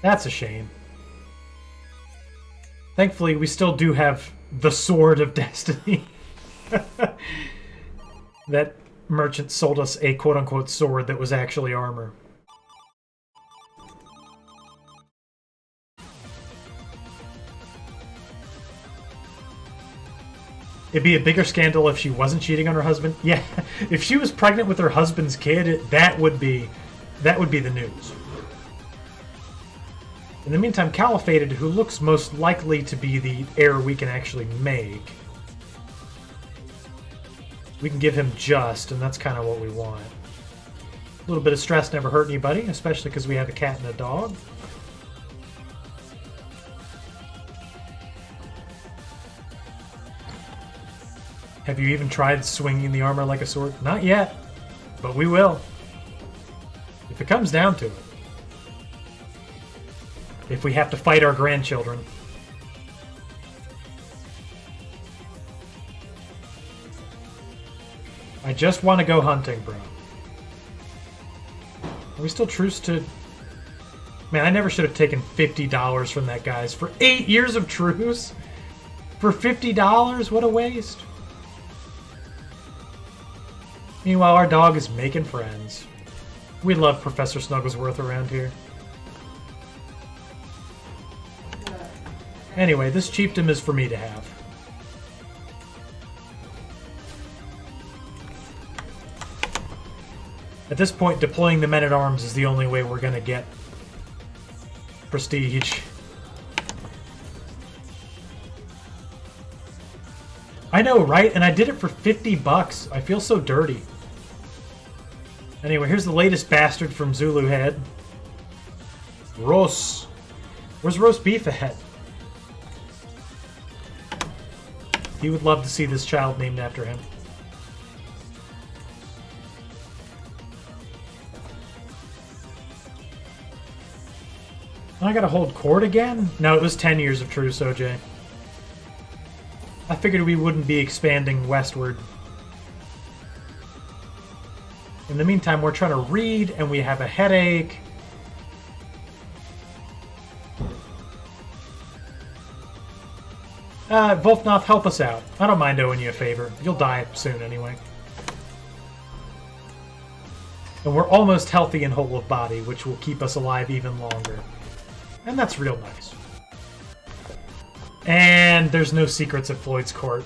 That's a shame. Thankfully, we still do have the Sword of Destiny. That merchant sold us a quote-unquote sword that was actually armor. It'd be a bigger scandal if she wasn't cheating on her husband. Yeah, if she was pregnant with her husband's kid, that would be the news. In the meantime, Caliphated, who looks most likely to be the heir we can actually make, we can give him just, and that's kind of what we want. A little bit of stress never hurt anybody, especially because we have a cat and a dog. Have you even tried swinging the armor like a sword? Not yet, but we will. If it comes down to it. If we have to fight our grandchildren. I just want to go hunting, bro. Are we still truce to... Man, I never should have taken $50 from that guy's. For 8 years of truce? For $50? What a waste. Meanwhile, our dog is making friends. We love Professor Snugglesworth around here. Anyway, this chiefdom is for me to have. At this point, deploying the men-at-arms is the only way we're going to get prestige. I know, right? And I did it for $50. I feel so dirty. Anyway, here's the latest bastard from Zulu Head. Roast. Where's roast beef ahead? He would love to see this child named after him. I gotta hold court again? No, it was 10 years of truce, OJ. I figured we wouldn't be expanding westward. In the meantime, we're trying to read, and we have a headache. Volfnoth, help us out. I don't mind owing you a favor. You'll die soon anyway. And we're almost healthy and whole of body, which will keep us alive even longer. And that's real nice. And there's no secrets at Floyd's court.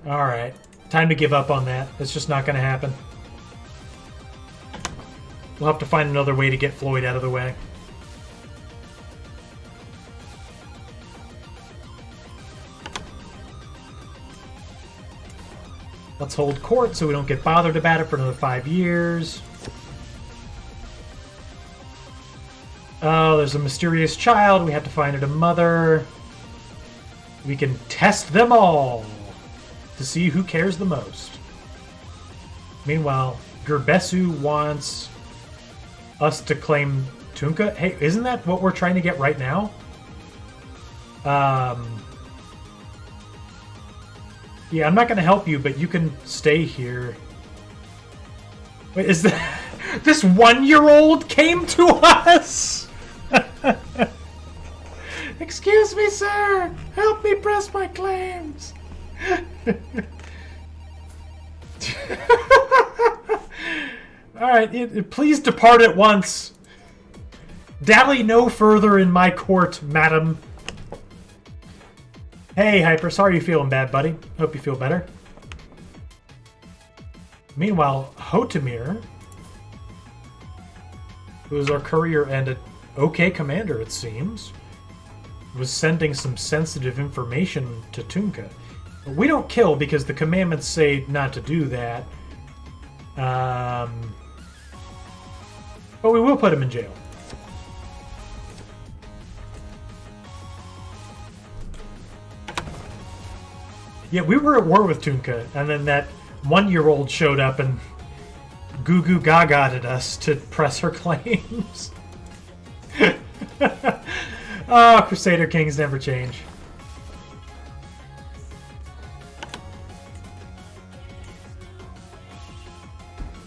Alright. Time to give up on that. It's just not going to happen. We'll have to find another way to get Floyd out of the way. Let's hold court so we don't get bothered about it for another 5 years. Oh, there's a mysterious child. We have to find it a mother. We can test them all to see who cares the most. Meanwhile, Gerbesu wants us to claim Tunka. Hey, isn't that what we're trying to get right now? Yeah, I'm not going to help you, but you can stay here. Wait, is that... This 1-year-old came to us? Excuse me, sir. Help me press my claims. Alright, please depart at once. Dally no further in my court, madam. Hey, Hyper, sorry you're feeling bad, buddy. Hope you feel better. Meanwhile, Hotamir, who is our courier and an okay commander, it seems, was sending some sensitive information to Tunka. We don't kill because the commandments say not to do that. But we will put him in jail. Yeah, we were at war with Tunka, and then that 1-year-old showed up and goo-goo gagaed us to press her claims. Oh, Crusader Kings never change.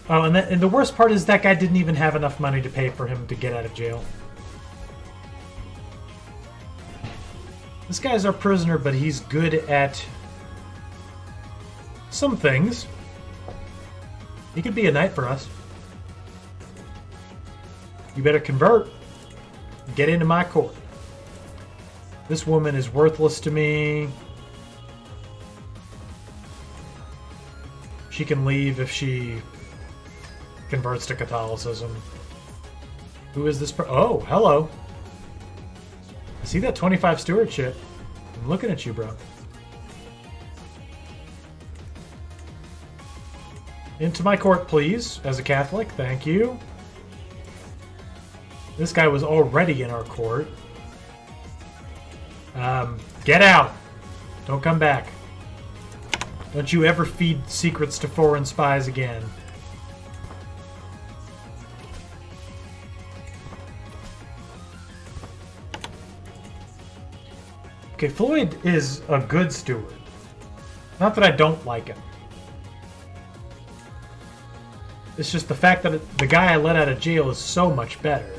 Oh, and the worst part is that guy didn't even have enough money to pay for him to get out of jail. This guy's our prisoner, but he's good at some things. He could be a knight for us. You better convert. Get into my court. This woman is worthless to me. She can leave if she converts to Catholicism. Who is this oh, hello. I see that 25 stewardship. I'm looking at you, bro. Into my court, please, as a Catholic. Thank you. This guy was already in our court. Get out. Don't come back. Don't you ever feed secrets to foreign spies again. Okay, Floyd is a good steward. Not that I don't like him. It's just the fact that the guy I let out of jail is so much better.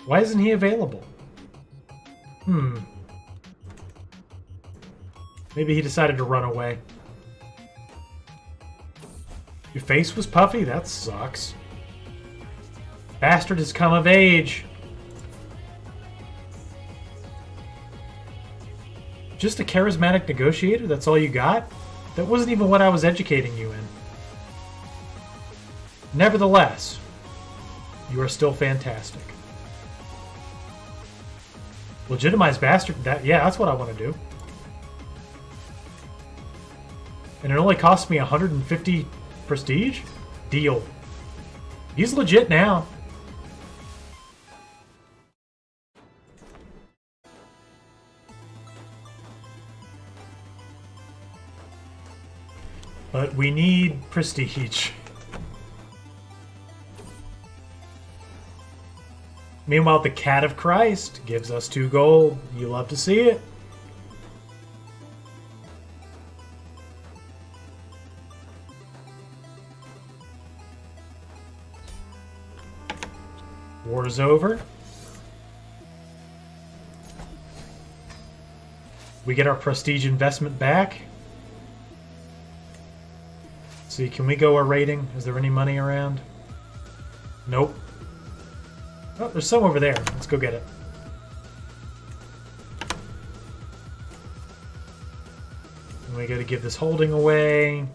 Why isn't he available? Maybe he decided to run away. Your face was puffy? That sucks. Bastard has come of age. Just a charismatic negotiator? That's all you got? That wasn't even what I was educating you in. Nevertheless, you are still fantastic. Legitimized bastard? Yeah, that's what I want to do. And it only costs me 150 prestige? Deal. He's legit now. But we need prestige. Meanwhile, the Cat of Christ gives us 2 gold. You love to see it. War's over. We get our prestige investment back. See, can we go a rating? Is there any money around? Nope. Oh, there's some over there. Let's go get it. And we gotta give this holding away.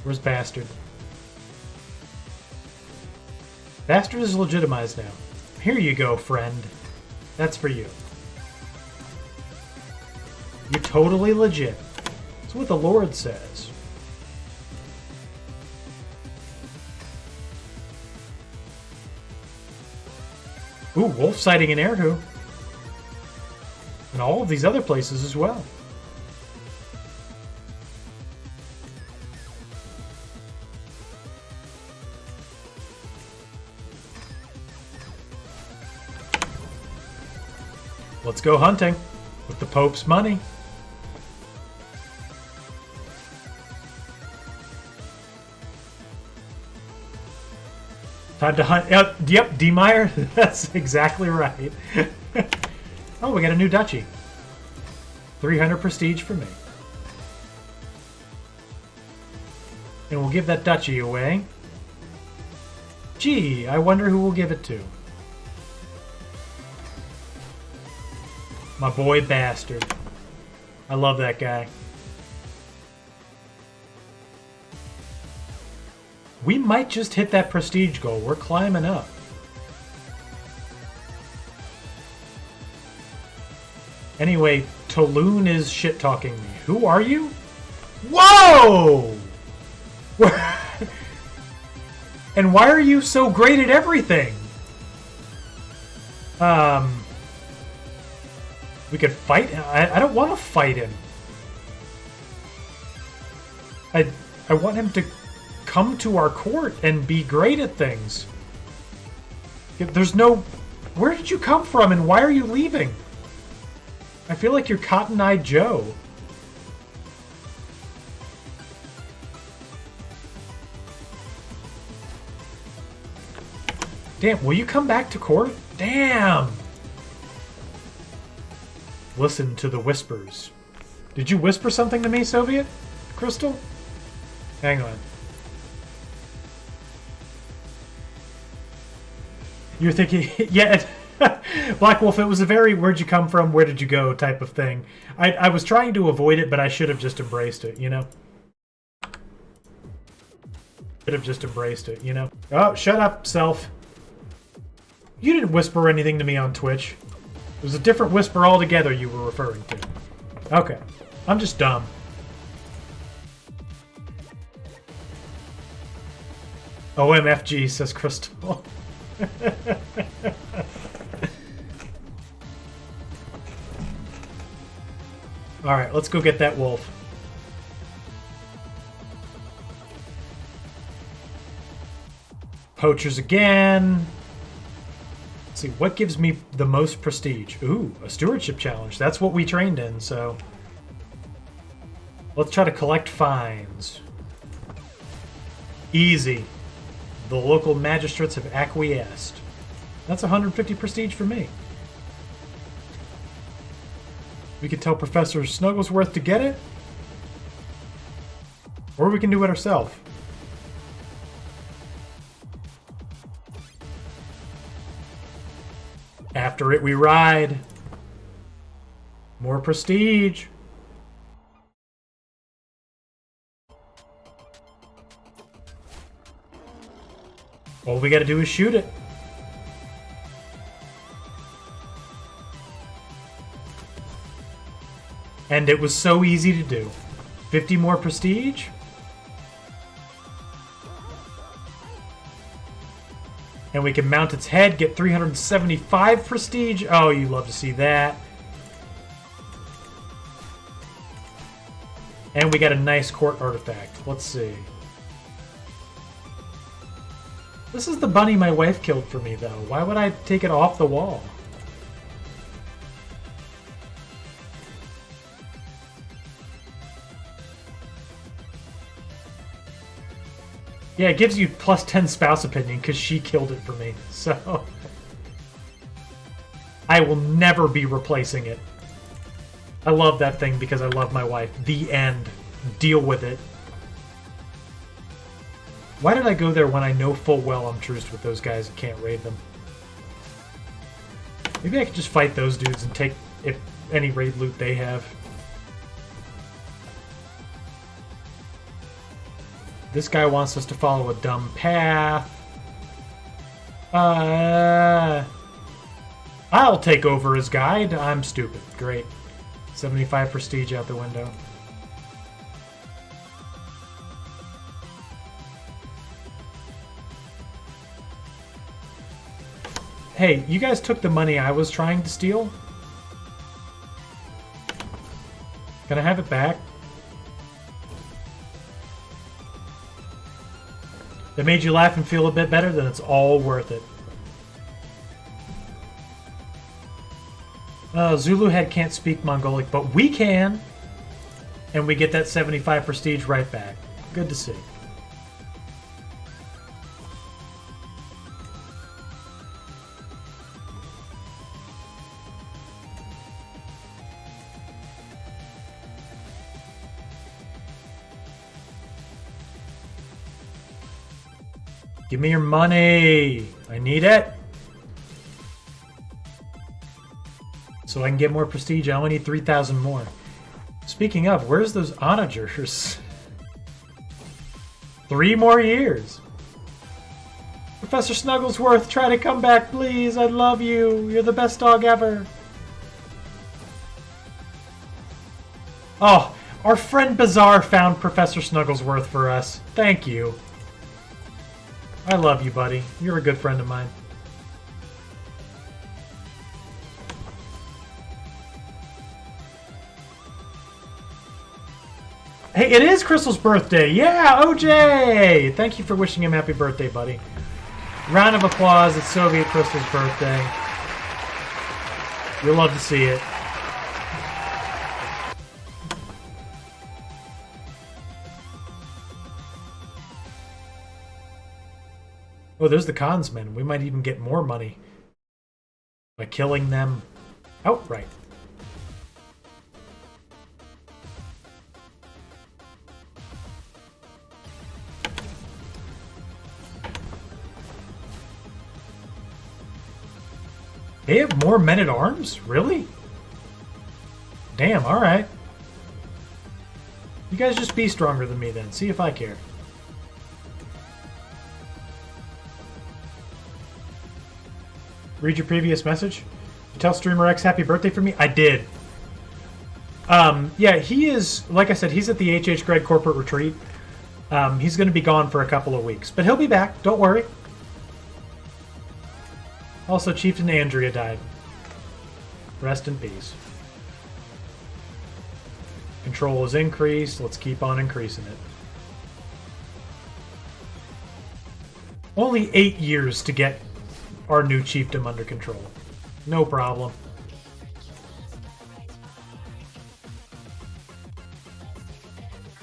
Where's Bastard? Bastard is legitimized now. Here you go, friend. That's for you. You're totally legit. That's what the Lord says. Ooh, wolf sighting in Erhu. And all of these other places as well. Let's go hunting with the Pope's money. Time to hunt. Yep, D. Meyer. That's exactly right. Oh, we got a new duchy. 300 prestige for me. And we'll give that duchy away. Gee, I wonder who we'll give it to. My boy Bastard. I love that guy. We might just hit that prestige goal. We're climbing up. Anyway, Toloon is shit-talking me. Who are you? Whoa! And why are you so great at everything? We could fight him. I don't want to fight him. I want him to come to our court and be great at things. There's no... Where did you come from and why are you leaving? I feel like you're Cotton Eye Joe. Damn, will you come back to court? Damn! Listen to the whispers. Did you whisper something to me, Soviet? Crystal? Hang on. You're thinking, yeah, Black Wolf, it was a very where'd you come from, where did you go type of thing. I was trying to avoid it, but I should have just embraced it, you know? Should have just embraced it, you know? Oh, shut up, self. You didn't whisper anything to me on Twitch. It was a different whisper altogether you were referring to. Okay. I'm just dumb. OMFG, says Crystal. Alright, let's go get that wolf. Poachers again. Let's see, what gives me the most prestige? Ooh, a stewardship challenge. That's what we trained in, so... Let's try to collect fines. Easy. The local magistrates have acquiesced. That's 150 prestige for me. We could tell Professor Snugglesworth to get it. Or we can do it ourselves. After it, we ride. More prestige. All we gotta do is shoot it. And it was so easy to do. 50 more prestige. And we can mount its head, get 375 prestige. Oh, you love to see that. And we got a nice court artifact. Let's see. This is the bunny my wife killed for me, though. Why would I take it off the wall? Yeah, it gives you plus 10 spouse opinion because she killed it for me. So I will never be replacing it. I love that thing because I love my wife. The end. Deal with it. Why did I go there when I know full well I'm truced with those guys and can't raid them? Maybe I could just fight those dudes and take if any raid loot they have. This guy wants us to follow a dumb path. I'll take over as guide. I'm stupid. Great. 75 prestige out the window. Hey, you guys took the money I was trying to steal? Can I have it back? That made you laugh and feel a bit better, then it's all worth it. Zulu Head can't speak Mongolic, but we can! And we get that 75 prestige right back. Good to see. Give me your money. I need it. So I can get more prestige. I only need 3,000 more. Speaking of, where's those onagers? 3 more years. Professor Snugglesworth, try to come back, please. I love you. You're the best dog ever. Oh, our friend Bazaar found Professor Snugglesworth for us. Thank you. I love you, buddy. You're a good friend of mine. Hey, it is Crystal's birthday. Yeah, OJ! Thank you for wishing him happy birthday, buddy. Round of applause. It's Soviet Crystal's birthday. You'll love to see it. Oh, there's the consmen. We might even get more money by killing them outright. They have more men-at-arms? Really? Damn, alright. You guys just be stronger than me then. See if I care. Read your previous message. You tell Streamer X happy birthday for me? I did. Yeah, he is, like I said, he's at the H.H. Gregg corporate retreat. He's going to be gone for a couple of weeks. But he'll be back. Don't worry. Also, Chieftain Andrea died. Rest in peace. Control is increased. Let's keep on increasing it. Only 8 years to get our new chiefdom under control. No problem.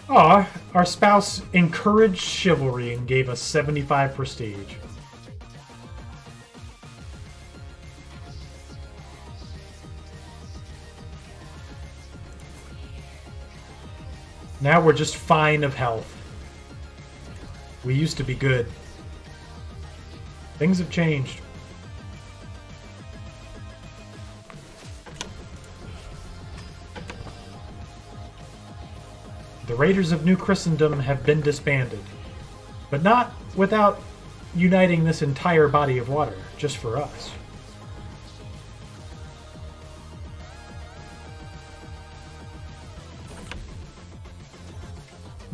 Aw, our spouse encouraged chivalry and gave us 75 prestige. Now we're just fine of health. We used to be good. Things have changed. The Raiders of New Christendom have been disbanded, but not without uniting this entire body of water, just for us.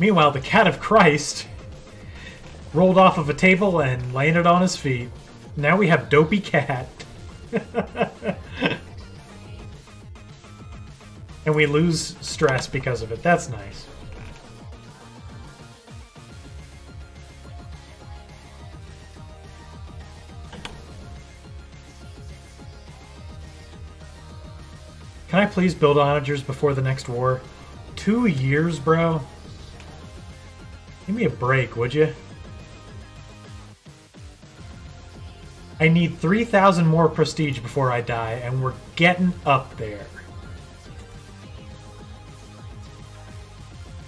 Meanwhile, the Cat of Christ rolled off of a table and landed on his feet. Now we have Dopey Cat. And we lose stress because of it. That's nice. Can I please build onagers before the next war? 2 years, bro? Give me a break, would you? I need 3,000 more prestige before I die, and we're getting up there.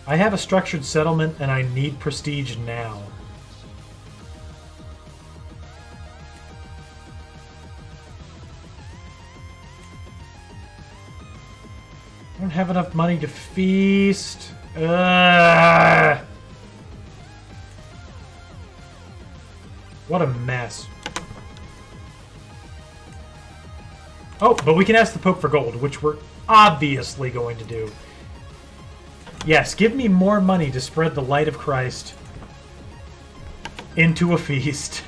I have a structured settlement, and I need prestige now. I don't have enough money to feast. What a mess. Oh, but we can ask the Pope for gold, which we're obviously going to do. Yes, give me more money to spread the light of Christ into a feast.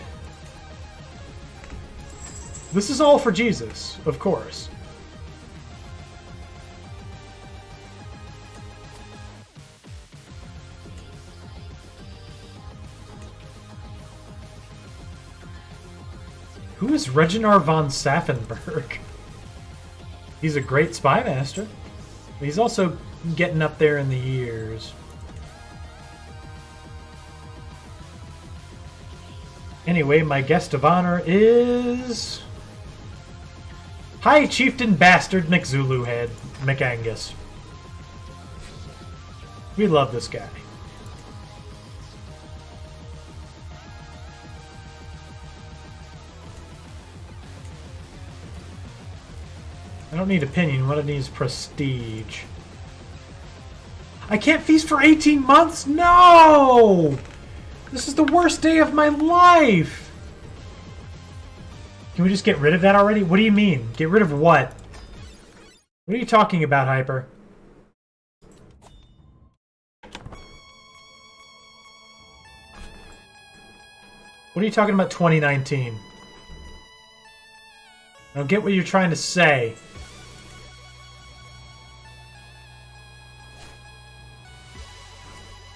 This is all for Jesus, of course. Who is Reginar von Saffenberg? He's a great spy master. He's also getting up there in the years. Anyway, my guest of honor is... High Chieftain Bastard McZulu Head, McAngus. We love this guy. I don't need opinion. What I need is prestige. I can't feast for 18 months? No! This is the worst day of my life! Can we just get rid of that already? What do you mean? Get rid of what? What are you talking about, Hyper? What are you talking about 2019? I don't get what you're trying to say.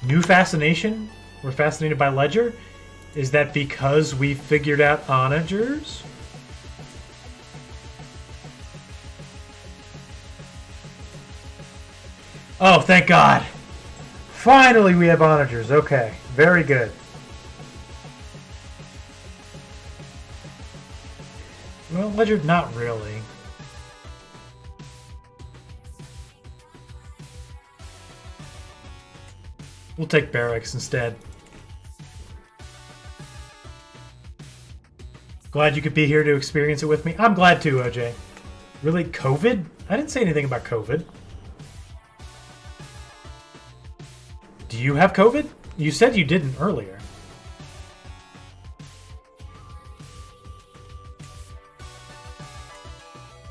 New fascination? We're fascinated by Ledger? Is that because we figured out onagers? Oh, thank God. Finally we have onagers. Okay, very good. Well, Ledger, not really. We'll take barracks instead. Glad you could be here to experience it with me. I'm glad too, OJ. Really, COVID? I didn't say anything about COVID. Do you have COVID? You said you didn't earlier.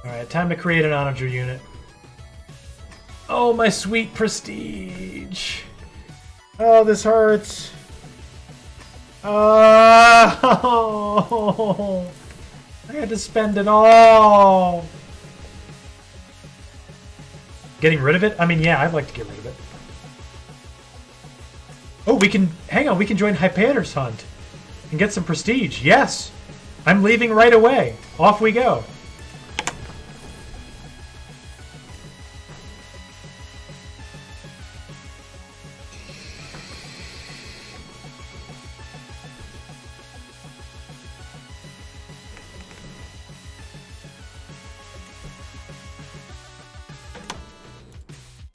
Alright, time to create an onager unit. Oh, my sweet prestige. Oh, this hurts. Oh, I had to spend it all. Getting rid of it? I mean, yeah, I'd like to get rid of it. Oh, we can... Hang on, we can join Hypanor's Hunt and get some prestige. Yes! I'm leaving right away. Off we go.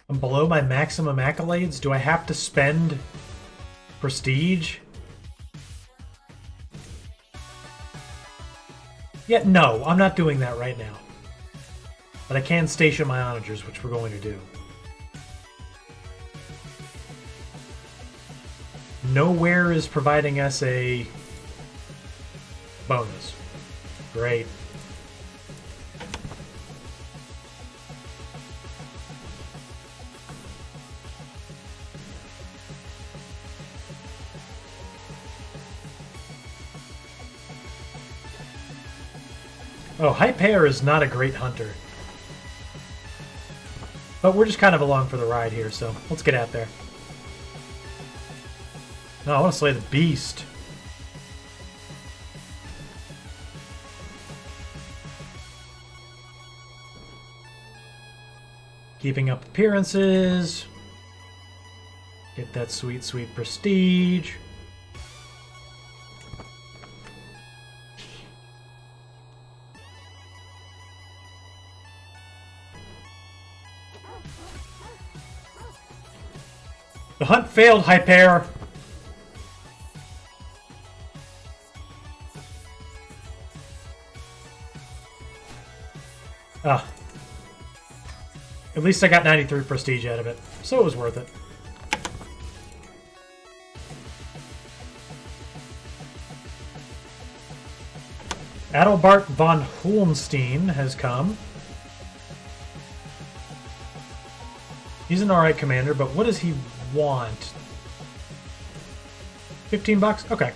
I'm below my maximum accolades? Do I have to spend prestige? Yeah, no, I'm not doing that right now. But I can station my onagers, which we're going to do. Nowhere is providing us a bonus. Great. Oh, Hyper is not a great hunter. But we're just kind of along for the ride here, so let's get out there. No, I want to slay the beast. Keeping up appearances. Get that sweet, sweet prestige. The hunt failed, Hyper. Ah. At least I got 93 prestige out of it, so it was worth it. Adalbert von Hohenstein has come. He's an alright commander, but what does he want? 15 bucks? Okay.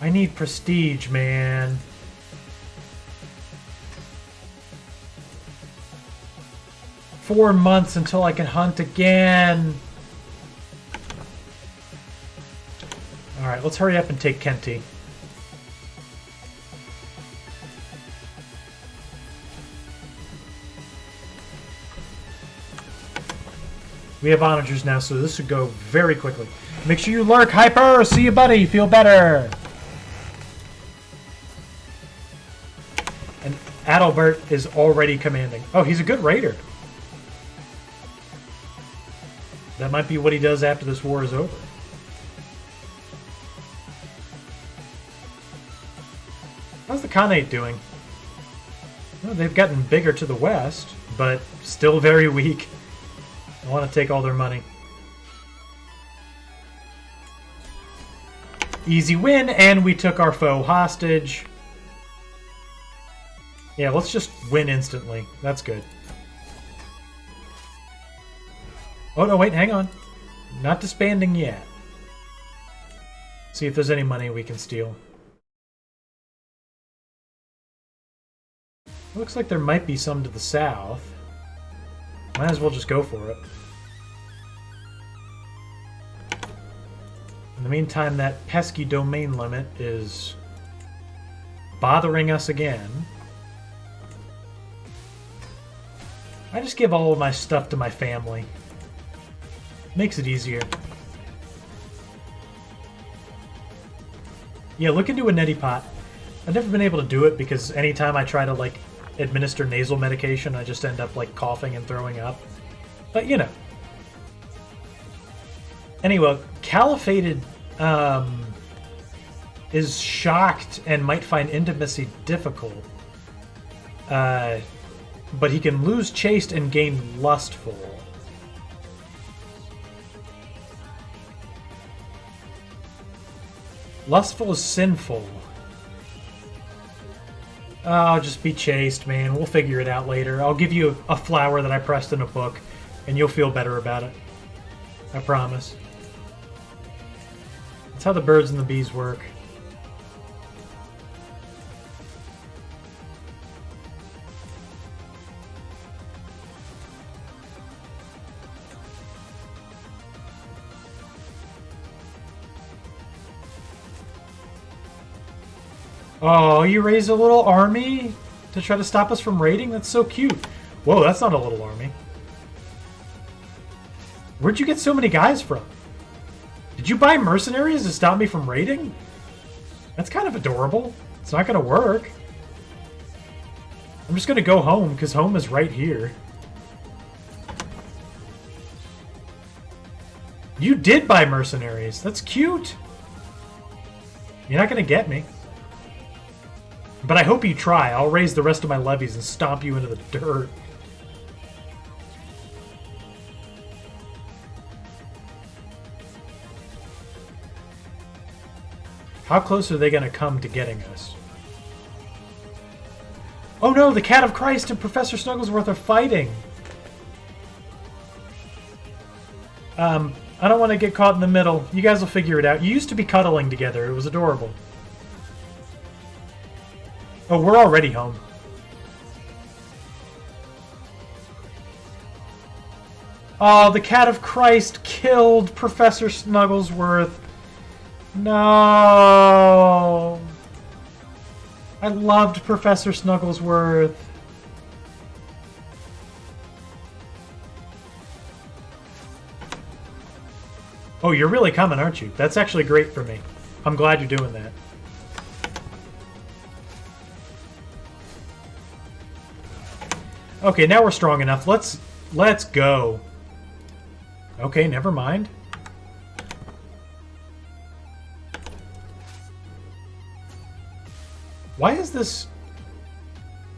I need prestige, man. Four months until I can hunt again. Alright, let's hurry up and take Kenty. We have onagers now, so this should go very quickly. Make sure you lurk, Hyper! See you, buddy! Feel better! And Adalbert is already commanding. Oh, he's a good raider. That might be what he does after this war is over. How's the Khanate doing? Well, they've gotten bigger to the west, but still very weak. I want to take all their money. Easy win, and we took our foe hostage. Yeah, let's just win instantly. That's good. Oh, no, wait, hang on. Not disbanding yet. See if there's any money we can steal. Looks like there might be some to the south. Might as well just go for it. In the meantime, that pesky domain limit is bothering us again. I just give all of my stuff to my family. Makes it easier. Yeah, look into a neti pot. I've never been able to do it because anytime I try to, like, administer nasal medication, I just end up, like, coughing and throwing up. But, you know. Anyway, Caliphated is shocked and might find intimacy difficult. But he can lose chaste and gain lustful. Lustful is sinful. Oh, just be chaste, man. We'll figure it out later. I'll give you a flower that I pressed in a book, and you'll feel better about it. I promise. That's how the birds and the bees work. Oh, you raised a little army to try to stop us from raiding? That's so cute. Whoa, that's not a little army. Where'd you get so many guys from? Did you buy mercenaries to stop me from raiding? That's kind of adorable. It's not going to work. I'm just going to go home, because home is right here. You did buy mercenaries. That's cute. You're not going to get me. But I hope you try. I'll raise the rest of my levies and stomp you into the dirt. How close are they going to come to getting us? Oh no, the Cat of Christ and Professor Snugglesworth are fighting! I don't want to get caught in the middle. You guys will figure it out. You used to be cuddling together. It was adorable. Oh, we're already home. Oh, the Cat of Christ killed Professor Snugglesworth. No. I loved Professor Snugglesworth. Oh, you're really coming, aren't you? That's actually great for me. I'm glad you're doing that. Okay, now we're strong enough. Let's go. Okay, never mind. Why is this...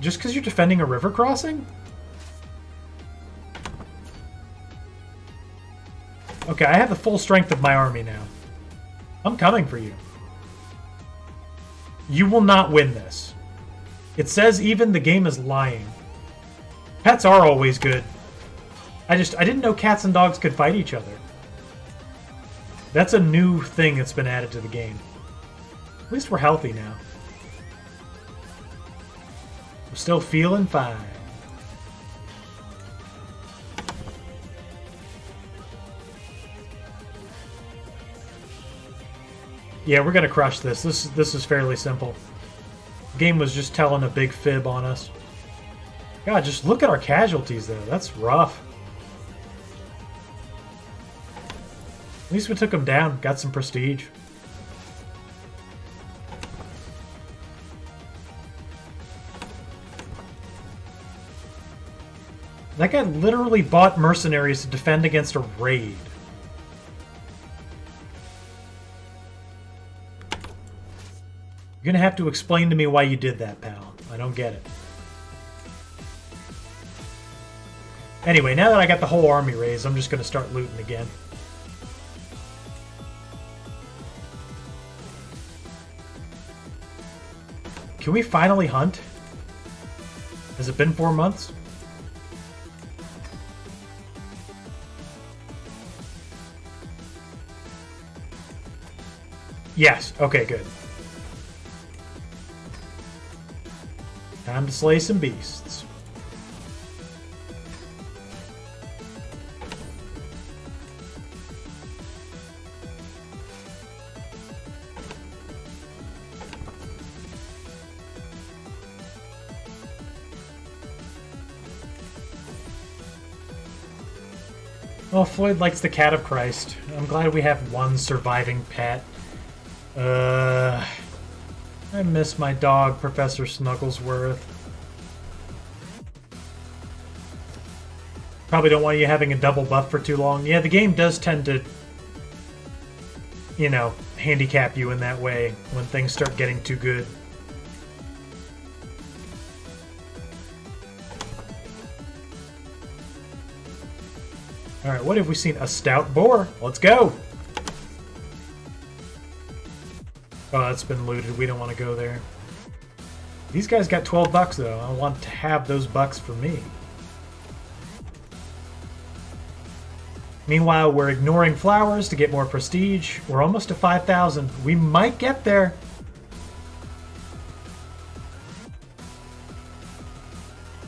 Just because you're defending a river crossing? Okay, I have the full strength of my army now. I'm coming for you. You will not win this. It says even the game is lying. Pets are always good. I didn't know cats and dogs could fight each other. That's a new thing that's been added to the game. At least we're healthy now. We're still feeling fine. Yeah, we're gonna crush this. This is fairly simple. The game was just telling a big fib on us. God, just look at our casualties, though. That's rough. At least we took them down. Got some prestige. That guy literally bought mercenaries to defend against a raid. You're gonna have to explain to me why you did that, pal. I don't get it. Anyway, now that I got the whole army raised, I'm just gonna start looting again. Can we finally hunt? Has it been 4 months? Yes. Okay, good. Time to slay some beasts. Well, Floyd likes the Cat of Christ. I'm glad we have one surviving pet. I miss my dog, Professor Snugglesworth. Probably don't want you having a double buff for too long. Yeah, the game does tend to, you know, handicap you in that way when things start getting too good. Alright, what have we seen? A stout boar. Let's go! Oh, that's been looted. We don't want to go there. These guys got 12 bucks, though. I want to have those bucks for me. Meanwhile, we're ignoring flowers to get more prestige. We're almost to 5,000. We might get there.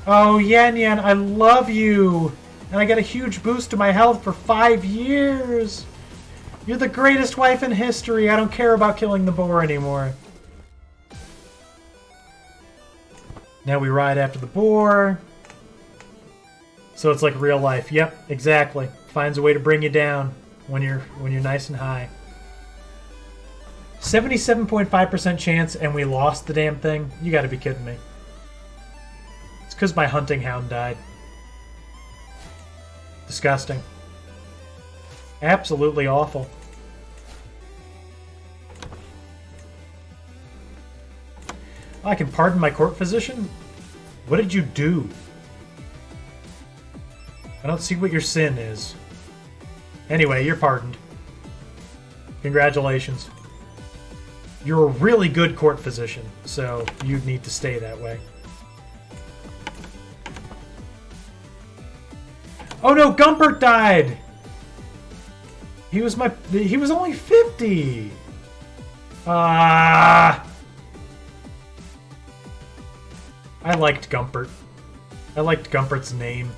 Oh, Yan Yan, I love you! And I got a huge boost to my health for 5 years! You're the greatest wife in history! I don't care about killing the boar anymore. Now we ride after the boar. So it's like real life. Yep, exactly. Finds a way to bring you down when you're nice and high. 77.5% chance and we lost the damn thing? You gotta be kidding me. It's because my hunting hound died. Disgusting. Absolutely awful. I can pardon my court physician? What did you do? I don't see what your sin is. Anyway, you're pardoned. Congratulations. You're a really good court physician, so you'd need to stay that way. Oh no, Gumpert died! He was only 50! Ah! I liked Gumpert. I liked Gumpert's name.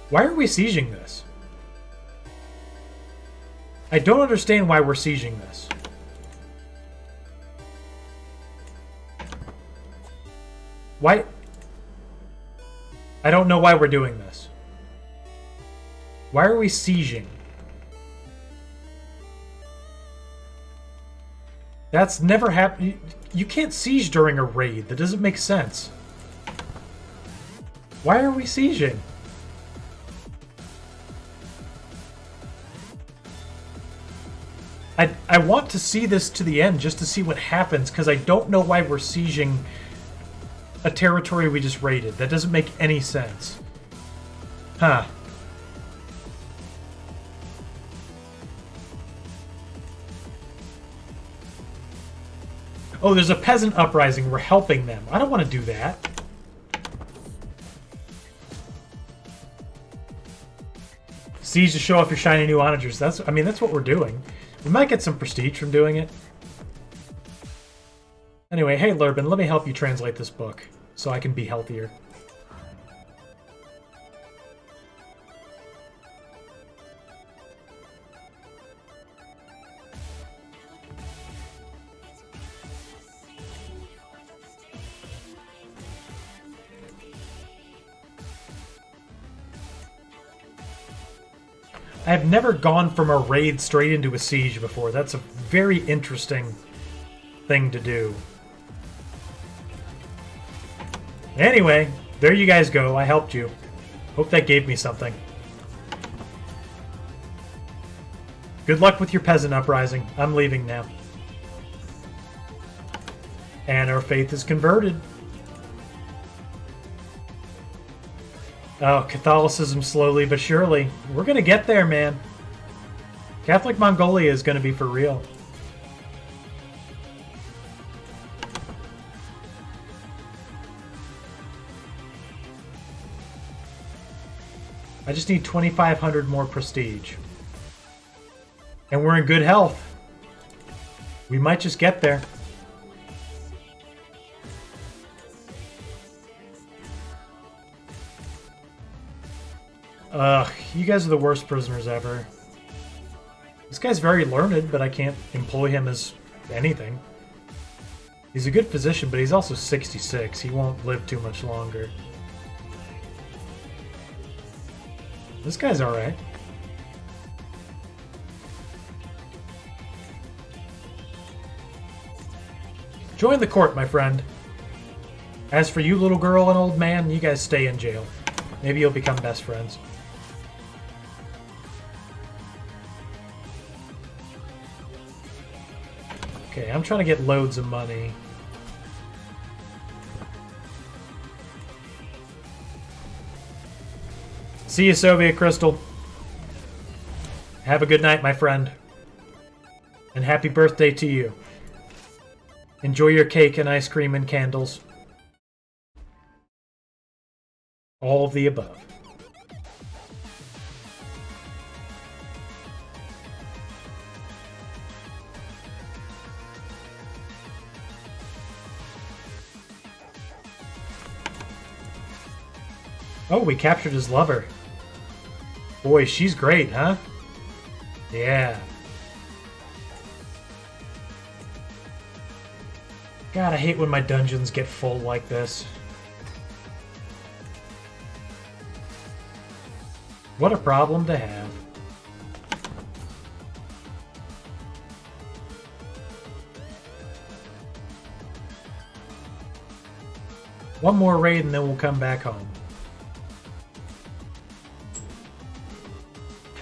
Why are we sieging this? I don't understand why we're sieging this. Why? I don't know why we're doing this. Why are we sieging? That's never happened. You can't siege during a raid. That doesn't make sense. Why are we sieging? I want to see this to the end just to see what happens, because I don't know why we're sieging a territory we just raided. That doesn't make any sense. Huh. Oh, there's a peasant uprising. We're helping them. I don't want to do that. Siege to show off your shiny new onagers. That's what we're doing. We might get some prestige from doing it. Anyway, hey Lurbin, let me help you translate this book so I can be healthier. I've never gone from a raid straight into a siege before. That's a very interesting thing to do. Anyway, there you guys go. I helped you. Hope that gave me something. Good luck with your peasant uprising. I'm leaving now. And our faith is converted. Oh, Catholicism slowly but surely. We're going to get there, man. Catholic Mongolia is going to be for real. I just need 2,500 more prestige. And we're in good health. We might just get there. Ugh, you guys are the worst prisoners ever. This guy's very learned, but I can't employ him as anything. He's a good physician, but he's also 66. He won't live too much longer. This guy's alright. Join the court, my friend. As for you, little girl and old man, you guys stay in jail. Maybe you'll become best friends. Okay, I'm trying to get loads of money. See you, Soviet Crystal. Have a good night, my friend. And happy birthday to you. Enjoy your cake and ice cream and candles. All of the above. Oh, we captured his lover. Boy, she's great, huh? Yeah. God, I hate when my dungeons get full like this. What a problem to have. One more raid and then we'll come back home.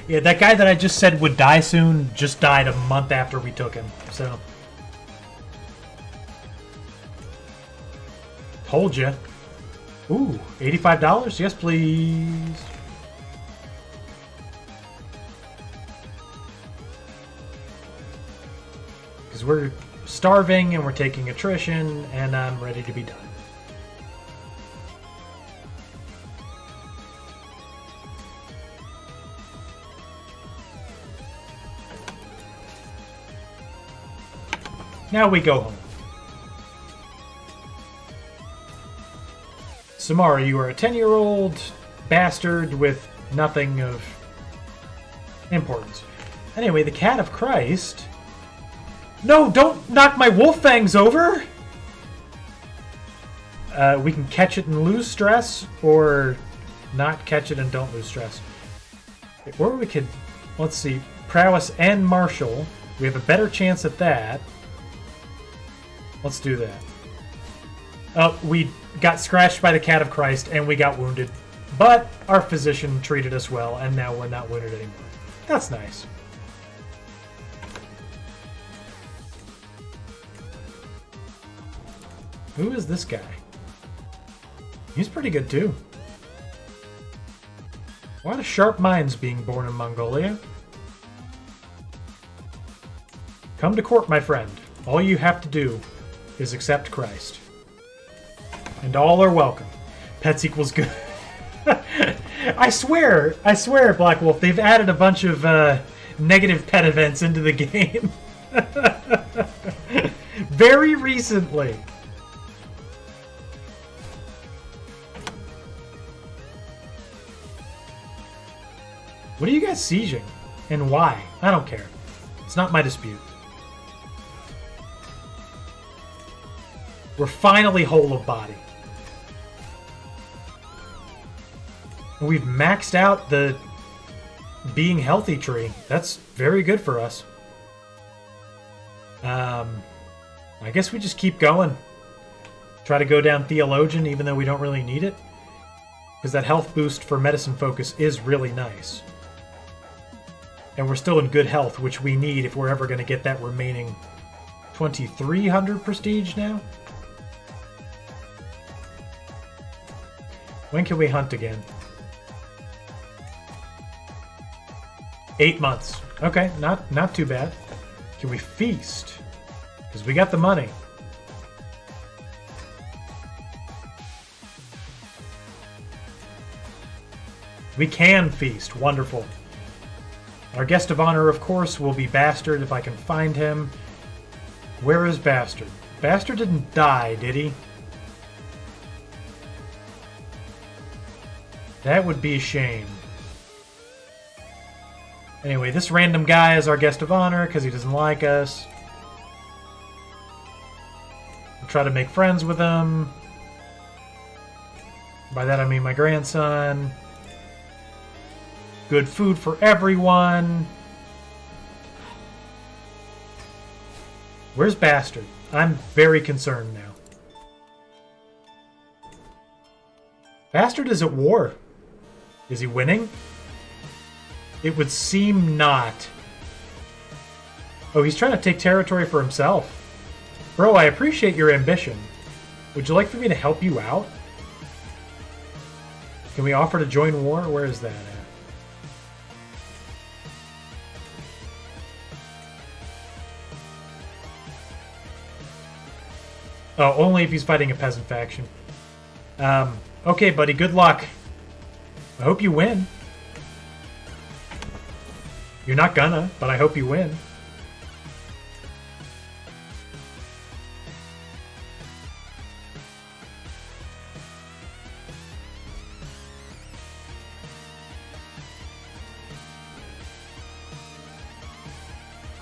Yeah, that guy that I just said would die soon just died a month after we took him, so... Told ya. Ooh, $85? Yes, please. Because we're starving and we're taking attrition, and I'm ready to be done. Now we go home. Samara, you are a 10-year-old bastard with nothing of importance. Anyway, the Cat of Christ... No, don't knock my wolf fangs over! We can catch it and lose stress, or not catch it and don't lose stress. Or we could, let's see, prowess and martial. We have a better chance at that. Let's do that. Oh, we got scratched by the Cat of Christ and we got wounded. But our physician treated us well and now we're not wounded anymore. That's nice. Who is this guy? He's pretty good too. A lot of sharp minds being born in Mongolia. Come to court, my friend. All you have to do is accept Christ. And all are welcome. Pets equals good. I swear, Black Wolf, they've added a bunch of negative pet events into the game. Very recently. What are you guys sieging? And why? I don't care. It's not my dispute. We're finally whole of body. And we've maxed out the being healthy tree. That's very good for us. I guess we just keep going. Try to go down Theologian even though we don't really need it. Because that health boost for medicine focus is really nice. And we're still in good health, which we need if we're ever going to get that remaining 2,300 prestige now. When can we hunt again? 8 months. Okay, not too bad. Can we feast? Because we got the money. We can feast. Wonderful. Our guest of honor, of course, will be Bastard if I can find him. Where is Bastard? Bastard didn't die, did he? That would be a shame. Anyway, this random guy is our guest of honor because he doesn't like us. We'll try to make friends with him. By that I mean my grandson. Good food for everyone. Where's Bastard? I'm very concerned now. Bastard is at war. Is he winning? It would seem not. Oh, he's trying to take territory for himself. Bro, I appreciate your ambition. Would you like for me to help you out? Can we offer to join war? Where is that at? Oh, only if he's fighting a peasant faction. Okay, buddy, good luck. I hope you win. You're not gonna, but I hope you win.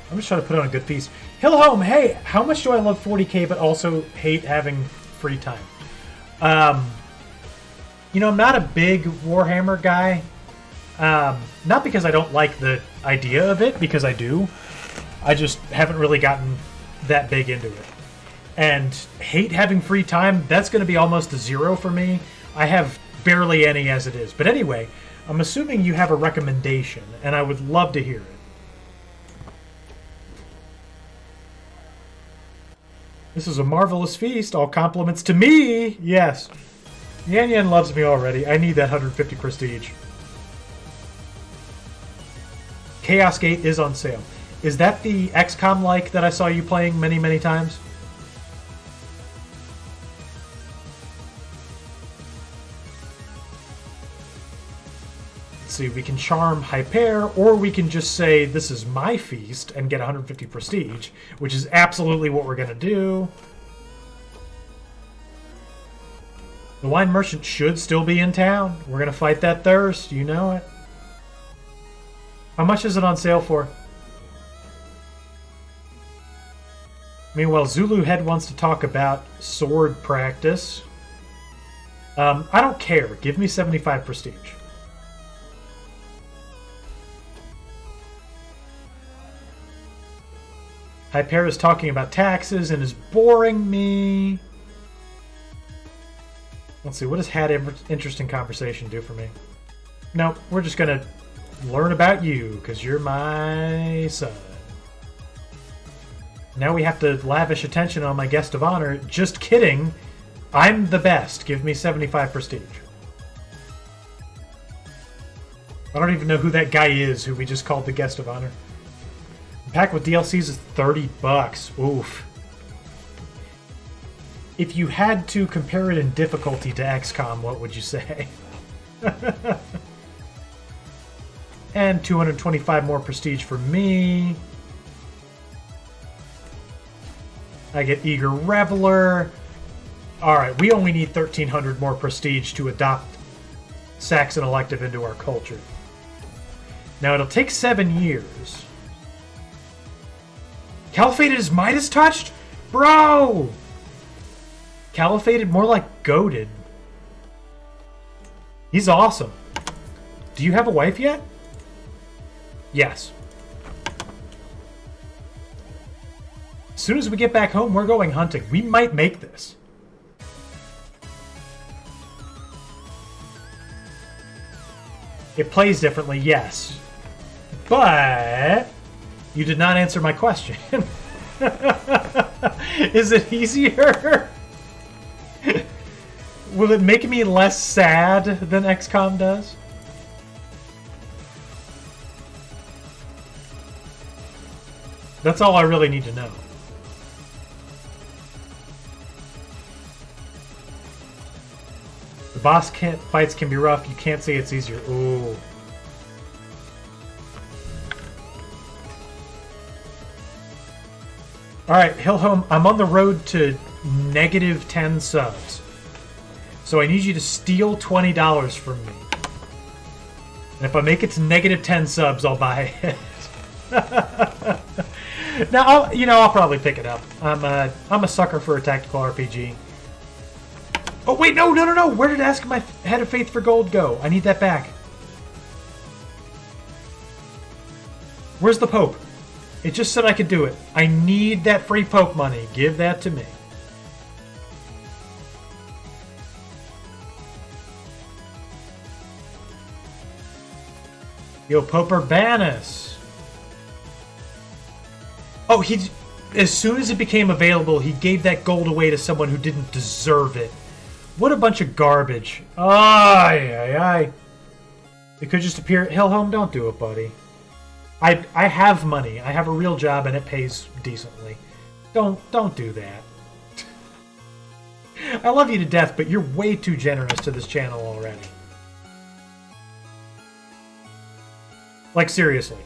I'm just trying to put on a good feast. Hillhome, hey, how much do I love 40k but also hate having free time? You know, I'm not a big Warhammer guy. Not because I don't like the idea of it, because I do. I just haven't really gotten that big into it. And hate having free time, that's going to be almost a 0 for me. I have barely any as it is. But anyway, I'm assuming you have a recommendation, and I would love to hear it. This is a marvelous feast. All compliments to me. Yes. Yan Yan loves me already. I need that 150 prestige. Chaos Gate is on sale. Is that the XCOM-like that I saw you playing many, many times? Let's see, we can charm Hyper, or we can just say, this is my feast, and get 150 prestige, which is absolutely what we're going to do. The wine merchant should still be in town. We're going to fight that thirst. You know it. How much is it on sale for? Meanwhile, Zulu Head wants to talk about sword practice. I don't care. Give me 75 prestige. Hyper is talking about taxes and is boring me. Let's see, what does had interesting conversation do for me? No, we're just going to learn about you, because you're my son. Now we have to lavish attention on my guest of honor. Just kidding. I'm the best. Give me 75 prestige. I don't even know who that guy is who we just called the guest of honor. The pack with DLCs is 30 bucks. Oof. If you had to compare it in difficulty to XCOM, what would you say? And 225 more prestige for me. I get Eager Reveler. Alright, we only need 1,300 more prestige to adopt Saxon Elective into our culture. Now, it'll take 7 years. Caliphated is Midas touched? Bro! Caliphated, more like goated. He's awesome. Do you have a wife yet? Yes. As soon as we get back home, we're going hunting. We might make this. It plays differently, yes. But you did not answer my question. Is it easier? Will it make me less sad than XCOM does? That's all I really need to know. The boss fights can be rough. You can't say it's easier. Ooh. Alright, Hillhome, I'm on the road to negative 10 subs. So I need you to steal $20 from me. And if I make it to negative 10 subs, I'll buy it. Now, I'll probably pick it up. I'm a sucker for a tactical RPG. Oh, wait, no. Where did Ask My Head of Faith for Gold go? I need that back. Where's the Pope? It just said I could do it. I need that free Pope money. Give that to me. Yo, Pope Urbanus. Oh, as soon as it became available, he gave that gold away to someone who didn't deserve it. What a bunch of garbage. Ay. It could just appear at Hellhome. Don't do it, buddy. I have money. I have a real job and it pays decently. Don't do that. I love you to death, but you're way too generous to this channel already. Like, seriously.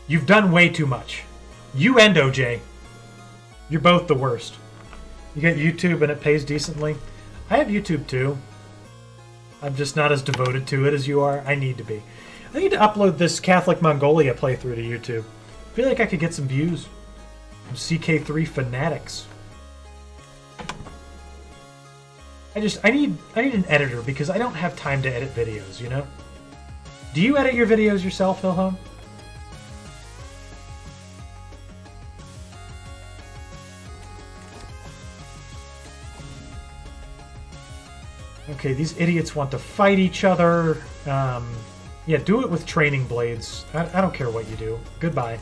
You've done way too much. You and OJ. You're both the worst. You get YouTube and it pays decently. I have YouTube too. I'm just not as devoted to it as you are. I need to be. I need to upload this Catholic Mongolia playthrough to YouTube. I feel like I could get some views from CK3 fanatics. I need an editor because I don't have time to edit videos, you know? Do you edit your videos yourself, Hillhome? Okay, these idiots want to fight each other. Yeah, do it with training blades. I don't care what you do. Goodbye.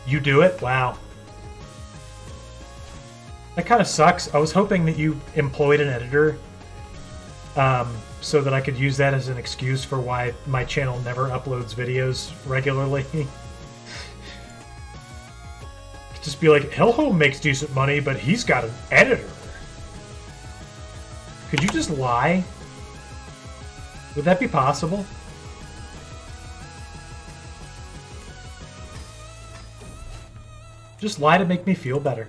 You do it? Wow. That kind of sucks. I was hoping that you employed an editor so that I could use that as an excuse for why my channel never uploads videos regularly. Just be like, Hellhome makes decent money, but he's got an editor. Could you just lie? Would that be possible? Just lie to make me feel better.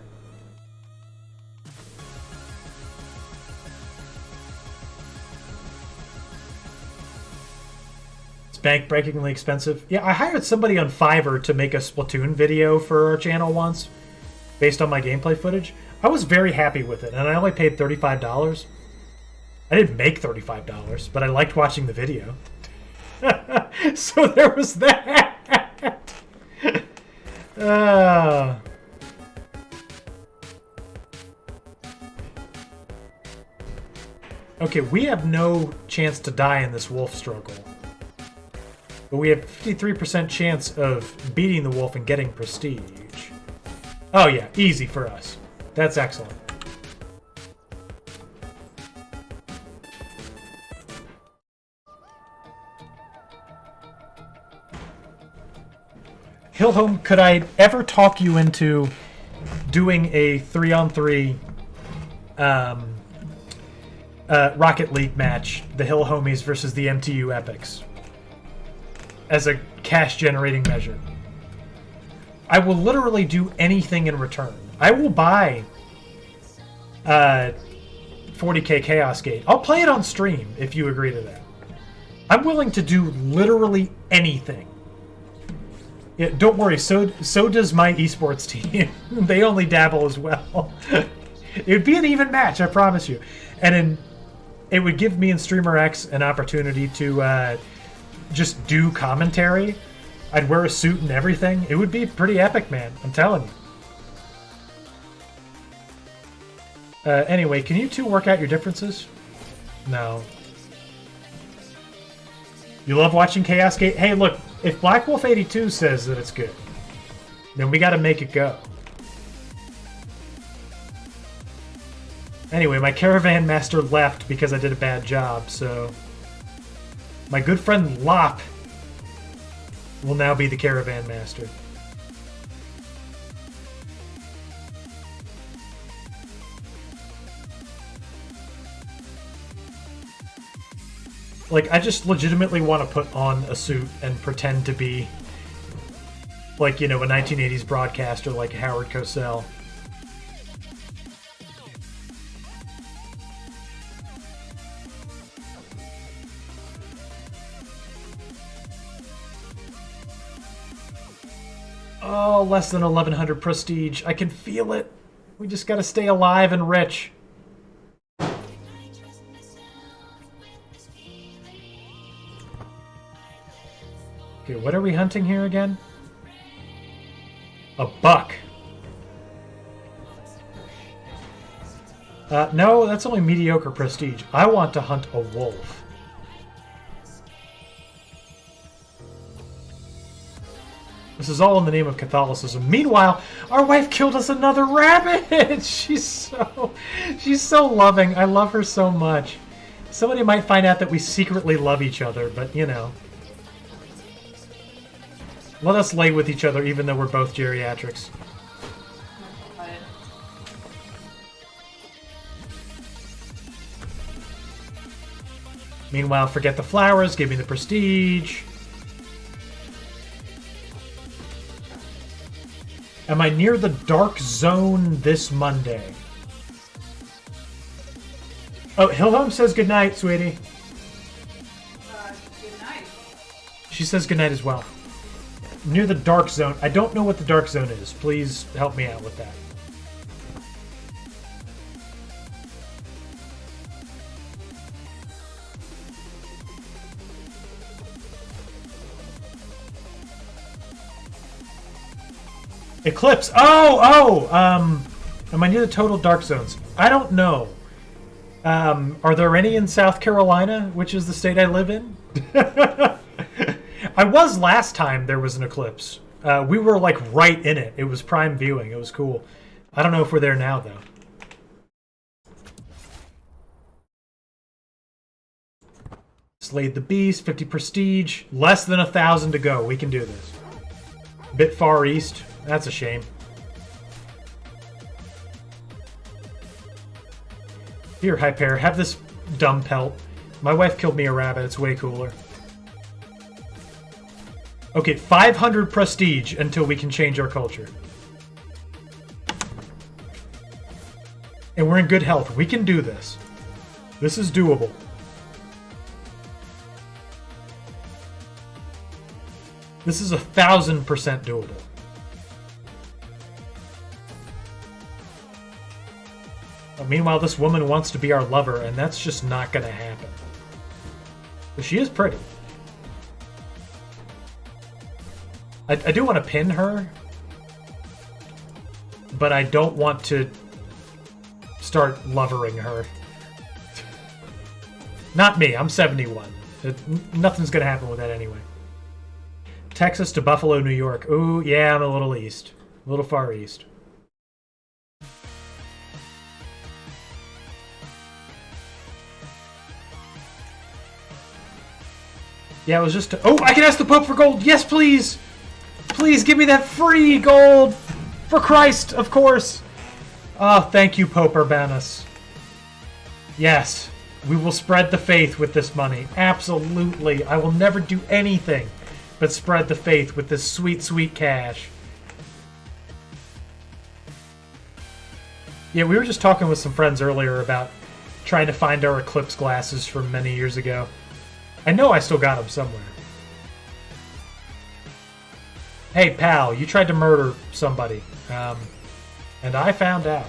Bank-breakingly expensive. Yeah, I hired somebody on Fiverr to make a Splatoon video for our channel once, based on my gameplay footage. I was very happy with it, and I only paid $35. I didn't make $35, but I liked watching the video. So there was that. Okay, we have no chance to die in this wolf struggle. But we have 53% chance of beating the wolf and getting prestige. Oh yeah, easy for us. That's excellent. Hillhome, could I ever talk you into doing a 3-on-3 Rocket League match, the Hill Homies versus the MTU Epics, as a cash-generating measure? I will literally do anything in return. I will buy 40k Chaos Gate. I'll play it on stream if you agree to that. I'm willing to do literally anything. Yeah, don't worry, so does my esports team. They only dabble as well. It would be an even match, I promise you. And it would give me and Streamer X an opportunity to just do commentary. I'd wear a suit and everything. It would be pretty epic, man. I'm telling you. Anyway, can you two work out your differences? No. You love watching Chaos Gate? Hey, look, if Black Wolf 82 says that it's good, then we gotta make it go. Anyway, my caravan master left because I did a bad job, so... My good friend Lop will now be the caravan master. Like, I just legitimately want to put on a suit and pretend to be, like, you know, a 1980s broadcaster like Howard Cosell. Oh, less than 1100 prestige. I can feel it. We just gotta stay alive and rich. Okay, what are we hunting here again? A buck. No, that's only mediocre prestige. I want to hunt a wolf. This is all in the name of Catholicism. Meanwhile, our wife killed us another rabbit! She's so loving. I love her so much. Somebody might find out that we secretly love each other, but you know. Let us lay with each other even though we're both geriatrics. Meanwhile, forget the flowers, give me the prestige. Am I near the dark zone this Monday? Oh, Hilholm says goodnight, sweetie. Good night. She says goodnight as well. Near the dark zone. I don't know what the dark zone is. Please help me out with that. Eclipse. Am I near the total dark zones? I don't know. Are there any in South Carolina, which is the state I live in? I was last time there was an eclipse. We were like right in it. It was prime viewing. It was cool. I don't know if we're there now though. Slayed the beast, 50 prestige, less than 1,000 to go. We can do this. Bit far east. That's a shame. Here, Hyper, have this dumb pelt. My wife killed me a rabbit. It's way cooler. Okay, 500 prestige until we can change our culture. And we're in good health. We can do this. This is doable. This is 1,000% doable. Meanwhile, this woman wants to be our lover, and that's just not going to happen. But she is pretty. I do want to pin her, but I don't want to start lovering her. Not me. I'm 71. Nothing's going to happen with that anyway. Texas to Buffalo, New York. Ooh, yeah, I'm a little east. A little far east. Yeah, it was just... Oh, I can ask the Pope for gold! Yes, please! Please, give me that free gold! For Christ, of course! Oh, thank you, Pope Urbanus. Yes, we will spread the faith with this money. Absolutely. I will never do anything but spread the faith with this sweet, sweet cash. Yeah, we were just talking with some friends earlier about trying to find our Eclipse glasses from many years ago. I know I still got them somewhere. Hey, pal, you tried to murder somebody, and I found out.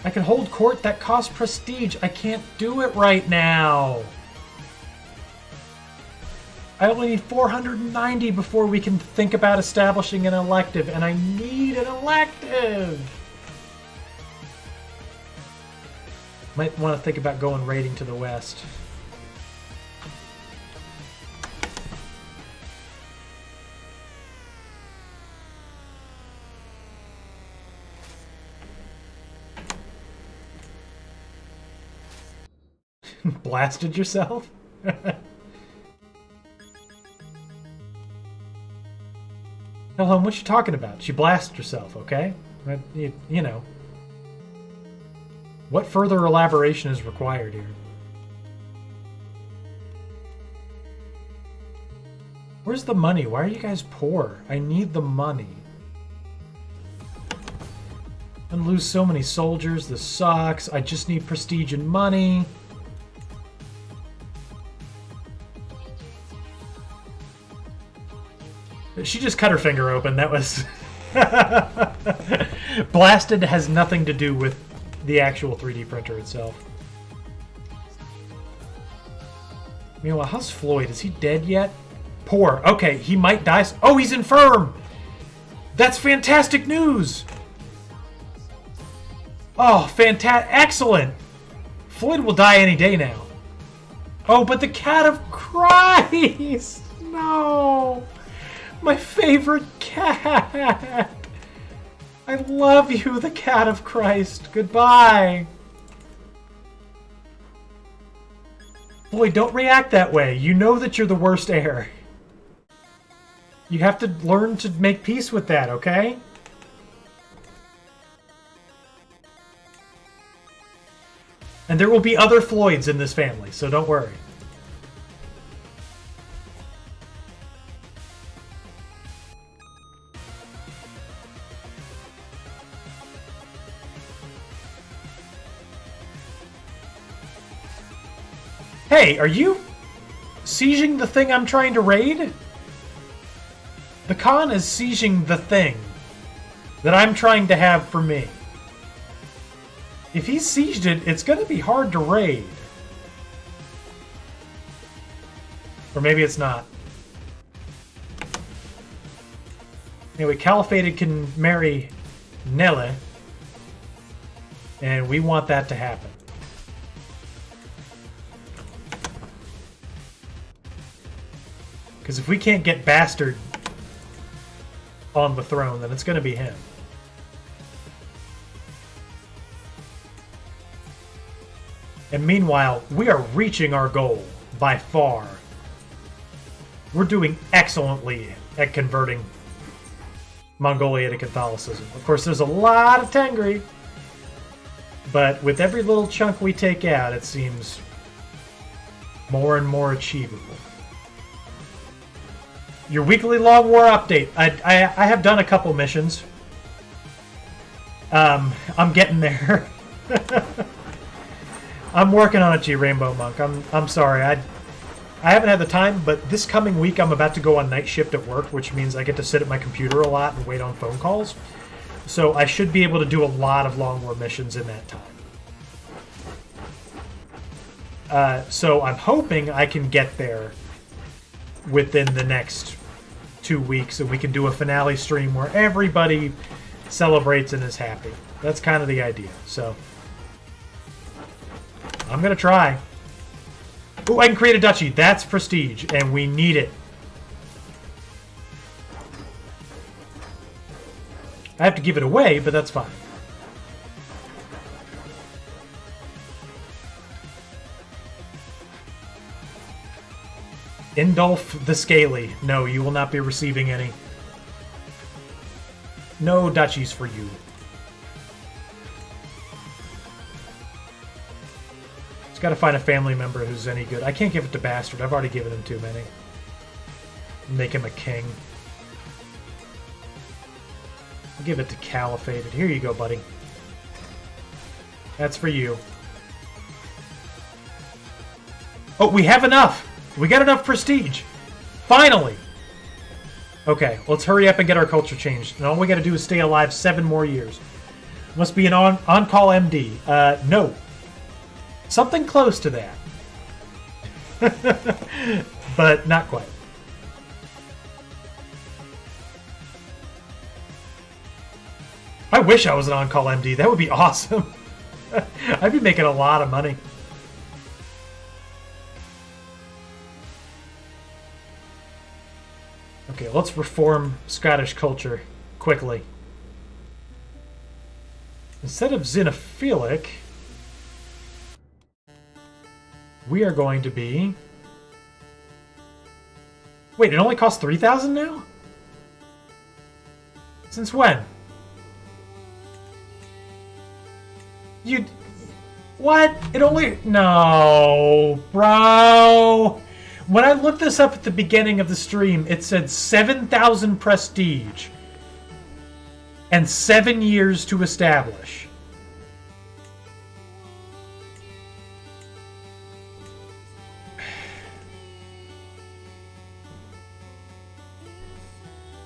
I can hold court that costs prestige. I can't do it right now. I only need 490 before we can think about establishing an elective, and I need an elective. Might want to think about going raiding to the west. Blasted yourself? Hellhome, what you talking about? She blasted herself, okay? You know. What further elaboration is required here? Where's the money? Why are you guys poor? I need the money. I'm gonna lose so many soldiers. This sucks. I just need prestige and money. She just cut her finger open. That was... Blasted has nothing to do with the actual 3D printer itself. Meanwhile, how's Floyd? Is he dead yet? Poor. Okay, he might die. Oh, he's infirm! That's fantastic news! Oh, fantastic. Excellent! Floyd will die any day now. Oh, but the Cat of Christ! No! My favorite cat! I love you, the Cat of Christ. Goodbye. Boy, don't react that way. You know that you're the worst heir. You have to learn to make peace with that, okay? And there will be other Floyds in this family, so don't worry. Hey, are you sieging the thing I'm trying to raid? The Khan is sieging the thing that I'm trying to have for me. If he sieged it, it's going to be hard to raid. Or maybe it's not. Anyway, Caliphated can marry Nelle. And we want that to happen. Because if we can't get Bastard on the throne, then it's going to be him. And meanwhile, we are reaching our goal by far. We're doing excellently at converting Mongolia to Catholicism. Of course, there's a lot of Tengri, but with every little chunk we take out, it seems more and more achievable. Your weekly Long War update. I have done a couple missions. I'm getting there. I'm working on it, G Rainbow Monk. I'm sorry. I haven't had the time, but this coming week I'm about to go on night shift at work, which means I get to sit at my computer a lot and wait on phone calls. So I should be able to do a lot of Long War missions in that time. So I'm hoping I can get there within the next 2 weeks, and we can do a finale stream where everybody celebrates and is happy. That's kind of the idea. So I'm gonna try. Ooh, I can create a duchy. That's prestige, and we need it. I have to give it away, but that's fine. Indolf the Scaly. No, you will not be receiving any. No duchies for you. Just gotta find a family member who's any good. I can't give it to Bastard. I've already given him too many. Make him a king. I'll give it to Caliphated. Here you go, buddy. That's for you. Oh, we have enough! We got enough prestige! Finally! Okay, let's hurry up and get our culture changed. And all we gotta do is stay alive 7 more years. Must be an on-call MD. No. Something close to that. But not quite. I wish I was an on-call MD. That would be awesome. I'd be making a lot of money. Okay, let's reform Scottish culture quickly. Instead of xenophilic, we are going to be... Wait, it only costs 3,000 now? Since when? You... What? It only... No, bro. When I looked this up at the beginning of the stream, it said 7,000 prestige and 7 years to establish.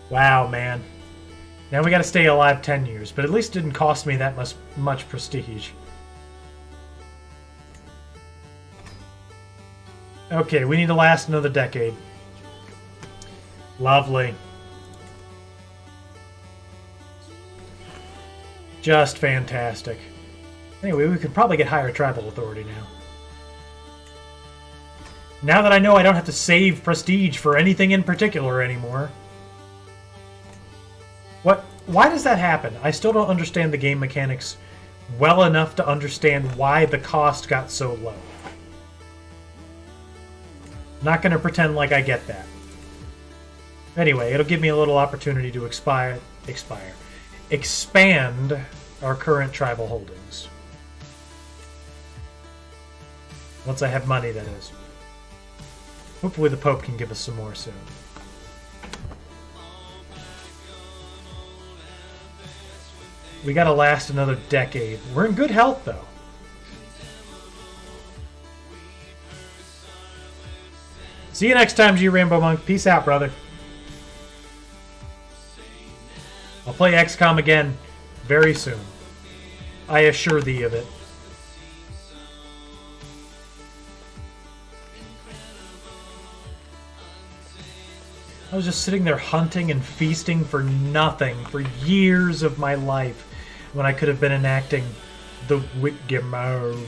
Wow, man. Now we gotta stay alive 10 years, but at least it didn't cost me that much prestige. Okay, we need to last another decade. Lovely. Just fantastic. Anyway, we could probably get higher tribal authority now. Now that I know I don't have to save prestige for anything in particular anymore. What? Why does that happen? I still don't understand the game mechanics well enough to understand why the cost got so low. Not going to pretend like I get that. Anyway, it'll give me a little opportunity to expand our current tribal holdings. Once I have money, that is. Hopefully the Pope can give us some more soon. We gotta last another decade. We're in good health, though. See you next time, G Rainbow Monk. Peace out, brother. I'll play XCOM again very soon. I assure thee of it. I was just sitting there hunting and feasting for nothing for years of my life when I could have been enacting the Wittgemout.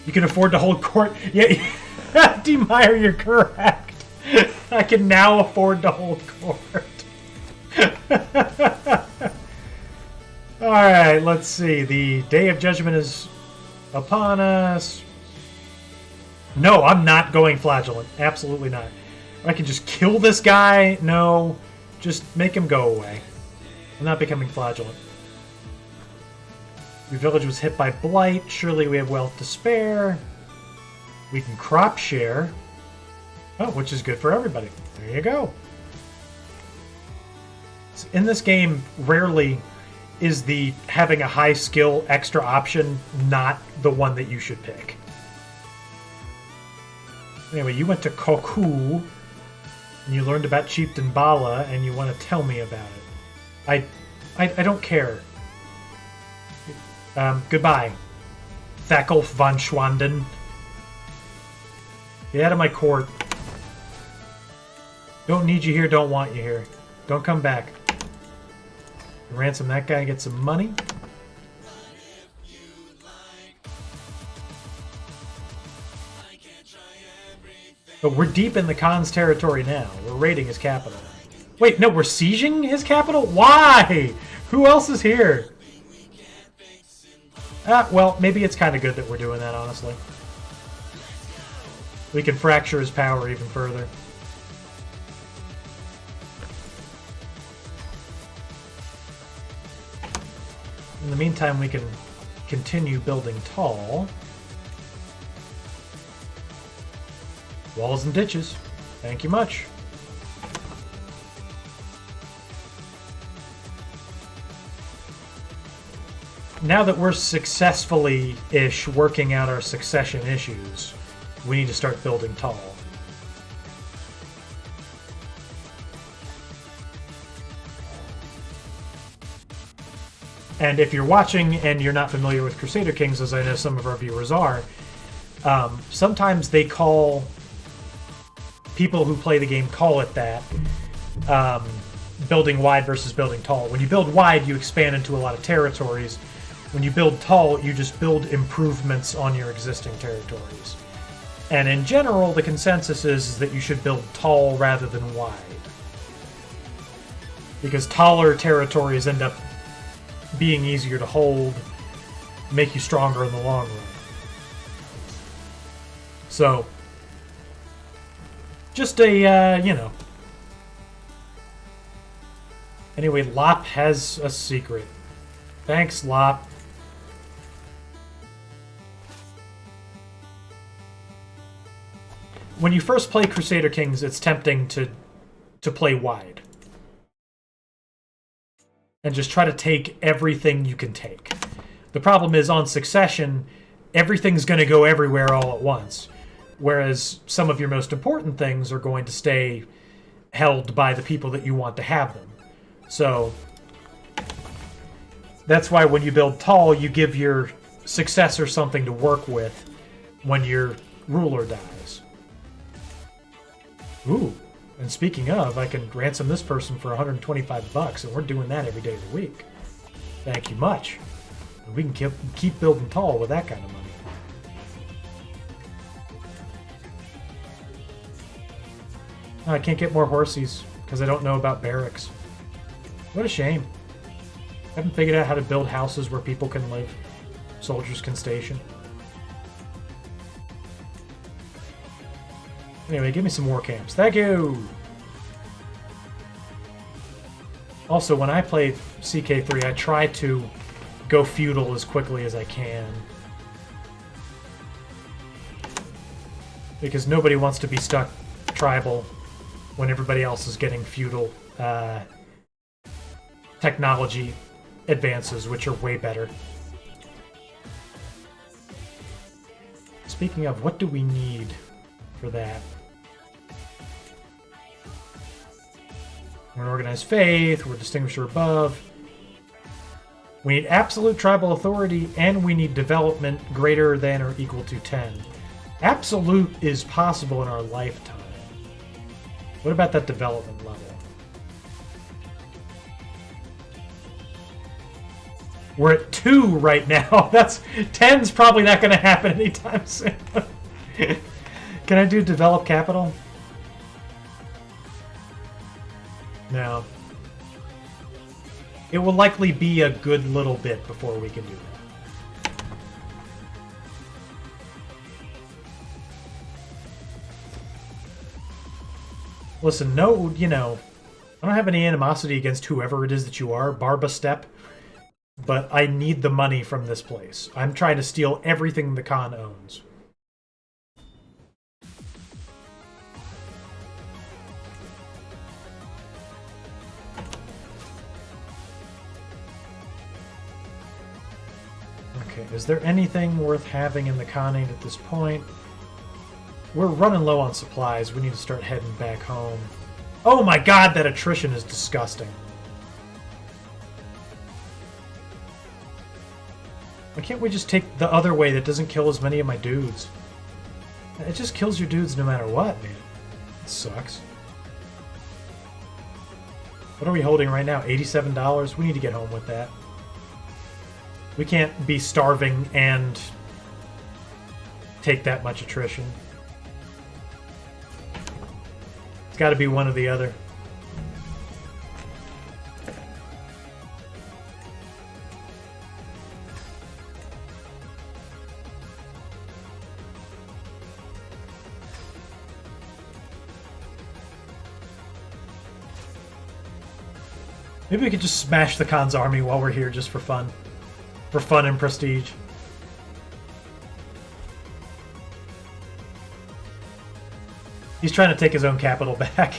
You can afford to hold court. Yeah, D. Meyer, you're correct. I can now afford to hold court. Alright, let's see. The Day of Judgment is upon us. No, I'm not going flagellant. Absolutely not. I can just kill this guy. No, just make him go away. I'm not becoming flagellant. Your village was hit by blight. Surely we have wealth to spare. We can crop share. Oh, which is good for everybody. There you go. In this game, rarely is the having a high skill extra option not the one that you should pick. Anyway, you went to Koku and you learned about Chieftain Bala and you want to tell me about it. I don't care. Goodbye, Thakulf von Schwanden. Get out of my court. Don't need you here, don't want you here. Don't come back. Ransom that guy and get some money. But we're deep in the Khan's territory now. We're raiding his capital. Wait, no, we're sieging his capital? Why? Who else is here? Well, maybe it's kind of good that we're doing that, honestly. We can fracture his power even further. In the meantime, we can continue building tall. Walls and ditches. Thank you much. Now that we're successfully-ish working out our succession issues, we need to start building tall. And if you're watching and you're not familiar with Crusader Kings, as I know some of our viewers are, sometimes they call... people who play the game call it that building wide versus building tall. When you build wide, you expand into a lot of territories. When you build tall, you just build improvements on your existing territories. And in general, the consensus is that you should build tall rather than wide. Because taller territories end up being easier to hold, make you stronger in the long run. So, just a, you know. Anyway, Lop has a secret. Thanks, Lop. When you first play Crusader Kings, it's tempting to play wide. And just try to take everything you can take. The problem is, on Succession, everything's going to go everywhere all at once. Whereas some of your most important things are going to stay held by the people that you want to have them. So, that's why when you build tall, you give your successor something to work with when your ruler dies. Ooh, and speaking of, I can ransom this person for $125, and we're doing that every day of the week. Thank you much. And we can keep building tall with that kind of money. Oh, I can't get more horsies because I don't know about barracks. What a shame. I haven't figured out how to build houses where people can live. Soldiers can station. Anyway, give me some war camps. Thank you! Also, when I play CK3, I try to go feudal as quickly as I can. Because nobody wants to be stuck tribal when everybody else is getting feudal technology advances, which are way better. Speaking of, what do we need for that? We're an organized faith, we're a distinguisher above. We need absolute tribal authority, and we need development greater than or equal to 10. Absolute is possible in our lifetime. What about that development level? We're at 2 right now. That's 10's probably not going to happen anytime soon. Can I do develop capital? No. It will likely be a good little bit before we can do that. Listen, no, you know, I don't have any animosity against whoever it is that you are, Barba Step, but I need the money from this place. I'm trying to steal everything the Khan owns. Okay, is there anything worth having in the Khanate at this point? We're running low on supplies. We need to start heading back home. Oh my god, that attrition is disgusting. Why can't we just take the other way that doesn't kill as many of my dudes? It just kills your dudes no matter what, man. It sucks. What are we holding right now? $87? We need to get home with that. We can't be starving and take that much attrition. It's got to be one or the other. Maybe we could just smash the Khan's army while we're here just for fun. For fun and prestige. He's trying to take his own capital back.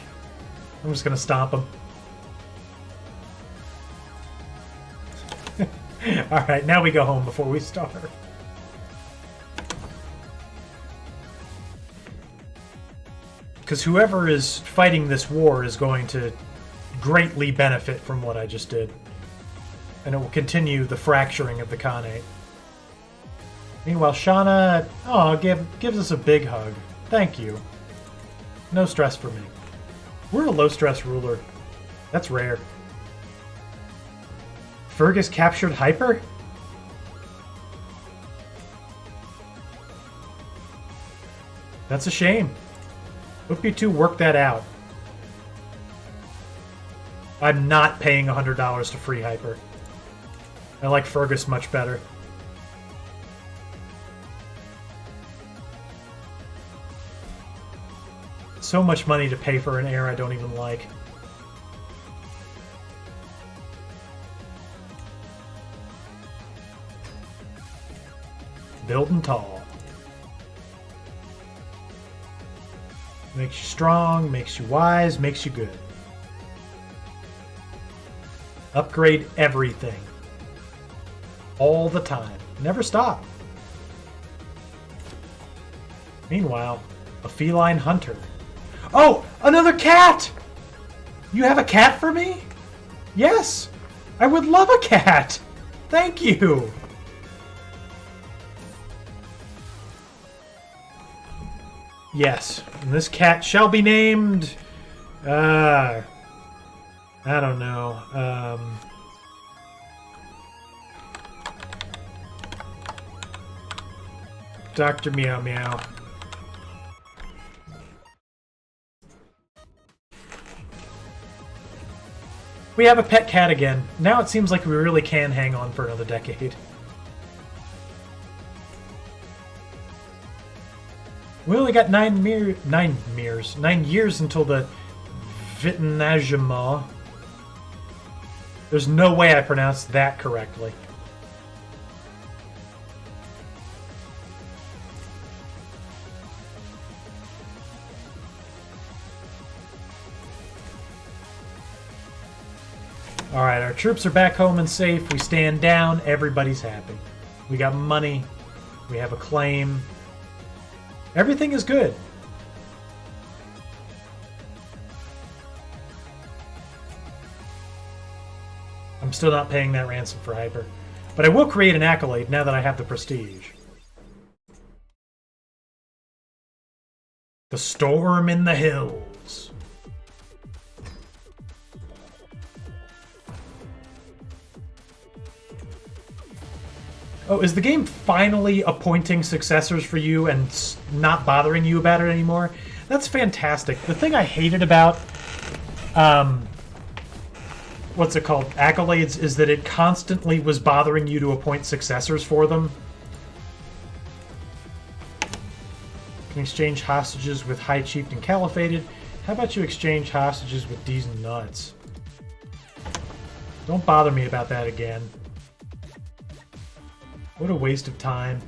I'm just gonna stomp him. Alright, now we go home before we starve. Because whoever is fighting this war is going to greatly benefit from what I just did. And it will continue the fracturing of the Khanate. Meanwhile, Shauna, gives us a big hug. Thank you. No stress for me. We're a low-stress ruler. That's rare. Fergus captured Hyper? That's a shame. Hope you two work that out. I'm not paying $100 to free Hyper. I like Fergus much better. So much money to pay for an heir I don't even like. Building tall. Makes you strong, makes you wise, makes you good. Upgrade everything. All the time. Never stop. Meanwhile, a feline hunter. Oh! Another cat! You have a cat for me? Yes! I would love a cat! Thank you! Yes, and this cat shall be named... I don't know. Dr. Meow Meow. We have a pet cat again. Now it seems like we really can hang on for another decade. We only got 9 years until the Vitnajama. There's no way I pronounced that correctly. Alright, our troops are back home and safe. We stand down. Everybody's happy. We got money. We have a claim. Everything is good. I'm still not paying that ransom for Hyper. But I will create an accolade now that I have the prestige. The Storm in the Hills. Oh, is the game finally appointing successors for you and not bothering you about it anymore? That's fantastic. The thing I hated about, what's it called, accolades, is that it constantly was bothering you to appoint successors for them. Can exchange hostages with High Chieftain Califated. How about you exchange hostages with these nuts? Don't bother me about that again. What a waste of time.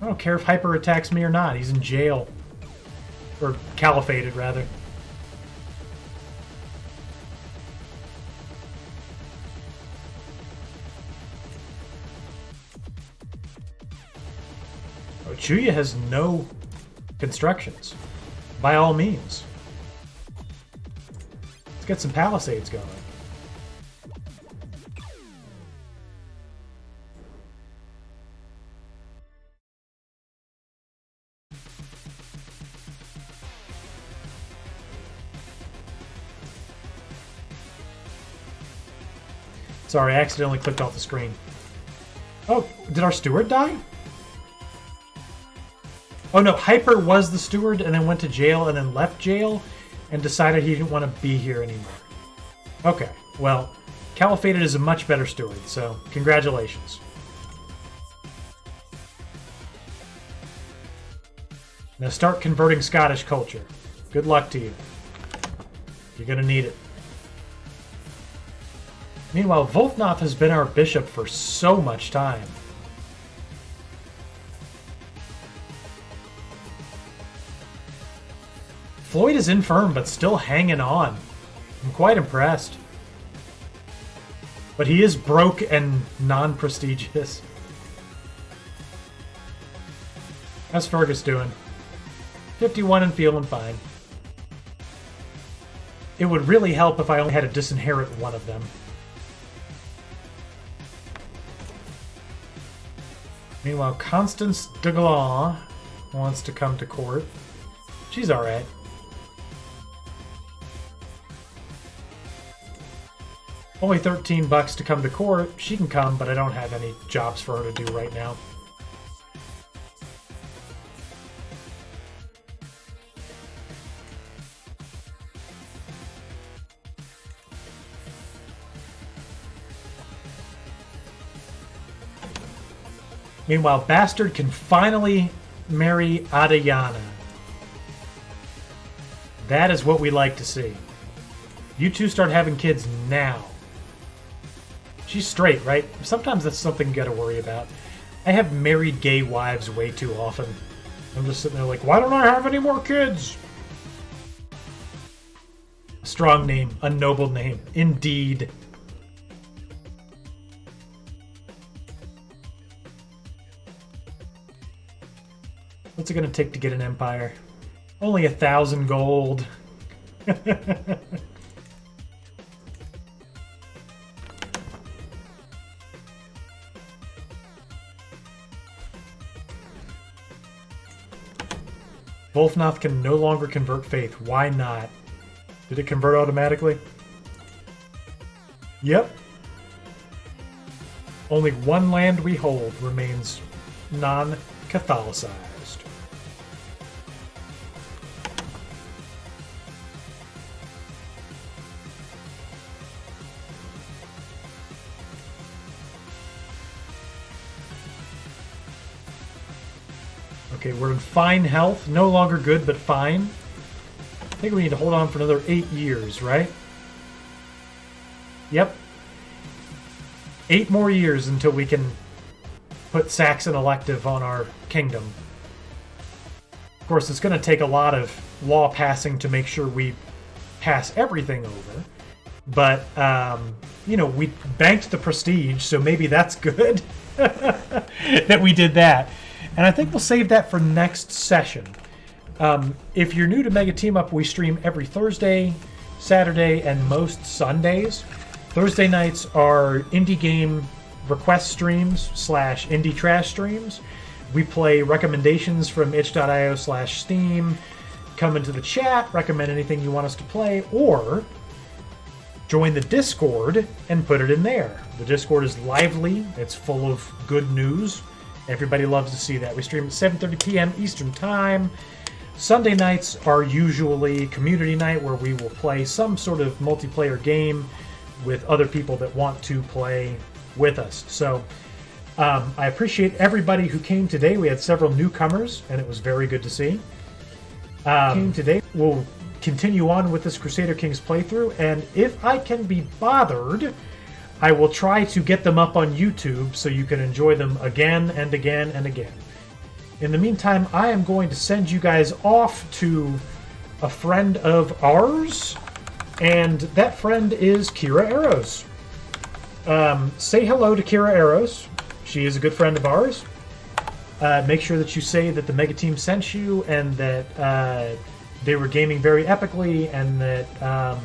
I don't care if Hyper attacks me or not. He's in jail. Or califated, rather. Oh, Chuya has no constructions. By all means. Let's get some palisades going. Sorry, I accidentally clicked off the screen. Oh, did our steward die? Oh no, Hyper was the steward and then went to jail and then left jail and decided he didn't want to be here anymore. Okay, well, Califated is a much better steward, so congratulations. Now start converting Scottish culture. Good luck to you. You're gonna need it. Meanwhile, Volthnoth has been our bishop for so much time. Floyd is infirm, but still hanging on. I'm quite impressed. But he is broke and non-prestigious. How's Fergus doing? 51 and feeling fine. It would really help if I only had to disinherit one of them. Meanwhile, Constance de Gaulle wants to come to court. She's alright. Only $13 to come to court. She can come, but I don't have any jobs for her to do right now. Meanwhile, Bastard can finally marry Adayana. That is what we like to see. You two start having kids now. She's straight, right? Sometimes that's something you gotta worry about. I have married gay wives way too often. I'm just sitting there like, why don't I have any more kids? A strong name, a noble name, indeed. What's it gonna take to get an empire? Only 1,000 gold. Wolfnoth can no longer convert faith. Why not? Did it convert automatically? Yep. Only one land we hold remains non-Catholicized. Okay, we're in fine health. No longer good, but fine. I think we need to hold on for another 8 years, right? Yep. 8 more years until we can put Saxon elective on our kingdom. Of course, it's going to take a lot of law passing to make sure we pass everything over. But, you know, we banked the prestige, so maybe that's good that we did that. And I think we'll save that for next session. If you're new to Mega Team Up, we stream every Thursday, Saturday, and most Sundays. Thursday nights are indie game request streams / indie trash streams. We play recommendations from itch.io/Steam. Come into the chat, recommend anything you want us to play, or join the Discord and put it in there. The Discord is lively. It's full of good news. Everybody loves to see that. We stream at 7:30 p.m. Eastern Time. Sunday nights are usually community night where we will play some sort of multiplayer game with other people that want to play with us. So I appreciate everybody who came today. We had several newcomers, and it was very good to see. Came today. We'll continue on with this Crusader Kings playthrough, and if I can be bothered, I will try to get them up on YouTube so you can enjoy them again and again and again. In the meantime, I am going to send you guys off to a friend of ours, and that friend is Kira Arrows. Say hello to Kira Arrows. She is a good friend of ours. Make sure that you say that the Mega Team sent you and that they were gaming very epically and that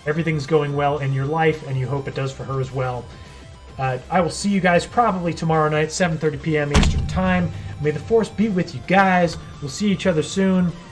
everything's going well in your life, and you hope it does for her as well. I will see you guys probably tomorrow night, 7:30 p.m. Eastern Time. May the Force be with you guys. We'll see each other soon.